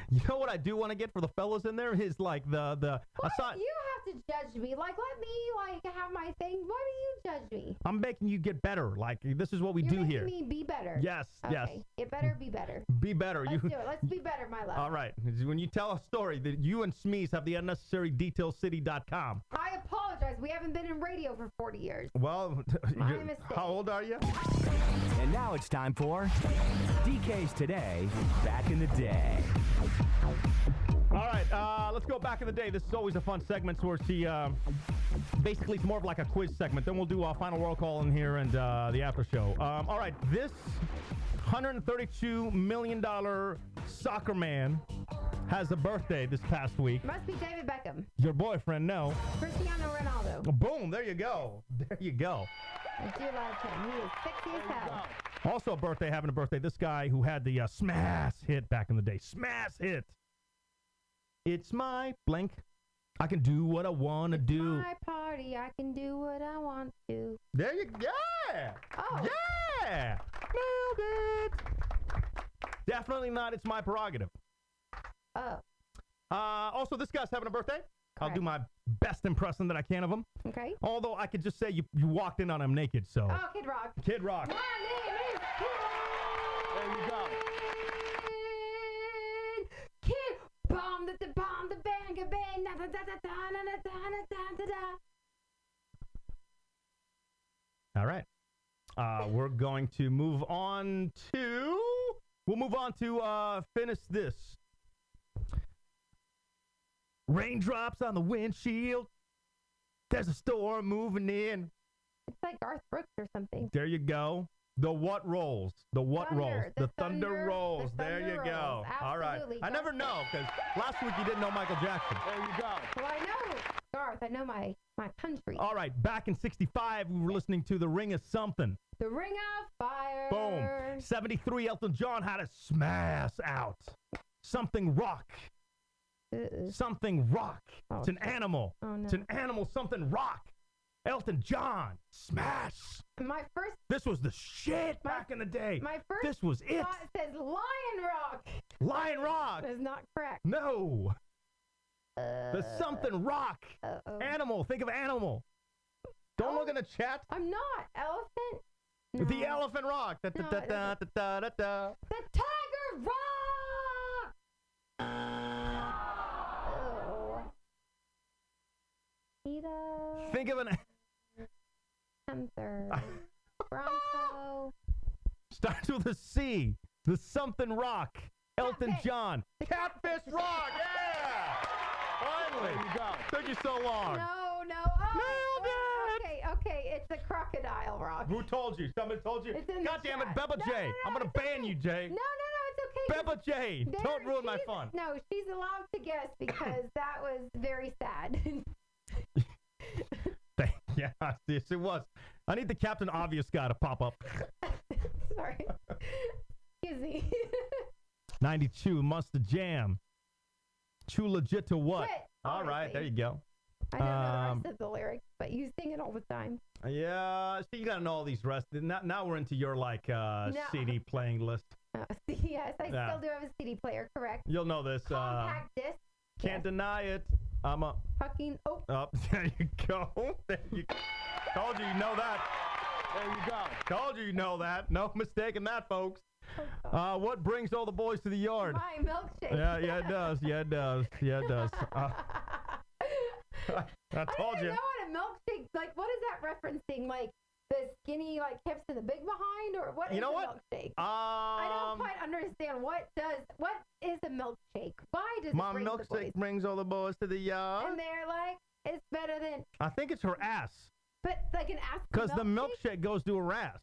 C: You know what I do want to get for the fellas in there is like the.
D: Why do you have to judge me? Like, let me like have my thing. Why do you judge me?
C: I'm making you get better. Like, this is what we do here.
D: You're making me be better.
C: Yes, yes.
D: It better be better.
C: Be better.
D: Let's do it. Let's be better, my love.
C: All right. When you tell a story that you and Smees have the unnecessarydetailcity.com.
D: I apologize. We haven't been in radio for 40 years.
C: Well,
D: my mistake.
C: How old are you?
A: And now it's time for DK's Today, Back in the Day.
C: All right, let's go back in the day. This is always a fun segment where she, basically it's more of like a quiz segment. Then we'll do a final roll call in here and the after show. All right, this $132 million soccer man has a birthday this past week.
D: Must be David Beckham.
C: Your boyfriend, no.
D: Cristiano Ronaldo.
C: Boom, there you go. There you go.
D: I do love him. He is sexy as hell.
C: Also having a birthday, this guy who had the smash hit back in the day. Smash hit. It's my blank. I can do what I want to do.
D: My party. I can do what I want to.
C: There you go. Yeah.
D: Oh.
C: Yeah. Nailed it. Definitely not It's My Prerogative.
D: Oh.
C: Also, this guy's having a birthday.
D: Correct.
C: I'll do my best impression that I can of him.
D: Okay.
C: Although I could just say you walked in on him naked, so.
D: Oh, Kid Rock.
C: Kid Rock.
D: My name is Kid.
C: There you go.
D: Kid. Bomb the bang bang da da da da da da da da da.
C: All right. We're going to move on to. We'll move on to finish this. Raindrops on the windshield. There's a storm moving in.
D: It's like Garth Brooks or something.
C: There you go. The what rolls? The what
D: Thunder,
C: rolls?
D: the
C: thunder rolls.
D: the
C: There
D: thunder
C: you go.
D: rolls.
C: All right.
D: Absolutely.
C: I never know because last week you didn't know Michael Jackson.
R: There you go.
D: Well, I know Garth. I know my country.
C: All right. Back in '65, we were listening to The Ring of Something.
D: The Ring of Fire.
C: Boom. '73, Elton John had a smash out. Something rock. Something rock.
D: Oh,
C: it's an animal.
D: Oh, no.
C: It's an animal. Something rock. Elton John. Smash.
D: My first.
C: This was the shit back in the day.
D: My first.
C: This was it.
D: thought says Lion Rock.
C: Lion Rock.
D: That is not correct.
C: No. The something rock. Animal. Think of animal. Don't look in the chat.
D: I'm not. Elephant? No.
C: The elephant rock. Da, da, da, da, da, da, da, da.
D: The Tiger Rock! Oh. Cheetah.
C: Think of an...
D: Panther. Bronco.
C: Starts with a C. The something rock. Elton
D: Catfish.
C: John. Catfish rock. Yeah. Finally.
R: There you go.
C: Took you so long.
D: No.
C: Nailed it.
D: Okay. It's the crocodile rock.
C: Who told you? Somebody told you?
D: It's in
C: God
D: the
C: damn it,
D: chat.
C: Beba
D: No,
C: J.
D: no,
C: I'm going to ban you, Jay.
D: No, it's okay.
C: Beba J. Don't ruin my fun.
D: No, she's allowed to guess because that was very sad.
C: Yeah, yes, it was. I need the Captain Obvious guy to pop up.
D: Sorry. Excuse me.
C: 92, Monster Jam. Too legit to what?
D: Quit,
C: all right, there you go.
D: I don't know the rest of the lyrics, but you sing it all the time.
C: Yeah, see, you got to know all these rest. Now we're into your, CD playing list.
D: Yes, I still do have a CD player, correct?
C: You'll know this.
D: Compact disc.
C: Can't deny it. I'm a...
D: Fucking... Oh.
C: There you go. There you go. Told you know that.
R: There you go.
C: Told you know that. No mistaking that, folks. What brings all the boys to the yard?
D: My milkshake.
C: Yeah, it does. Yeah, it does. I told you.
D: I don't know what a milkshake, what is that referencing? Like, the skinny, hips and the big behind? Or what is a milkshake? I don't quite understand. What is a milkshake? Why does
C: My
D: it bring the
C: milkshake
D: boys?
C: brings all the boys to the yard.
D: And they're like, it's better than...
C: I think it's her ass.
D: But, like an ass
C: Because the milkshake goes to her ass.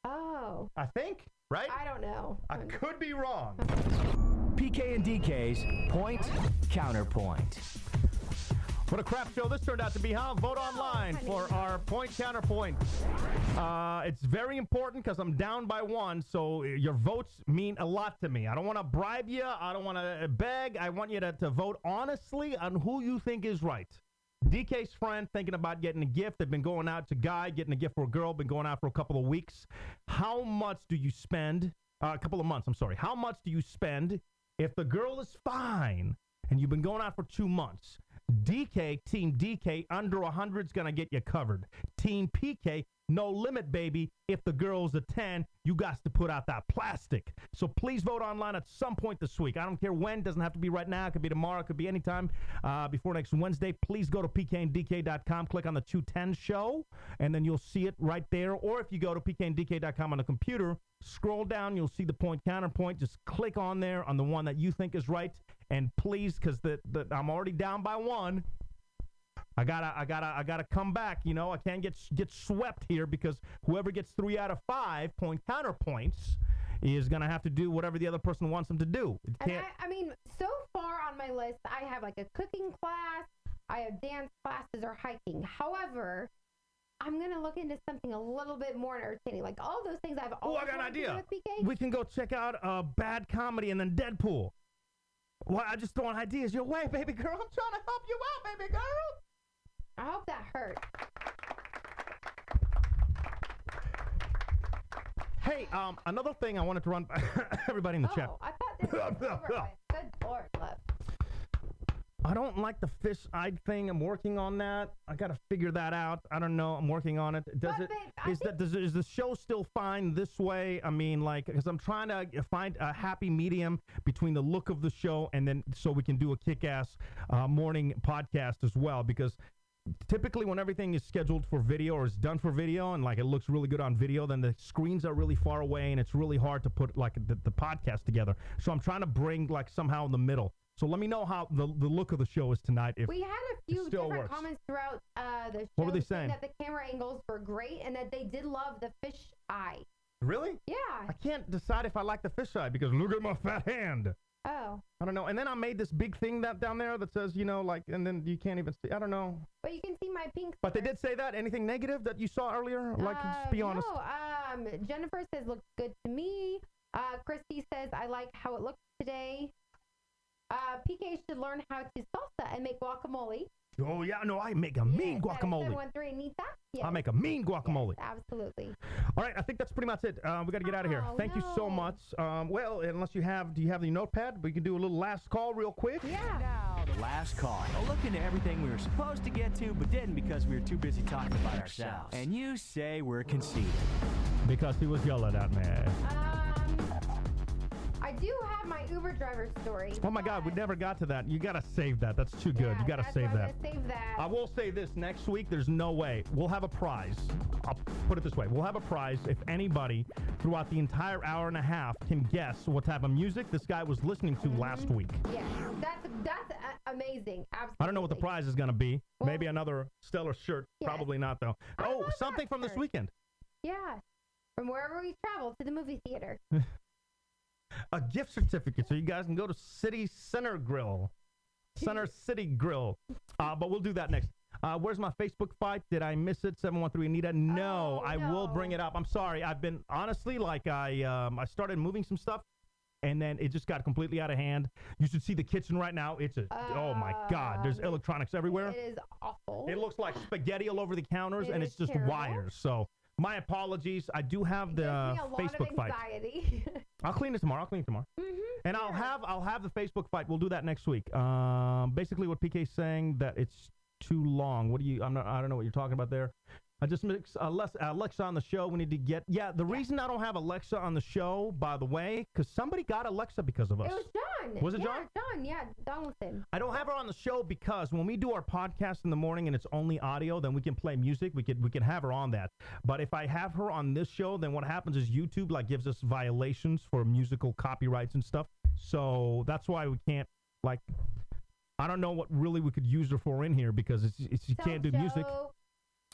D: Oh.
C: I think, right?
D: I don't know.
C: I could be wrong.
A: PK and DK's Point Counterpoint.
C: What a crap show this turned out to be, huh? Vote online for our point counterpoint. It's very important because I'm down by one, so your votes mean a lot to me. I don't want to bribe you. I don't want to beg. I want you to vote honestly on who you think is right. DK's friend thinking about getting a gift. They've been going out to guy, getting a gift for a girl, been going out for a couple of weeks. How much do you spend? A couple of months, I'm sorry. How much do you spend if the girl is fine and you've been going out for 2 months? DK, Team DK, under 100 is going to get you covered. Team PK, no limit, baby. If the girl's a 10, you got to put out that plastic. So please vote online at some point this week. I don't care when. Doesn't have to be right now. It could be tomorrow. It could be anytime before next Wednesday. Please go to pkanddk.com, click on the 210 show, and then you'll see it right there. Or if you go to pkanddk.com on the computer, scroll down, you'll see the point counterpoint. Just click on there on the one that you think is right. And please, because I'm already down by one. I gotta come back. I can't get swept here because whoever gets 3 out of 5 point counterpoints is gonna have to do whatever the other person wants them to do.
D: I mean, so far on my list, I have a cooking class, I have dance classes or hiking. However, I'm gonna look into something a little bit more entertaining, like all those things I've always
C: I got an
D: wanted to do
C: idea.
D: with PK.
C: We can go check out Bad Comedy and then Deadpool. Well, I just throwing ideas your way, baby girl. I'm trying to help you out, baby girl.
D: I hope that hurt.
C: Hey, another thing I wanted to run by everybody in the chat.
D: I thought this was over with. Good Lord, love.
C: I don't like the fish-eyed thing. I'm working on that. I got to figure that out. I don't know. I'm working on it. Is the show still fine this way? I mean, because I'm trying to find a happy medium between the look of the show and then so we can do a kick-ass morning podcast as well. Because typically when everything is scheduled for video or is done for video and it looks really good on video, then the screens are really far away and it's really hard to put the podcast together. So I'm trying to bring somehow in the middle. So let me know how the look of the show is tonight. If
D: we had a few
C: still
D: different
C: works.
D: comments throughout the show.
C: What were they saying?
D: That the camera angles were great and that they did love the fish eye.
C: Really?
D: Yeah.
C: I can't decide if I like the fisheye because look at my fat hand.
D: Oh.
C: I don't know. And then I made this big thing that down there that says, you know, like, and then you can't even see. I don't know.
D: But you can see my pink.
C: But they did say that. Anything negative that you saw earlier? Like, just be honest.
D: No. Jennifer says looks good to me. Christy says I like how it looks today. PK should learn how to salsa and make guacamole.
C: Oh, yeah. No, I make a mean guacamole.
D: 713 Nita. Yes.
C: I make a mean guacamole.
D: Yes, absolutely.
C: All right. I think that's pretty much it. We got to get out of here. Thank you so much. Well, unless do you have the notepad? We can do a little last call real quick.
D: Yeah.
A: Now, the last call. A look into everything we were supposed to get to, but didn't because we were too busy talking about ourselves. And you say we're conceited.
C: Because he was yelling at me.
D: I do have my Uber driver story.
C: Oh my God, we never got to that. You gotta save that. That's too good. You gotta save that.
D: Save that.
C: I will say this: next week, there's no way we'll have a prize. I'll put it this way: we'll have a prize if anybody throughout the entire hour and a half can guess what type of music this guy was listening to last week.
D: Yeah, that's amazing. Absolutely.
C: I don't know what the prize is gonna be. Well, maybe another stellar shirt. Yes. Probably not though. Oh, something from this weekend.
D: Yeah, from wherever we traveled to the movie theater.
C: A gift certificate so you guys can go to City Center Grill. Center City Grill. But we'll do that next. Where's my Facebook fight? Did I miss it? 713 Anita. No, I will bring it up. I'm sorry. I've been honestly like I started moving some stuff and then it just got completely out of hand. You should see the kitchen right now. It's oh my God. There's electronics everywhere.
D: It is awful.
C: It looks like spaghetti all over the counters and it's just
D: terrible.
C: wires. So my apologies. I do have the Facebook fight. I'll clean it tomorrow. Mm-hmm. And I'll have the Facebook fight. We'll do that next week. Basically, what PK's saying that it's too long. I don't know what you're talking about there. I just mix Alexa on the show. We need to get the reason I don't have Alexa on the show, by the way, because somebody got Alexa because of us.
D: It was John.
C: Was it John?
D: Donaldson.
C: I don't have her on the show because when we do our podcast in the morning and it's only audio, then we can play music. We can have her on that. But if I have her on this show, then what happens is YouTube gives us violations for musical copyrights and stuff. So that's why we can't I don't know what really we could use her for in here because you can't do music.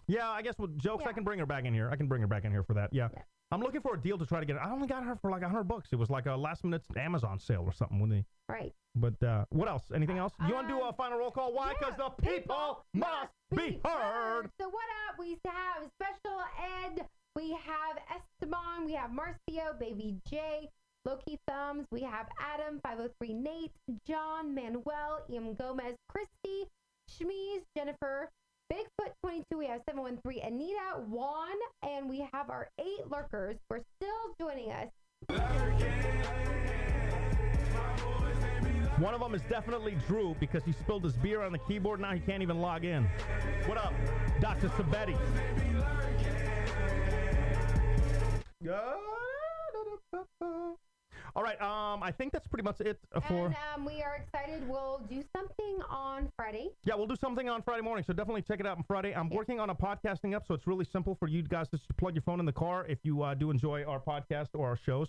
C: Yeah, I guess with jokes, I can bring her back in here. I can bring her back in here for that. Yeah. I'm looking for a deal to try to get it. I only got her for like $100. It was like a last minute Amazon sale or something.
D: Right.
C: But what else? Anything else? You want to do a final roll call? Why? Because the people must be heard.
D: So what up? We have Special Ed. We have Esteban. We have Marcio, Baby J, Loki Thumbs. We have Adam, 503 Nate, John, Manuel, Ian Gomez, Christy, Shmees, Jennifer, Bigfoot 22, we have 713 Anita, Juan, and we have our 8 lurkers who are still joining us.
C: One of them is definitely Drew because he spilled his beer on the keyboard. Now he can't even log in. What up, Dr. Sabetti? All right, I think that's pretty much it for...
D: And we are excited. We'll do something on Friday.
C: Yeah, we'll do something on Friday morning, so definitely check it out on Friday. I'm working on a podcasting up, so it's really simple for you guys to just plug your phone in the car if you do enjoy our podcast or our shows.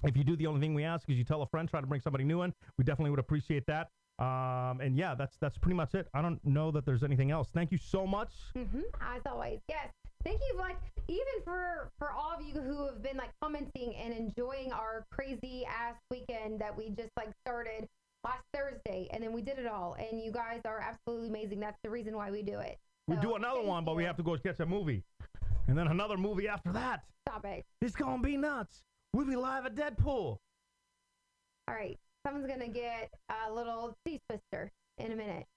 C: If you do, the only thing we ask is you tell a friend, try to bring somebody new in. We definitely would appreciate that. And yeah, that's pretty much it. I don't know that there's anything else. Thank you so much.
D: As always, yes. Thank you, even for all of you who have been commenting and enjoying our crazy ass weekend that we just started last Thursday, and then we did it all. And you guys are absolutely amazing. That's the reason why we do it.
C: We do another one, but we have to go catch a movie, and then another movie after that.
D: Stop it.
C: It's gonna be nuts. We'll be live at Deadpool.
D: All right, someone's gonna get a little teeth twister in a minute.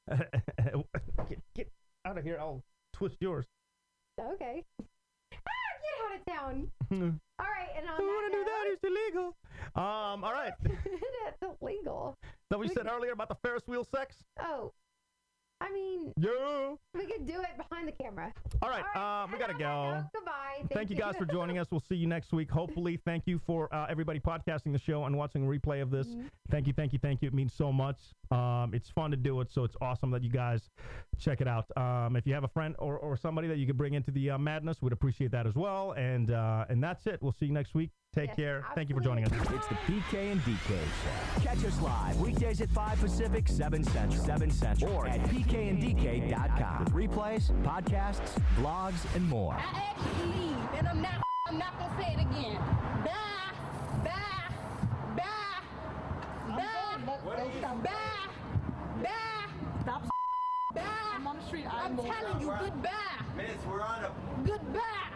C: Get out of here. I'll twist yours.
D: Okay. Get out of town. All right, and on
C: I want to do that. It's illegal. All right.
D: That's illegal.
C: That we said earlier about the Ferris wheel sex?
D: Oh. I mean,
C: yeah.
D: We could do it behind the camera.
C: All right, we got to go.
D: Goodbye.
C: Thank you guys for joining us. We'll see you next week. Hopefully, thank you for everybody podcasting the show and watching a replay of this. Thank you. It means so much. It's fun to do it, so it's awesome that you guys check it out. If you have a friend or somebody that you could bring into the madness, we'd appreciate that as well. And that's it. We'll see you next week. Take care. Thank you for joining us.
A: It's the PK and DK Show. Catch us live weekdays at 5 Pacific, 7 Central, or at pkanddk.com. With replays, podcasts, blogs, and more.
E: I actually leave, and I'm not gonna say it again. Bye, bye, bye, bye, bye, bye. Stop. Bye. I'm on the street. I'm telling you, goodbye.
V: Miss, we're on a...
E: Goodbye.